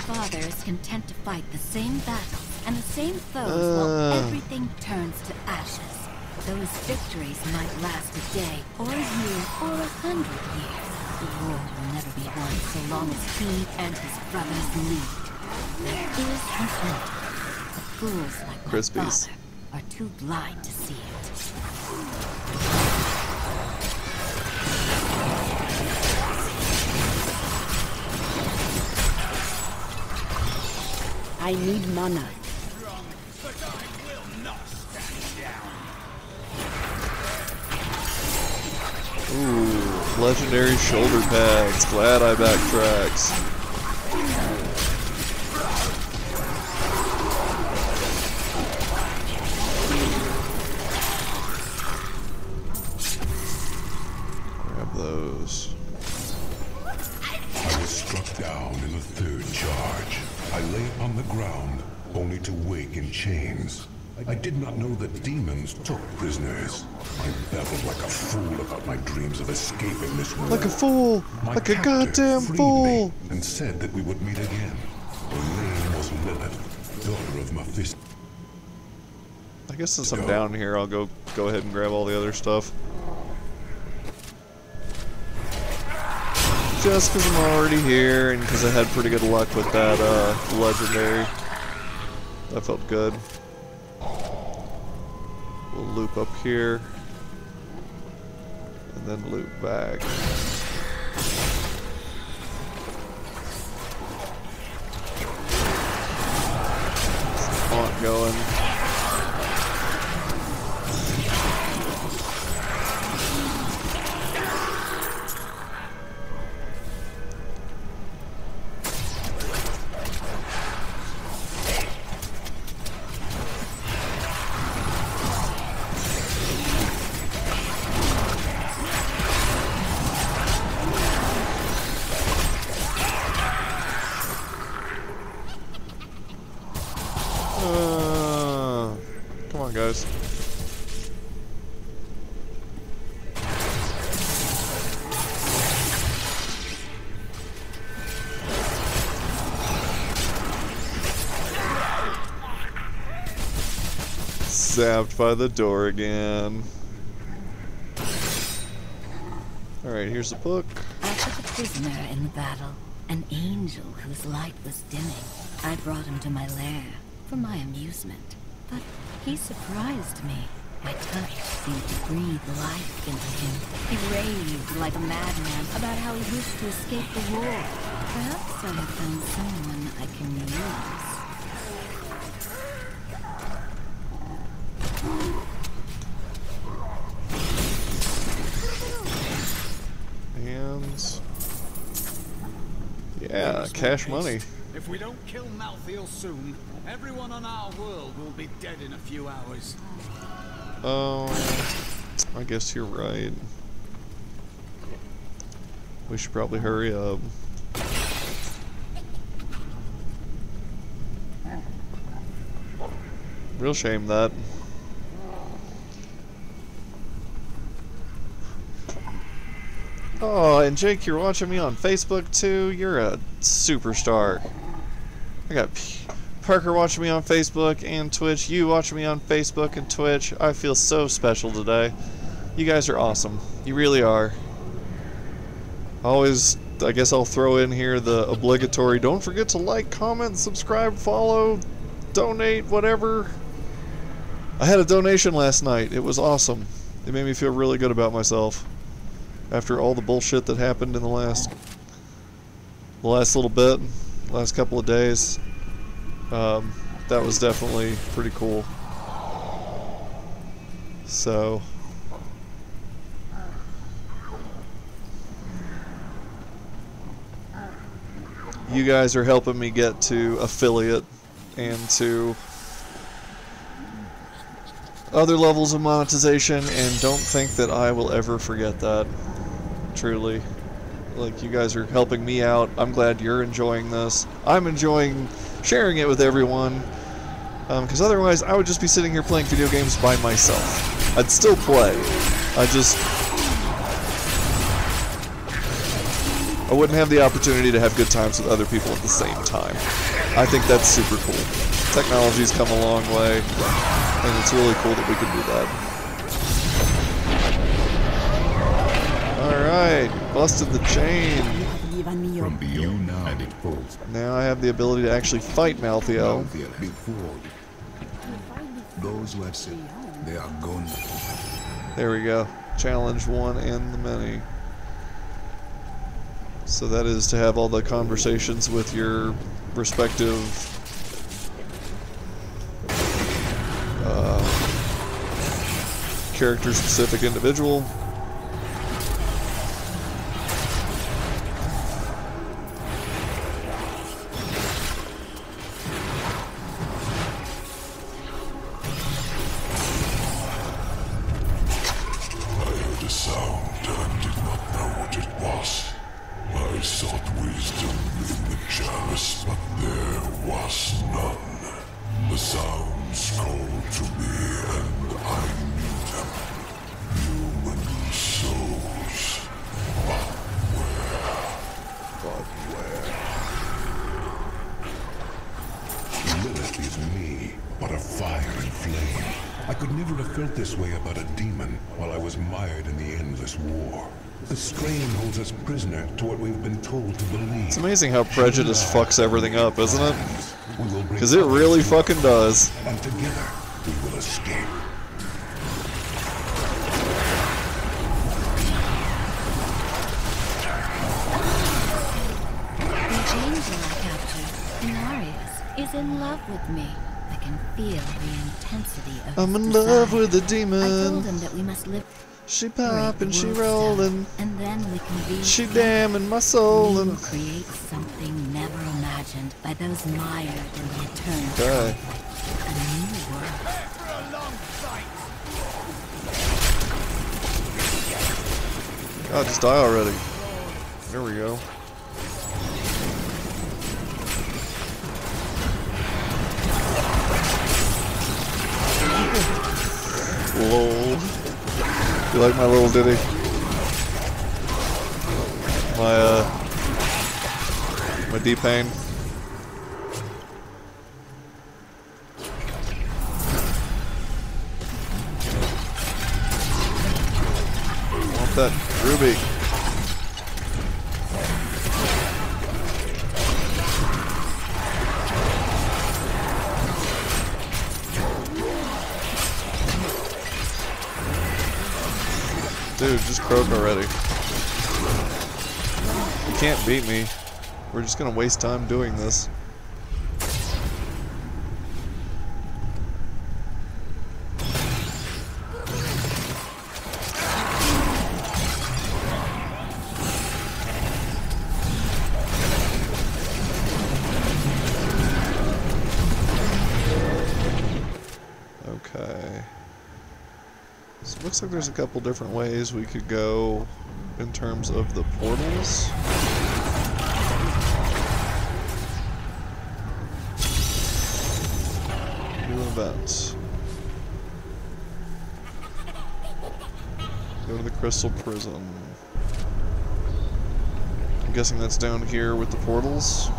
father is content to fight the same battles and the same foes while everything turns to ashes. Those victories might last a day, or a year, or 100 years. The war will never be won so long as he and his brothers lead. There is an end. The fools like my father are too blind to see it. I need mana. Ooh, legendary shoulder pads. Glad I backtracks. Grab those. I was struck down in the third charge. I lay upon the ground, only to wake in chains. I did not know that demons took prisoners. I babbled like a fool about my dreams of escaping this world. Like a fool! My Like a captor goddamn freed fool! me and said that we would meet again. Her name was Lilith, daughter of Mephisto. I guess since I'm down here, I'll go ahead and grab all the other stuff. Just because I'm already here and because I had pretty good luck with that legendary. That felt good. We'll loop up here. And then loop back. Haunt going. Come on, guys. Zapped by the door again. Alright, here's the book. I took a prisoner in the battle, an angel whose light was dimming. I brought him to my lair for my amusement, but he surprised me. My touch seemed to breathe life into him. He raved like a madman about how he wished to escape the war. Perhaps I have found someone I can use. And yeah, cash money. If we don't kill Malthael soon, everyone on our world will be dead in a few hours. I guess you're right. We should probably hurry up. Real shame that. Oh, and Jake, you're watching me on Facebook too? You're a superstar. I got Parker watching me on Facebook and Twitch. You watching me on Facebook and Twitch. I feel so special today. You guys are awesome. You really are. Always, I guess I'll throw in here the obligatory, don't forget to like, comment, subscribe, follow, donate, whatever. I had a donation last night. It was awesome. It made me feel really good about myself. After all the bullshit that happened in the last little bit, last couple of days, that was definitely pretty cool. So, you guys are helping me get to affiliate and to other levels of monetization, and don't think that I will ever forget that. Truly. Like, you guys are helping me out. I'm glad you're enjoying this. I'm enjoying sharing it with everyone. Because otherwise, I would just be sitting here playing video games by myself. I'd still play. I just... I wouldn't have the opportunity to have good times with other people at the same time. I think that's super cool. Technology's come a long way, and it's really cool that we can do that. Alright, busted the chain. From beyond now and it falls. Now I have the ability to actually fight Malthael. Before those who have said they are gone. There we go. Challenge one and the many. So that is to have all the conversations with your respective character-specific individual. It's amazing how prejudice fucks everything up, isn't it? Because it really fucking does. And together we will escape. The angel I captured, Inarius, is in love with me. I can feel the intensity of I'm his in desire. love with the I demon. told him that we must live. She poppin', she rollin', and then we can be she damnin' my soul we and will create something never imagined by those mired in the eternal. okay. A new world. God, just die already. There we go. Lol. You like my little ditty? My D-Pain. Want that ruby. Dude, just croak already. You can't beat me. We're just gonna waste time doing this. Okay. So it looks like there's a couple different ways we could go in terms of the portals. New events. Go to the Crystal Prison. I'm guessing that's down here with the portals.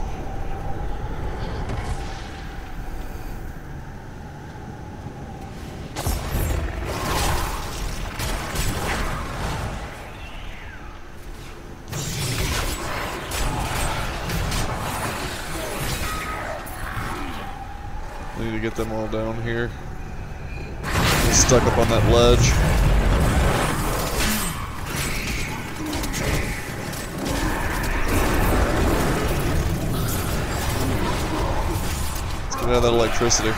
I need to get them all down here. They're stuck up on that ledge. Let's get out of that electricity.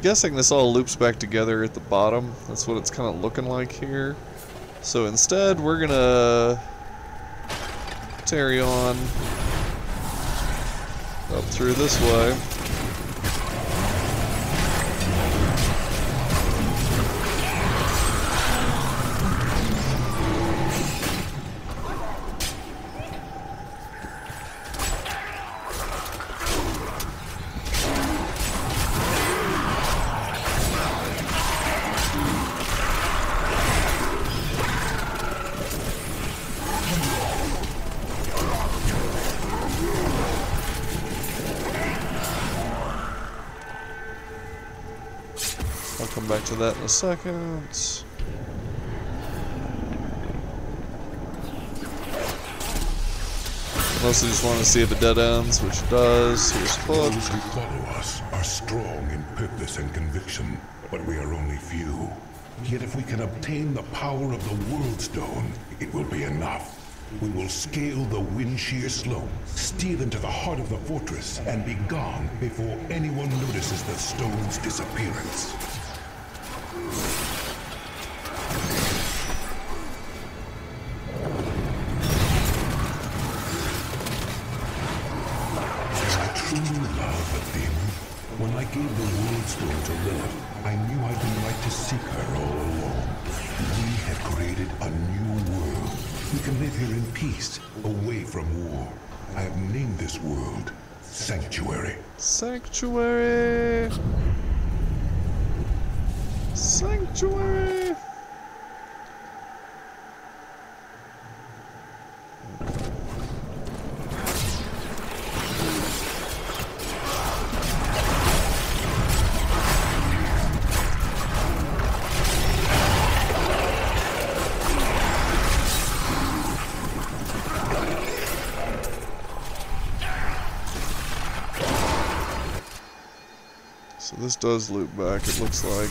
Guessing this all loops back together at the bottom. That's what it's kind of looking like here. So instead, we're gonna tarry on Up through this way. I'll come back to that in a second. Mostly just want to see if it dead ends, which it does. Here's a book. Those who follow us are strong in purpose and conviction, but we are only few. Yet if we can obtain the power of the World Stone, it will be enough. We will scale the wind-sheer slope, steal into the heart of the fortress, and be gone before anyone notices the stone's disappearance. When I gave the World Stone to Lilith, I knew I'd been right to seek her all along. We had created a new world. We can live here in peace, away from war. I have named this world Sanctuary. Sanctuary! Sanctuary! So this does loop back, it looks like.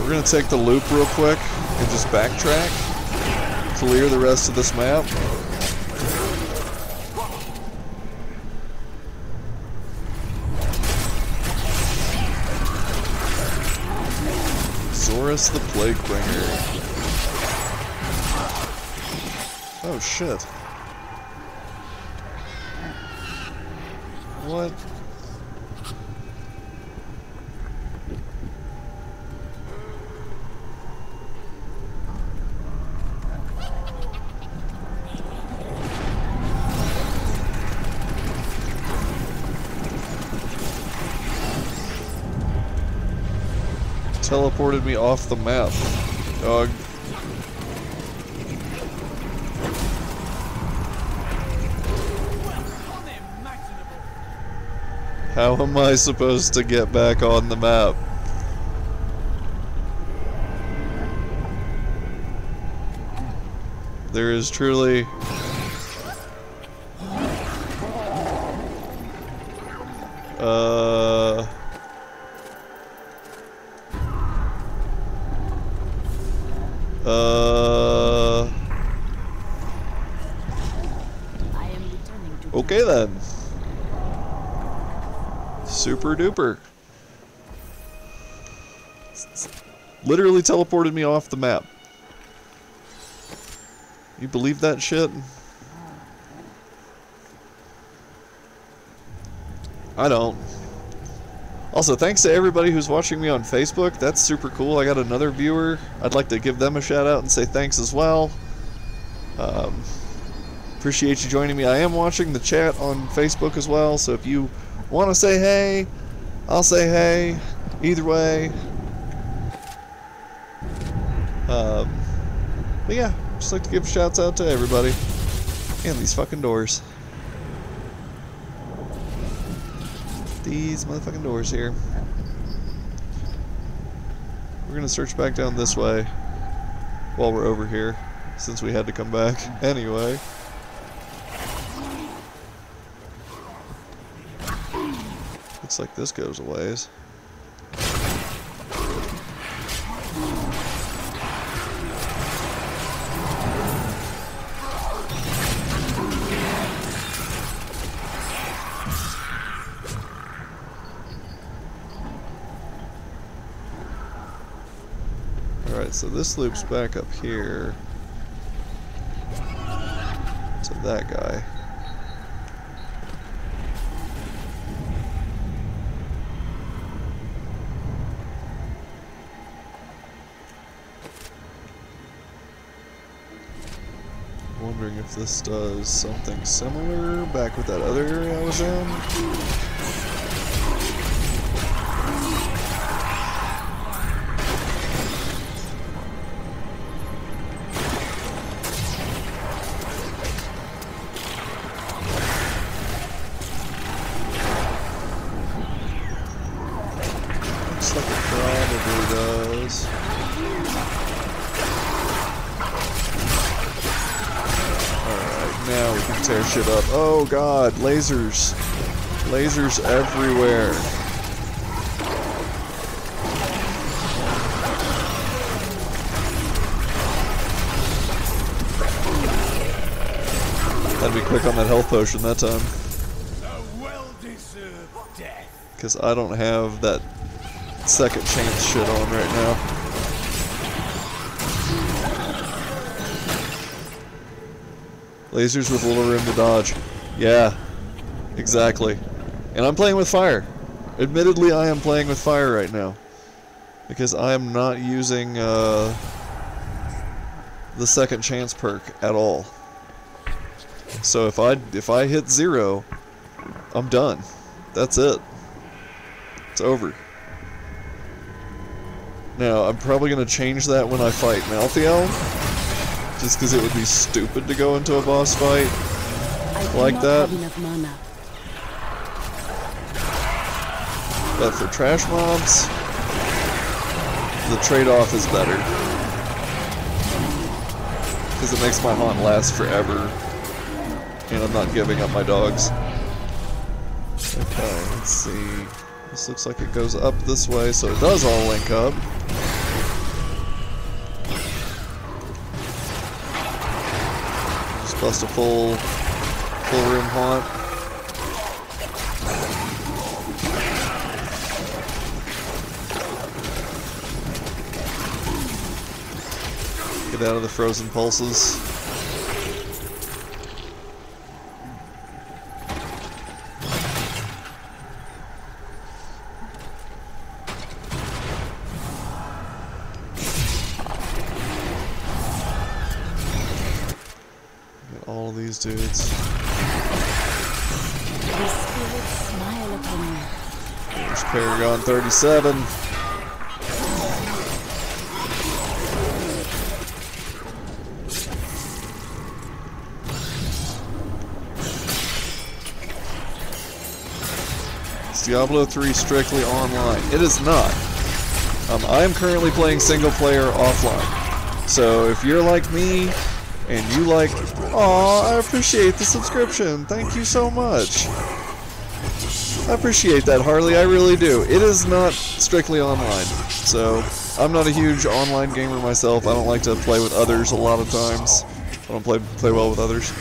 We're gonna take the loop real quick and just backtrack. Clear the rest of this map. Zorus the Plaguebringer. Oh shit. What? Teleported me off the map, dog. How am I supposed to get back on the map? There is truly... Okay then. Super duper. Literally teleported me off the map. You believe that shit? I don't. Also, thanks to everybody who's watching me on Facebook. That's super cool. I got another viewer. I'd like to give them a shout out and say thanks as well. Appreciate you joining me. I am watching the chat on Facebook as well, so if you want to say hey, I'll say hey. Either way. But yeah, just like to give shouts out to everybody. And these fucking doors. These motherfucking doors here. We're gonna search back down this way while we're over here, since we had to come back anyway. Looks like this goes a ways. Alright, so this loops back up here to that guy. if this does something similar back with that other area I was in. Looks like it probably does. Now we can tear shit up. Oh god, lasers. Lasers everywhere. Had to be quick on that health potion that time. A well-deserved death. Because I don't have that second chance shit on right now. Lasers with little room to dodge. Yeah, exactly. And I'm playing with fire. Admittedly, I am playing with fire right now. Because I am not using the second chance perk at all. So if I hit 0, I'm done. That's it. It's over. Now, I'm probably going to change that when I fight Malthael. Just because it would be stupid to go into a boss fight like that. But for trash mobs, the trade-off is better. Because it makes my haunt last forever. And I'm not giving up my dogs. Okay, let's see. This looks like it goes up this way, so it does all link up. Bust a full room haunt. Get out of the frozen pulses. All these dudes. There's Paragon 37. Is Diablo 3 strictly online? It is not. I am currently playing single player offline. So if you're like me, and you like, aw, I appreciate the subscription. Thank you so much. I appreciate that, Harley. I really do. It is not strictly online. So, I'm not a huge online gamer myself. I don't like to play with others a lot of times. I don't play well with others.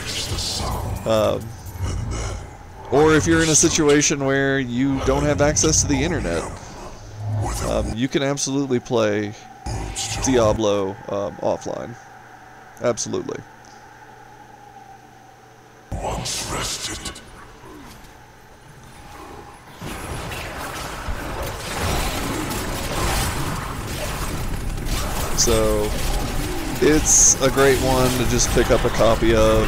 Or if you're in a situation where you don't have access to the internet, you can absolutely play Diablo offline. Absolutely. Once rested. So, it's a great one to just pick up a copy of.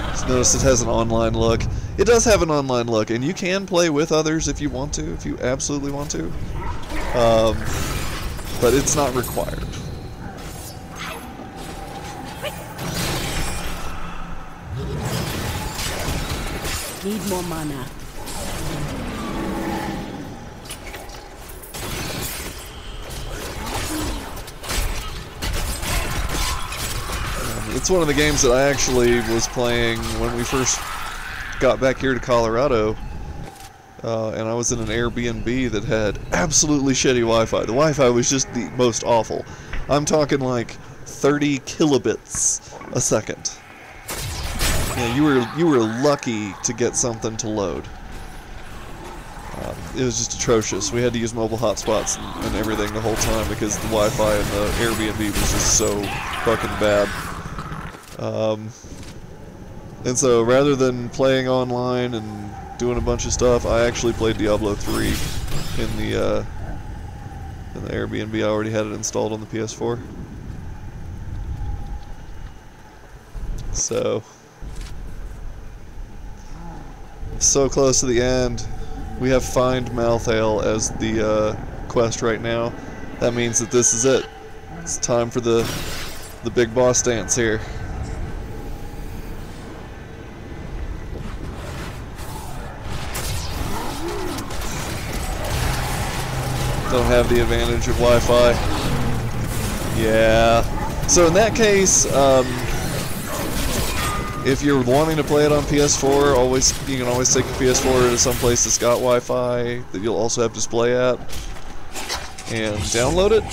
Just notice it has an online look. It does have an online look, and you can play with others if you want to, if you absolutely want to. But it's not required. Need more mana. It's one of the games that I actually was playing when we first got back here to Colorado, and I was in an Airbnb that had absolutely shitty Wi-Fi. The Wi-Fi was just the most awful. I'm talking like 30 kilobits a second. Yeah, you were lucky to get something to load. It was just atrocious. We had to use mobile hotspots and everything the whole time because the Wi-Fi in the Airbnb was just so fucking bad. And so rather than playing online and doing a bunch of stuff, I actually played Diablo 3 in the Airbnb. I already had it installed on the PS4. So close to the end. We have Find Malthael as the quest right now. That means that this is it. It's time for the big boss dance here. Don't have the advantage of Wi-Fi. Yeah. So in that case, if you're wanting to play it on PS4, you can always take a PS4 to some place that's got Wi-Fi that you'll also have display at and download it.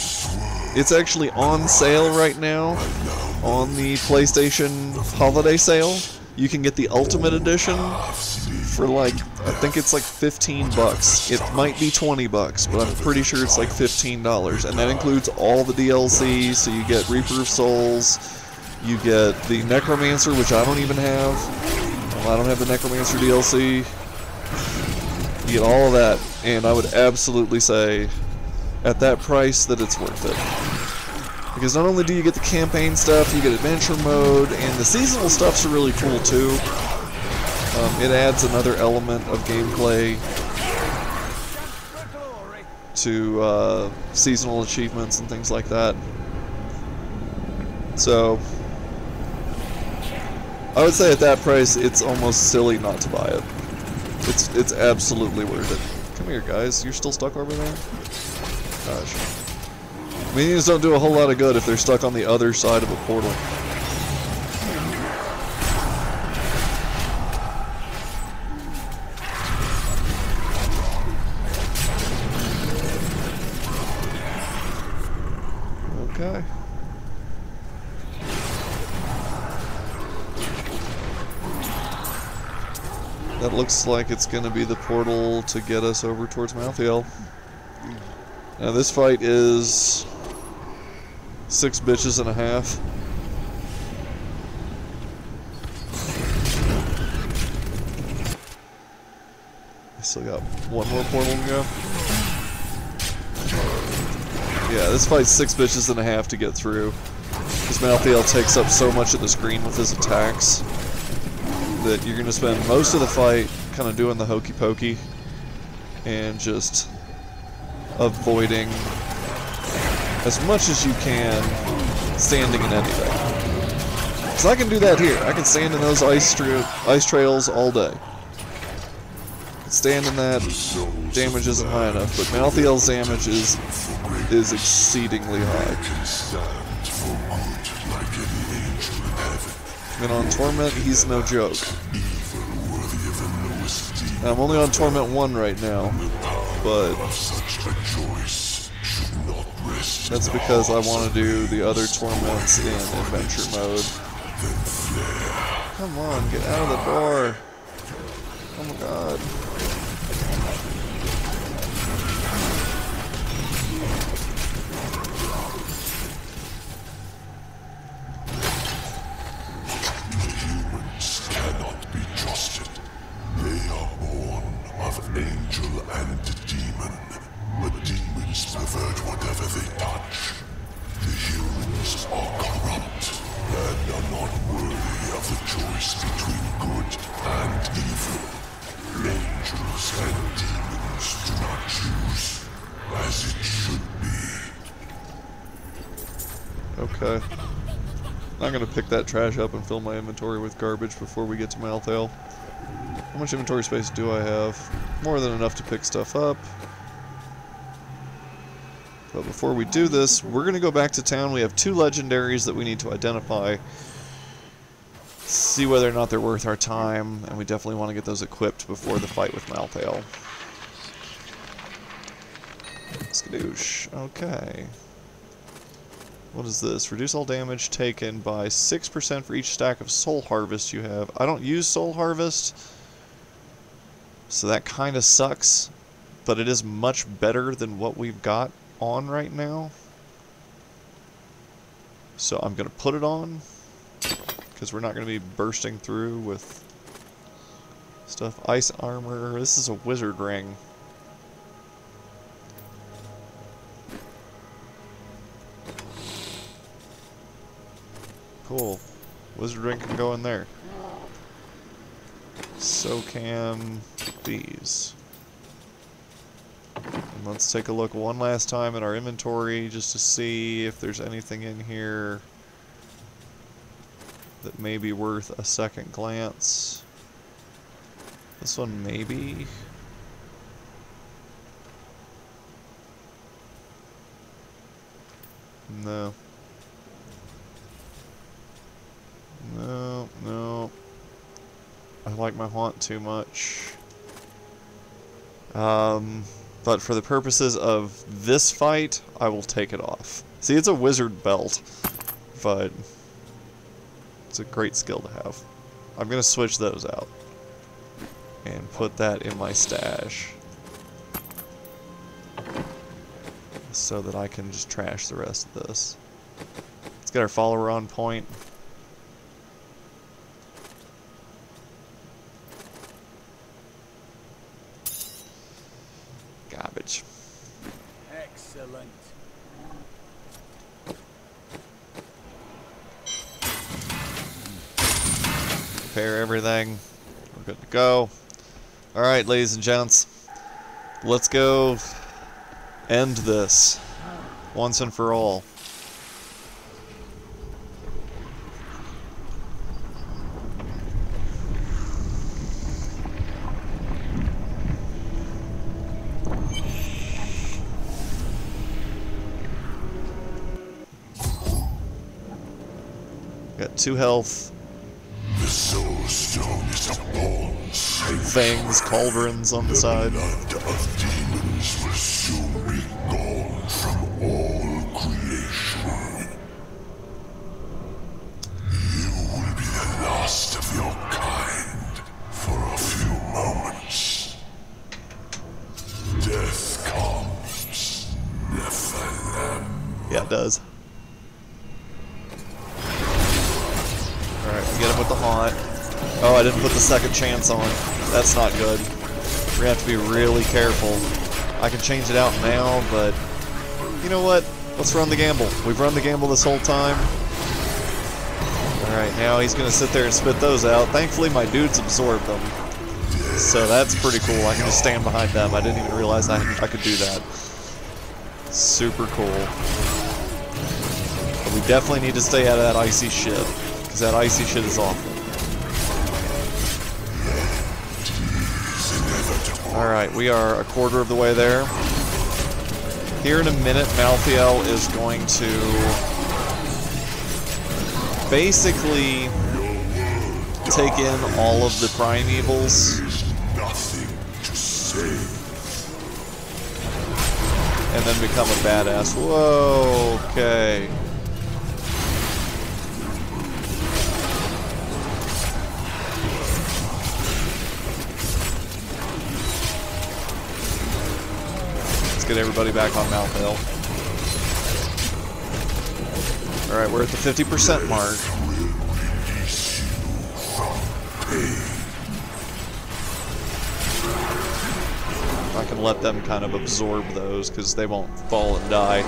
It's actually on sale right now on the PlayStation Holiday Sale. You can get the Ultimate Edition for like, I think it's like $15. It might be $20, but I'm pretty sure it's like $15, and that includes all the DLC. So you get Reaper of Souls, you get the Necromancer, which I don't even have. Well, I don't have the Necromancer DLC. You get all of that, and I would absolutely say at that price that it's worth it. Because not only do you get the campaign stuff, you get adventure mode, and the seasonal stuff's really cool too. It adds another element of gameplay to seasonal achievements and things like that. So I would say at that price, it's almost silly not to buy it. It's absolutely worth it. Come here, guys. You're still stuck over there? Gosh. Minions don't do a whole lot of good if they're stuck on the other side of a portal. Okay. That looks like it's going to be the portal to get us over towards Malthael. Now this fight is 6 bitches and a half. I still got one more portal to go. Yeah, this fight's 6 bitches and a half to get through. Because Malthael takes up so much of the screen with his attacks that you're going to spend most of the fight kind of doing the hokey pokey and just avoiding as much as you can standing in anything. So I can do that here. I can stand in those ice trails all day. Stand in that, damage isn't high enough, but Malthael's damage is exceedingly high. And on Torment, he's no joke. I'm only on Torment 1 right now, but that's because I want to do the other Torments in Adventure mode. Come on, get out of the door. Oh my god. Angel and demon. The demons pervert whatever they touch. The humans are corrupt and are not worthy of the choice between good and evil. Angels and demons do not choose as it should be. Okay. I'm gonna pick that trash up and fill my inventory with garbage before we get to Malthael. How much inventory space do I have? More than enough to pick stuff up. But before we do this, we're going to go back to town. We have 2 legendaries that we need to identify. See whether or not they're worth our time, and we definitely want to get those equipped before the fight with Malthael. Skadoosh. Okay. What is this? Reduce all damage taken by 6% for each stack of Soul Harvest you have. I don't use Soul Harvest, so that kind of sucks, but it is much better than what we've got on right now. So I'm going to put it on, because we're not going to be bursting through with stuff. Ice armor. This is a wizard ring. Cool. Wizard ring can go in there. So can these. And let's take a look one last time at our inventory just to see if there's anything in here that may be worth a second glance. This one maybe. No. No, no. I like my haunt too much. But for the purposes of this fight, I will take it off. See, it's a wizard belt, but it's a great skill to have. I'm gonna switch those out and put that in my stash so that I can just trash the rest of this. Let's get our follower on point. Garbage. Excellent. Repair everything. We're good to go. Alright, ladies and gents. Let's go end this once and for all. Got 2 health. The Soul Stone is a born Fangs, cauldrons on the side. blood of demons will soon be gone from all creation. You will be the last of your kind for a few moments. Death comes, Nephilim. Yeah, it does. Alright, we get him with the haunt. Oh, I didn't put the second chance on. That's not good. We're gonna have to be really careful. I can change it out now, but you know what? Let's run the gamble. We've run the gamble this whole time. Alright, now he's gonna sit there and spit those out. Thankfully, my dudes absorbed them. So that's pretty cool. I can just stand behind them. I didn't even realize I could do that. Super cool. But we definitely need to stay out of that icy shit, because that icy shit is awful. Alright, we are a quarter of the way there. Here in a minute, Malthael is going to basically take in all of the primevals. And then become a badass. Whoa, okay. Let's get everybody back on Malthael. Alright, we're at the 50% mark. I can let them kind of absorb those because they won't fall and die.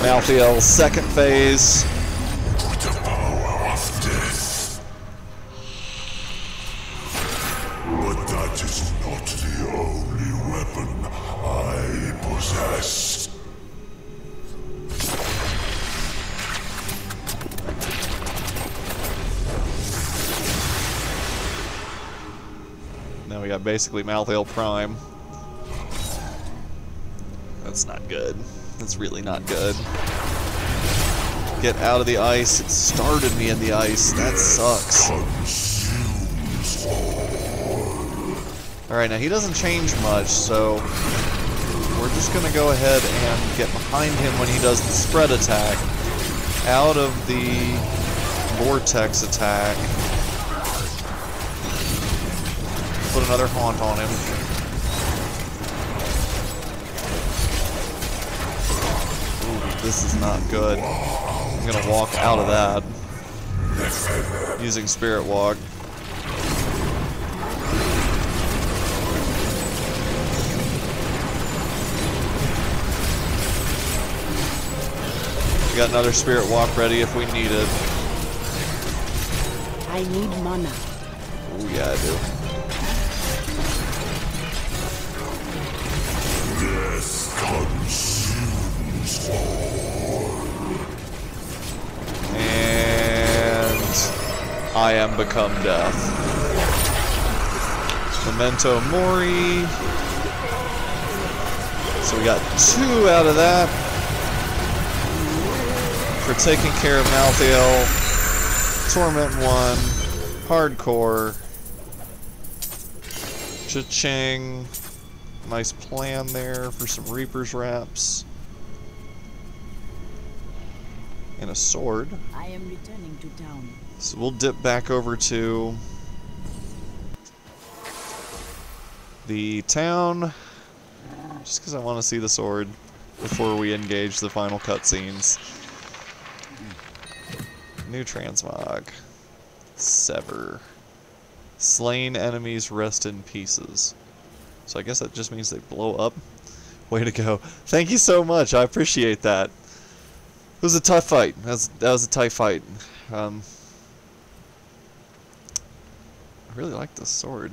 Malthael's second phase. The power of death. But that is not the only weapon I possess. Now we got basically Malthael Prime. That's not good. That's really not good. Get out of the ice. It started me in the ice. That sucks. Alright, now he doesn't change much, so we're just going to go ahead and get behind him when he does the spread attack. Out of the vortex attack. Put another haunt on him. This is not good. I'm gonna walk out of that using Spirit Walk. We got another Spirit Walk ready if we need it. I need mana. Oh yeah, I do. Death consumes all. And I am become death. Memento Mori. So we got 2 out of that for taking care of Malthael. Torment 1. Hardcore. Cha-ching. Nice plan there for some Reaper's Wraps. And a sword. I am returning to town. So we'll dip back over to the town, just because I want to see the sword before we engage the final cutscenes. New transmog. Sever. Slain enemies rest in pieces. So I guess that just means they blow up. Way to go. Thank you so much. I appreciate that. It was a tough fight. That was a tight fight. I really like this sword.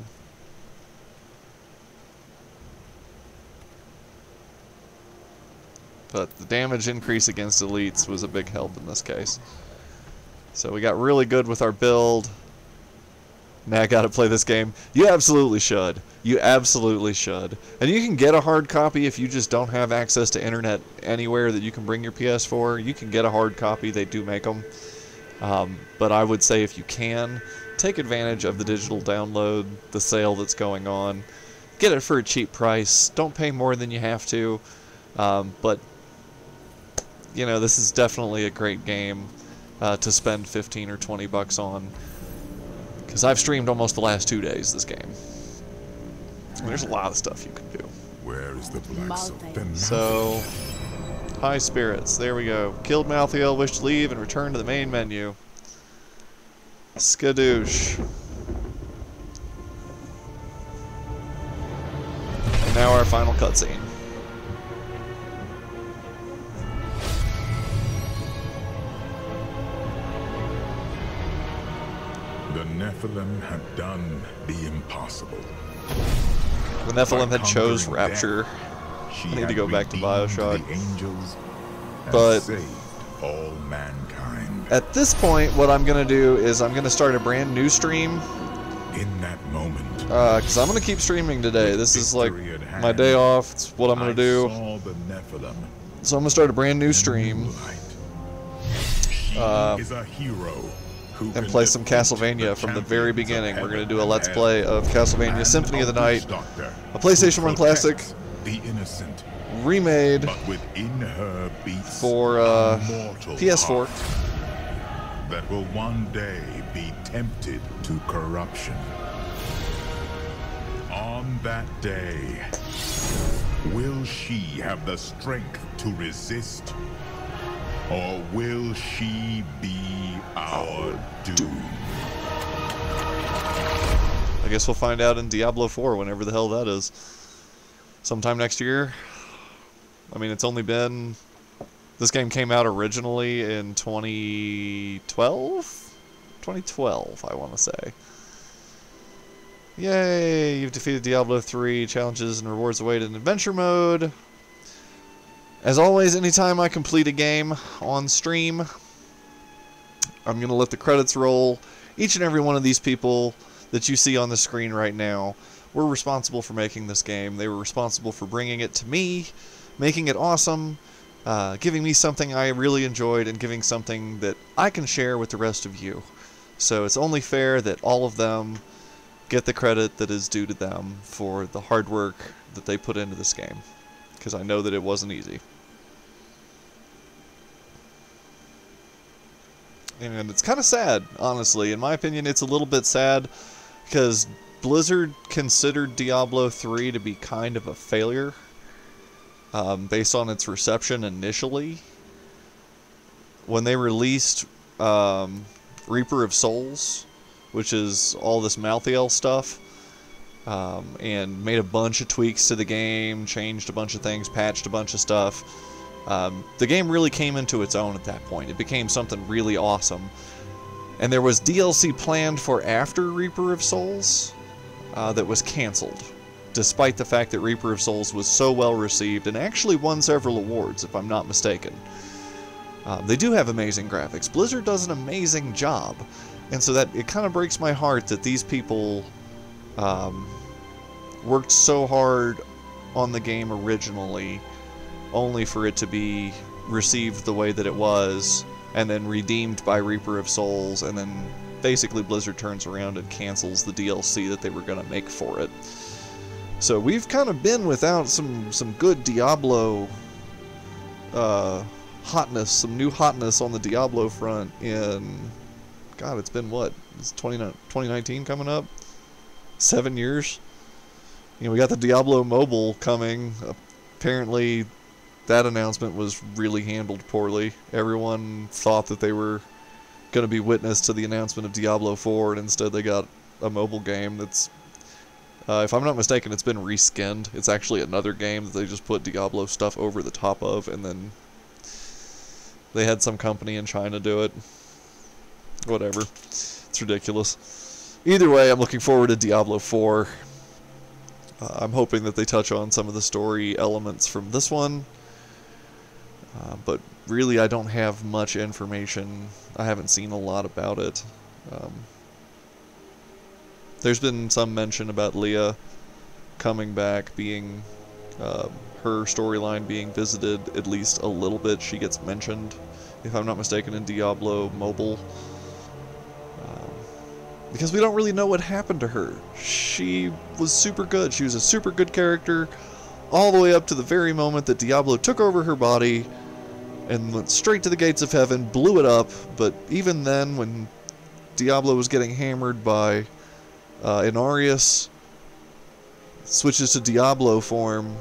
But the damage increase against elites was a big help in this case. So we got really good with our build. Now I gotta play this game. You absolutely should. You absolutely should. And you can get a hard copy if you just don't have access to internet anywhere that you can bring your PS4. You can get a hard copy. They do make them. But I would say if you can, take advantage of the digital download, the sale that's going on. Get it for a cheap price. Don't pay more than you have to. But, you know, this is definitely a great game to spend 15 or 20 bucks on. Because I've streamed almost the last 2 days this game. And there's a lot of stuff you can do. Where is the black soul? So, high spirits. There we go. Killed Malthael, wished to leave, and return to the main menu. Skadoosh. And now our final cutscene. The Nephilim had done the impossible. The Nephilim had chose Rapture. I need to go back to Bioshock. The angels but saved all mankind. At this point, what I'm going to do is I'm going to start a brand new stream. In that moment, because I'm going to keep streaming today. This is like my day off. It's what I'm going to do. saw the Nephilim. So I'm going to start a brand new stream. Is a hero. And play some Castlevania from the very beginning. We're going to do a Let's Play of Castlevania Symphony of the Night, a PlayStation 1 classic, the innocent, remade but within her beats for PS4. That will one day be tempted to corruption. On that day, will she have the strength to resist? Or will she be our doom? I guess we'll find out in Diablo 4, whenever the hell that is. Sometime next year. I mean, it's only been... This game came out originally in 2012? 2012, I want to say. Yay! You've defeated Diablo 3. Challenges and rewards await in adventure mode. As always, anytime I complete a game on stream, I'm going to let the credits roll. Each and every one of these people that you see on the screen right now were responsible for making this game. They were responsible for bringing it to me, making it awesome, giving me something I really enjoyed, and giving something that I can share with the rest of you. So it's only fair that all of them get the credit that is due to them for the hard work that they put into this game. Because I know that it wasn't easy. And it's kind of sad, honestly. In my opinion, it's a little bit sad because Blizzard considered Diablo 3 to be kind of a failure based on its reception initially. When they released Reaper of Souls, which is all this Malthael stuff, and made a bunch of tweaks to the game, changed a bunch of things, patched a bunch of stuff. The game really came into its own at that point. It became something really awesome. And there was DLC planned for after Reaper of Souls that was canceled, despite the fact that Reaper of Souls was so well received and actually won several awards, if I'm not mistaken. They do have amazing graphics. Blizzard does an amazing job, and so that it kind of breaks my heart that these people worked so hard on the game originally, only for it to be received the way that it was, and then redeemed by Reaper of Souls, and then basically Blizzard turns around and cancels the DLC that they were going to make for it. So we've kind of been without some good Diablo hotness, some new hotness on the Diablo front in, God, it's been what? It's 2019 coming up? 7 years? You know, we got the Diablo mobile coming. Apparently that announcement was really handled poorly. Everyone thought that they were going to be witness to the announcement of Diablo 4, and instead they got a mobile game that's, if I'm not mistaken, it's been reskinned. It's actually another game that they just put Diablo stuff over the top of, and then they had some company in China do it. Whatever. It's ridiculous. Either way, I'm looking forward to Diablo 4. I'm hoping that they touch on some of the story elements from this one. But really, I don't have much information. I haven't seen a lot about it. There's been some mention about Leah coming back, being her storyline being visited at least a little bit. She gets mentioned, if I'm not mistaken, in Diablo Mobile. Because we don't really know what happened to her. She was super good. She was a super good character all the way up to the very moment that Diablo took over her body and went straight to the gates of heaven, blew it up. But even then, when Diablo was getting hammered by Inarius, switches to Diablo form,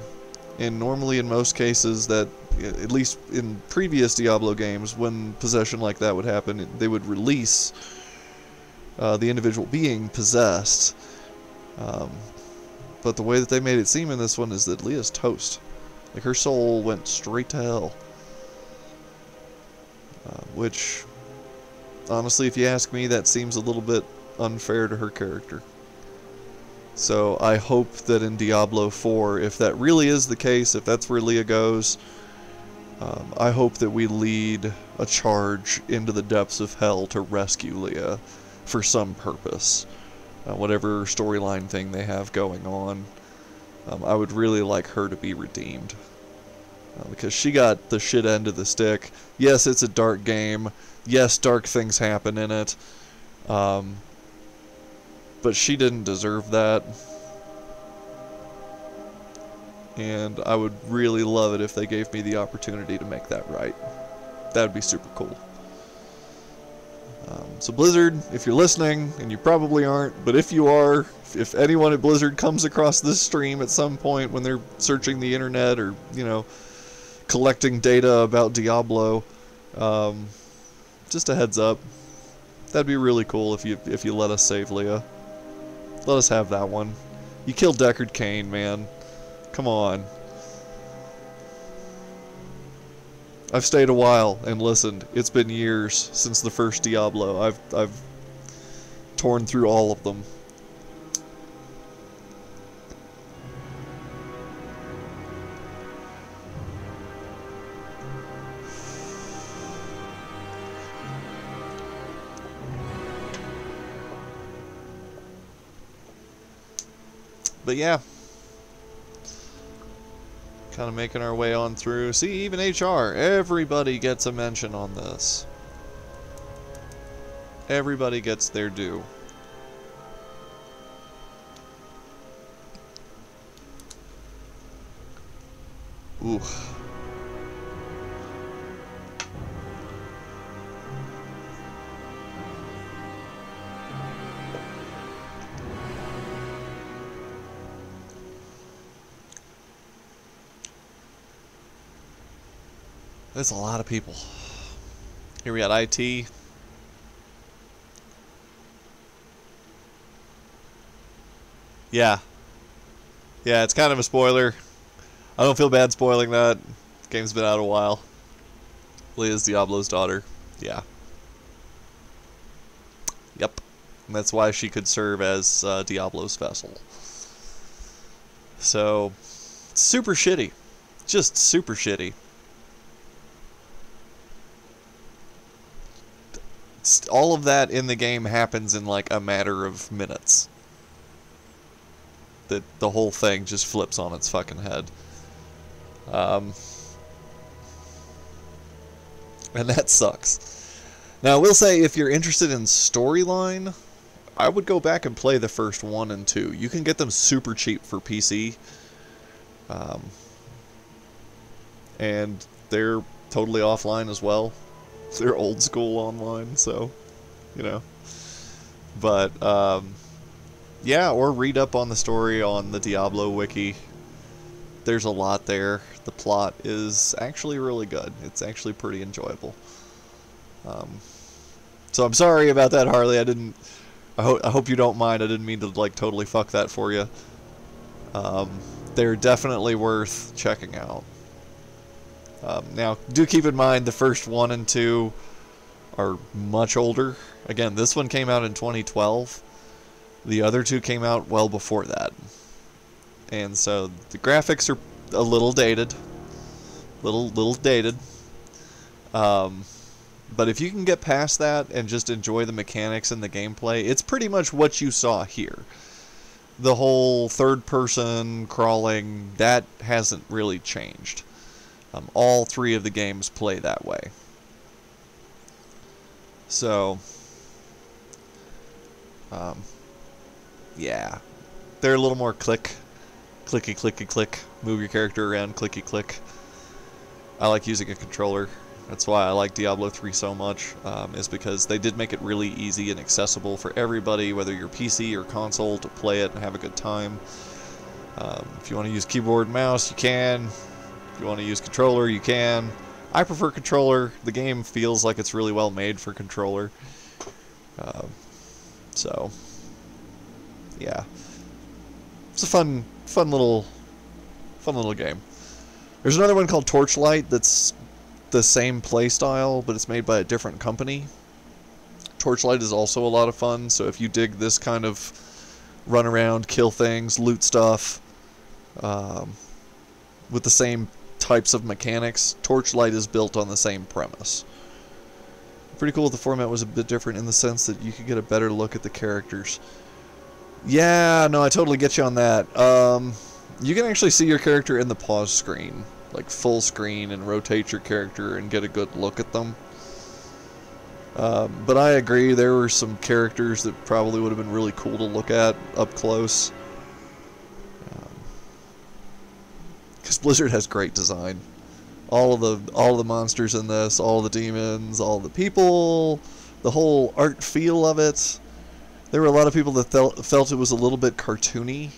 and normally in most cases that, at least in previous Diablo games, when possession like that would happen, they would release the individual being possessed. But the way that they made it seem in this one is that Leah's toast. Like, her soul went straight to hell. Which, honestly, if you ask me, that seems a little bit unfair to her character. So I hope that in Diablo 4, if that really is the case, if that's where Leah goes, I hope that we lead a charge into the depths of hell to rescue Leah for some purpose. Whatever storyline thing they have going on, I would really like her to be redeemed. Because she got the shit end of the stick. Yes, it's a dark game. Yes, dark things happen in it. But she didn't deserve that. And I would really love it if they gave me the opportunity to make that right. That would be super cool. So Blizzard, if you're listening, and you probably aren't, but if you are, if anyone at Blizzard comes across this stream at some point when they're searching the internet or, you know, collecting data about Diablo, just a heads up. That'd be really cool if you let us save Leah. Let us have that one. You killed Deckard Cain, man. Come on. I've stayed a while and listened. It's been years since the first Diablo. I've torn through all of them. But yeah, kind of making our way on through. See, even HR, everybody gets a mention on this. Everybody gets their due. Ooh. There's a lot of people. Here we got IT. Yeah. Yeah, it's kind of a spoiler. I don't feel bad spoiling that. Game's been out a while. Leah's Diablo's daughter. Yeah. And that's why she could serve as Diablo's vessel. So, super shitty. Just super shitty. All of that in the game happens in like a matter of minutes. The whole thing just flips on its fucking head. And that sucks. Now, I will say, if you're interested in storyline, I would go back and play the first 1 and 2. You can get them super cheap for PC. And they're totally offline as well. They're old school online, so, you know. But, yeah, or read up on the story on the Diablo wiki. There's a lot there. The plot is actually really good. It's actually pretty enjoyable. So I'm sorry about that, Harley. I hope you don't mind. I didn't mean to, like, totally fuck that for you. They're definitely worth checking out. Now, do keep in mind the first 1 and 2 are much older. Again, this one came out in 2012. The other 2 came out well before that. And so the graphics are a little dated. Little dated. But if you can get past that and just enjoy the mechanics and the gameplay, it's pretty much what you saw here. The whole third-person crawling, that hasn't really changed. All 3 of the games play that way. So, yeah. They're a little more clicky, click. Move your character around, clicky, click. I like using a controller. That's why I like Diablo 3 so much, is because they did make it really easy and accessible for everybody, whether you're PC or console, to play it and have a good time. If you want to use keyboard and mouse, you can. If you want to use controller, you can. I prefer controller. The game feels like it's really well made for controller. So, yeah. It's a fun little game. There's another one called Torchlight that's the same playstyle, but it's made by a different company. Torchlight is also a lot of fun, so if you dig this kind of run around, kill things, loot stuff, with the same types of mechanics, Torchlight is built on the same premise. Pretty cool. The format was a bit different in the sense that you could get a better look at the characters. Yeah, no, I totally get you on that. You can actually see your character in the pause screen, like full screen, and rotate your character and get a good look at them. But I agree, there were some characters that probably would have been really cool to look at up close. Because Blizzard has great design. All of the monsters in this, all the demons, all the people, the whole art feel of it. There were a lot of people that felt it was a little bit cartoony,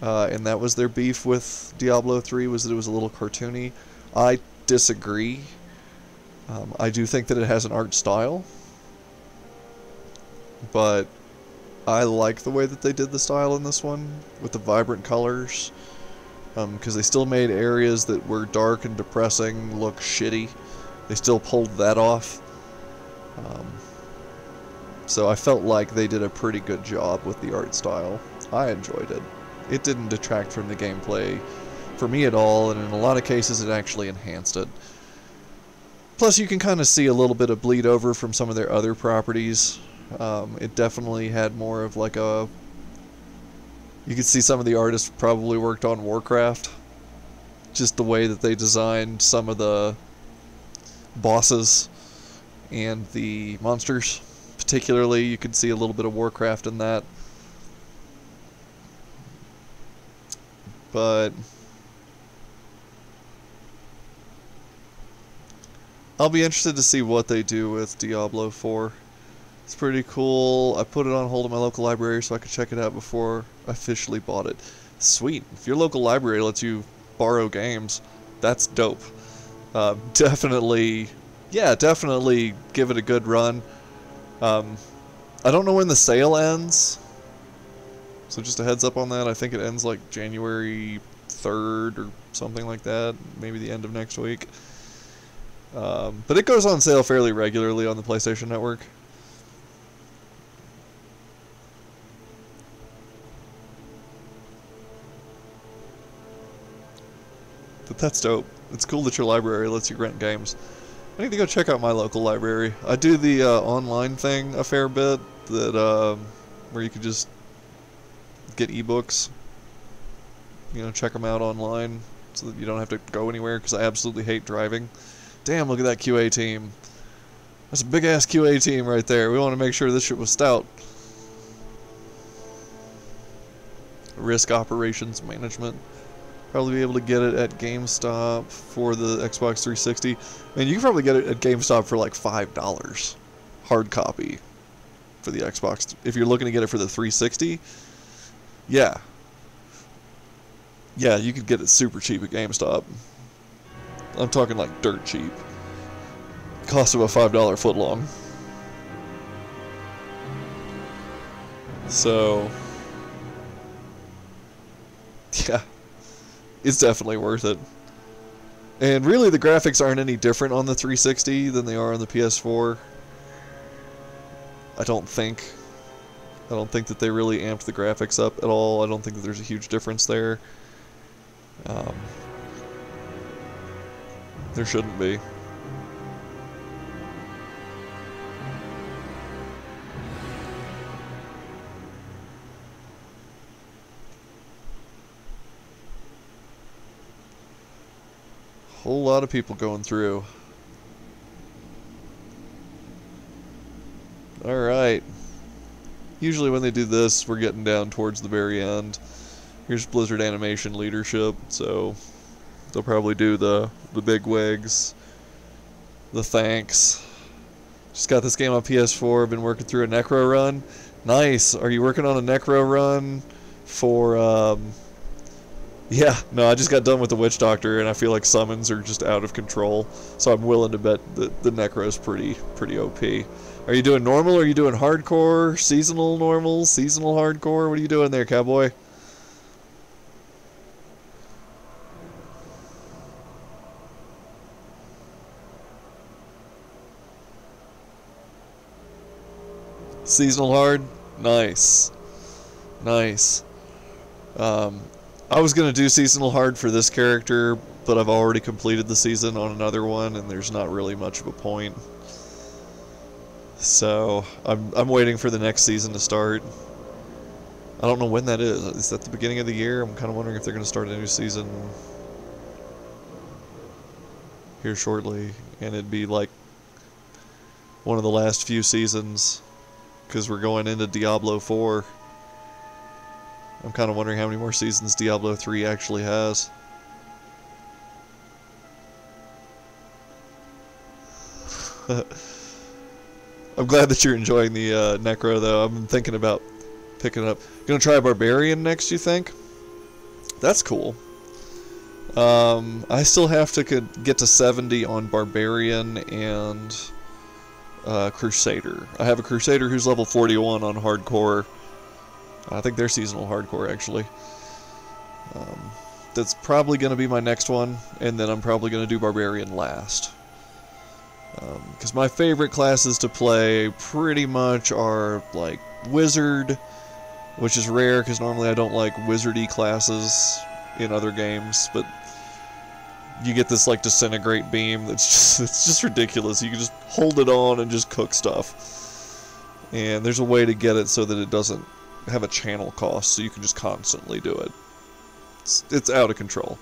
and that was their beef with Diablo 3, was that it was a little cartoony. I disagree. I do think that it has an art style, but I like the way that they did the style in this one, with the vibrant colors. Because they still made areas that were dark and depressing look shitty. They still pulled that off. So I felt like they did a pretty good job with the art style. I enjoyed it. It didn't detract from the gameplay for me at all, and in a lot of cases it actually enhanced it. Plus you can kind of see a little bit of bleed over from some of their other properties. It definitely had more of like a... You could see some of the artists probably worked on Warcraft. Just the way that they designed some of the bosses and the monsters. Particularly, you could see a little bit of Warcraft in that. But I'll be interested to see what they do with Diablo 4. It's pretty cool. I put it on hold at my local library so I could check it out before I officially bought it. Sweet. If your local library lets you borrow games, that's dope. Definitely give it a good run. I don't know when the sale ends, so just a heads up on that. I think it ends like January 3rd or something like that, maybe the end of next week. But it goes on sale fairly regularly on the PlayStation Network. But that's dope. It's cool that your library lets you rent games. I need to go check out my local library. I do the online thing a fair bit, that where you can just get ebooks. You know, check them out online so that you don't have to go anywhere, because I absolutely hate driving. Damn, look at that QA team. That's a big-ass QA team right there. We want to make sure this shit was stout. Risk Operations Management. Probably be able to get it at GameStop for the Xbox 360. Man, you can probably get it at GameStop for like $5. Hard copy for the Xbox. If you're looking to get it for the 360, yeah. Yeah, you could get it super cheap at GameStop. I'm talking like dirt cheap. Cost of a $5 footlong. So, yeah. It's definitely worth it. And really, the graphics aren't any different on the 360 than they are on the PS4. I don't think. I don't think that they really amped the graphics up at all. I don't think that there's a huge difference there. There shouldn't be. Whole lot of people going through. Alright. Usually when they do this, we're getting down towards the very end. Here's Blizzard Animation leadership, so they'll probably do the big wigs, the thanks. Just got this game on PS4, been working through a Necro run. Nice! Are you working on a Necro run for, yeah, no, I just got done with the Witch Doctor, and I feel like summons are just out of control. So I'm willing to bet that the Necro's pretty OP. Are you doing normal, or are you doing hardcore, seasonal normal, seasonal hardcore? What are you doing there, cowboy? Seasonal hard? Nice. Nice. I was going to do seasonal hard for this character, but I've already completed the season on another one, and there's not really much of a point. So, I'm waiting for the next season to start. I don't know when that is. Is that the beginning of the year? I'm kind of wondering if they're going to start a new season here shortly, and it'd be like one of the last few seasons, because we're going into Diablo 4. I'm kind of wondering how many more seasons Diablo 3 actually has. I'm glad that you're enjoying the Necro, though. I've been thinking about picking it up. Gonna try Barbarian next, you think? That's cool. I still have to get to 70 on Barbarian and Crusader. I have a Crusader who's level 41 on Hardcore. I think they're seasonal hardcore, actually. That's probably going to be my next one, and then I'm probably going to do Barbarian last. Because my favorite classes to play pretty much are, like, Wizard, which is rare, because normally I don't like wizardy classes in other games, but you get this, like, Disintegrate Beam that's just, it's just ridiculous. You can just hold it on and just cook stuff. And there's a way to get it so that it doesn't have a channel cost, so you can just constantly do it. It's out of control.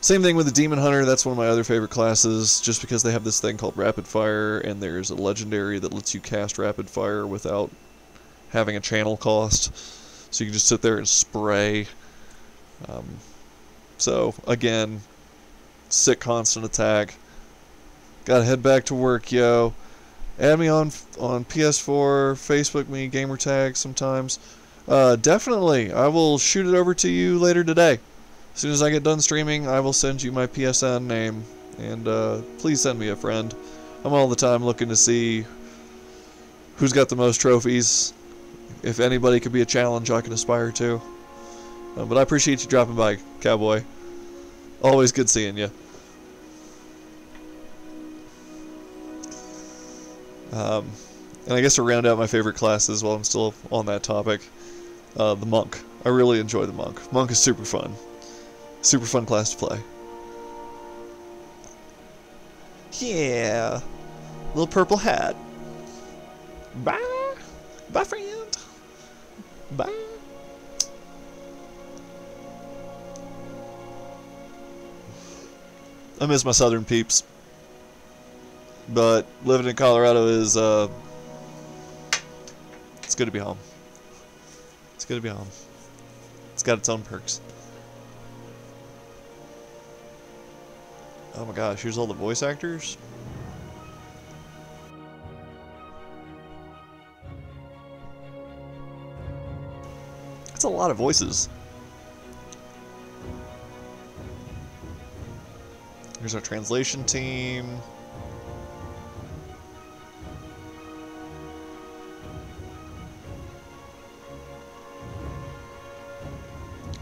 Same thing with the Demon Hunter. That's one of my other favorite classes, just because they have this thing called Rapid Fire, and there's a legendary that lets you cast Rapid Fire without having a channel cost, so you can just sit there and spray. So again, sick constant attack. Gotta head back to work, yo. Add me on PS4, Facebook me, gamertag sometimes. Definitely, I will shoot it over to you later today. As soon as I get done streaming, I will send you my PSN name, and please send me a friend. I'm all the time looking to see who's got the most trophies, if anybody could be a challenge I can aspire to. But I appreciate you dropping by, cowboy. Always good seeing you. And I guess to round out my favorite classes while I'm still on that topic, the Monk. I really enjoy the Monk. Monk is super fun. Super fun class to play. Yeah. Little purple hat. Bye. Bye, friend. Bye. I miss my southern peeps. But living in Colorado is, it's good to be home. It's good to be home. It's got its own perks. Oh my gosh, here's all the voice actors. That's a lot of voices. Here's our translation team.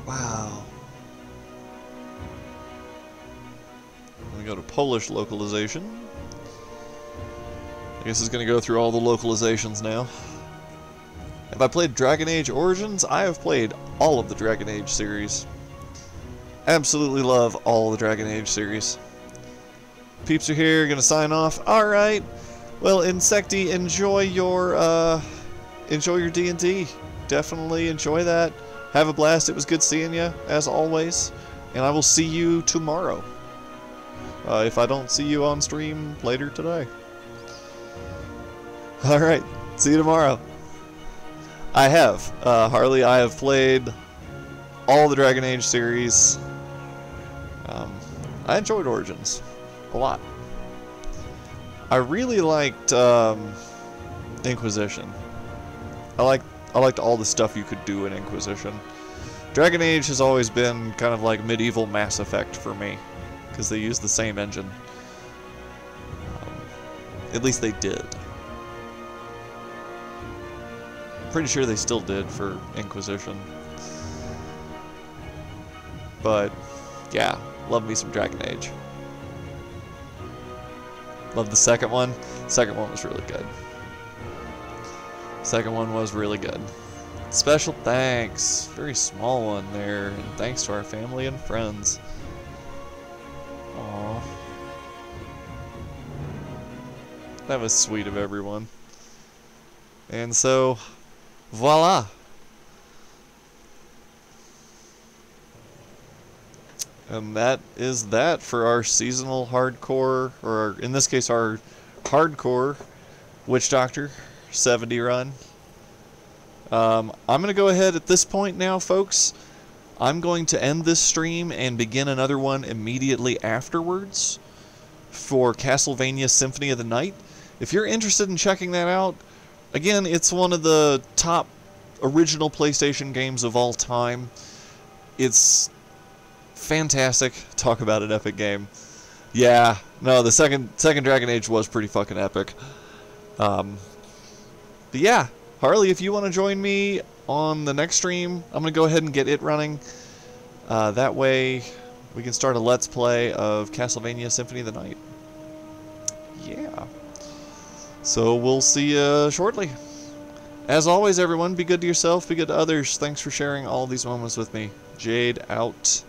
Wow. We go to Polish localization. I guess it's going to go through all the localizations now. Have I played Dragon Age Origins? I have played all of the Dragon Age series. Absolutely love all the Dragon Age series. Peeps are here, gonna sign off. Alright. Well, Insecti, enjoy your D&D. Definitely enjoy that. Have a blast. It was good seeing you, as always. And I will see you tomorrow. If I don't see you on stream later today. Alright. See you tomorrow. I have. Harley, I have played all the Dragon Age series. I enjoyed Origins a lot. I really liked Inquisition. I liked all the stuff you could do in Inquisition. Dragon Age has always been kind of like medieval Mass Effect for me, because they use the same engine. At least they did. Pretty sure they still did for Inquisition. But yeah, love me some Dragon Age. Love the second one. Second one was really good. Second one was really good. Special thanks. Very small one there. And thanks to our family and friends. Aww. That was sweet of everyone. And so, voila. And that is that for our seasonal hardcore, or in this case our hardcore Witch Doctor 70 run. I'm going to go ahead at this point now, folks. I'm going to end this stream and begin another one immediately afterwards for Castlevania Symphony of the Night. If you're interested in checking that out, again, it's one of the top original PlayStation games of all time. It's fantastic. Talk about an epic game. Yeah, no, the second Dragon Age was pretty fucking epic. But yeah, Harley, if you want to join me on the next stream, I'm going to go ahead and get it running. That way we can start a Let's Play of Castlevania Symphony of the Night. Yeah. So we'll see you shortly. As always, everyone, be good to yourself, be good to others. Thanks for sharing all these moments with me. Jade out.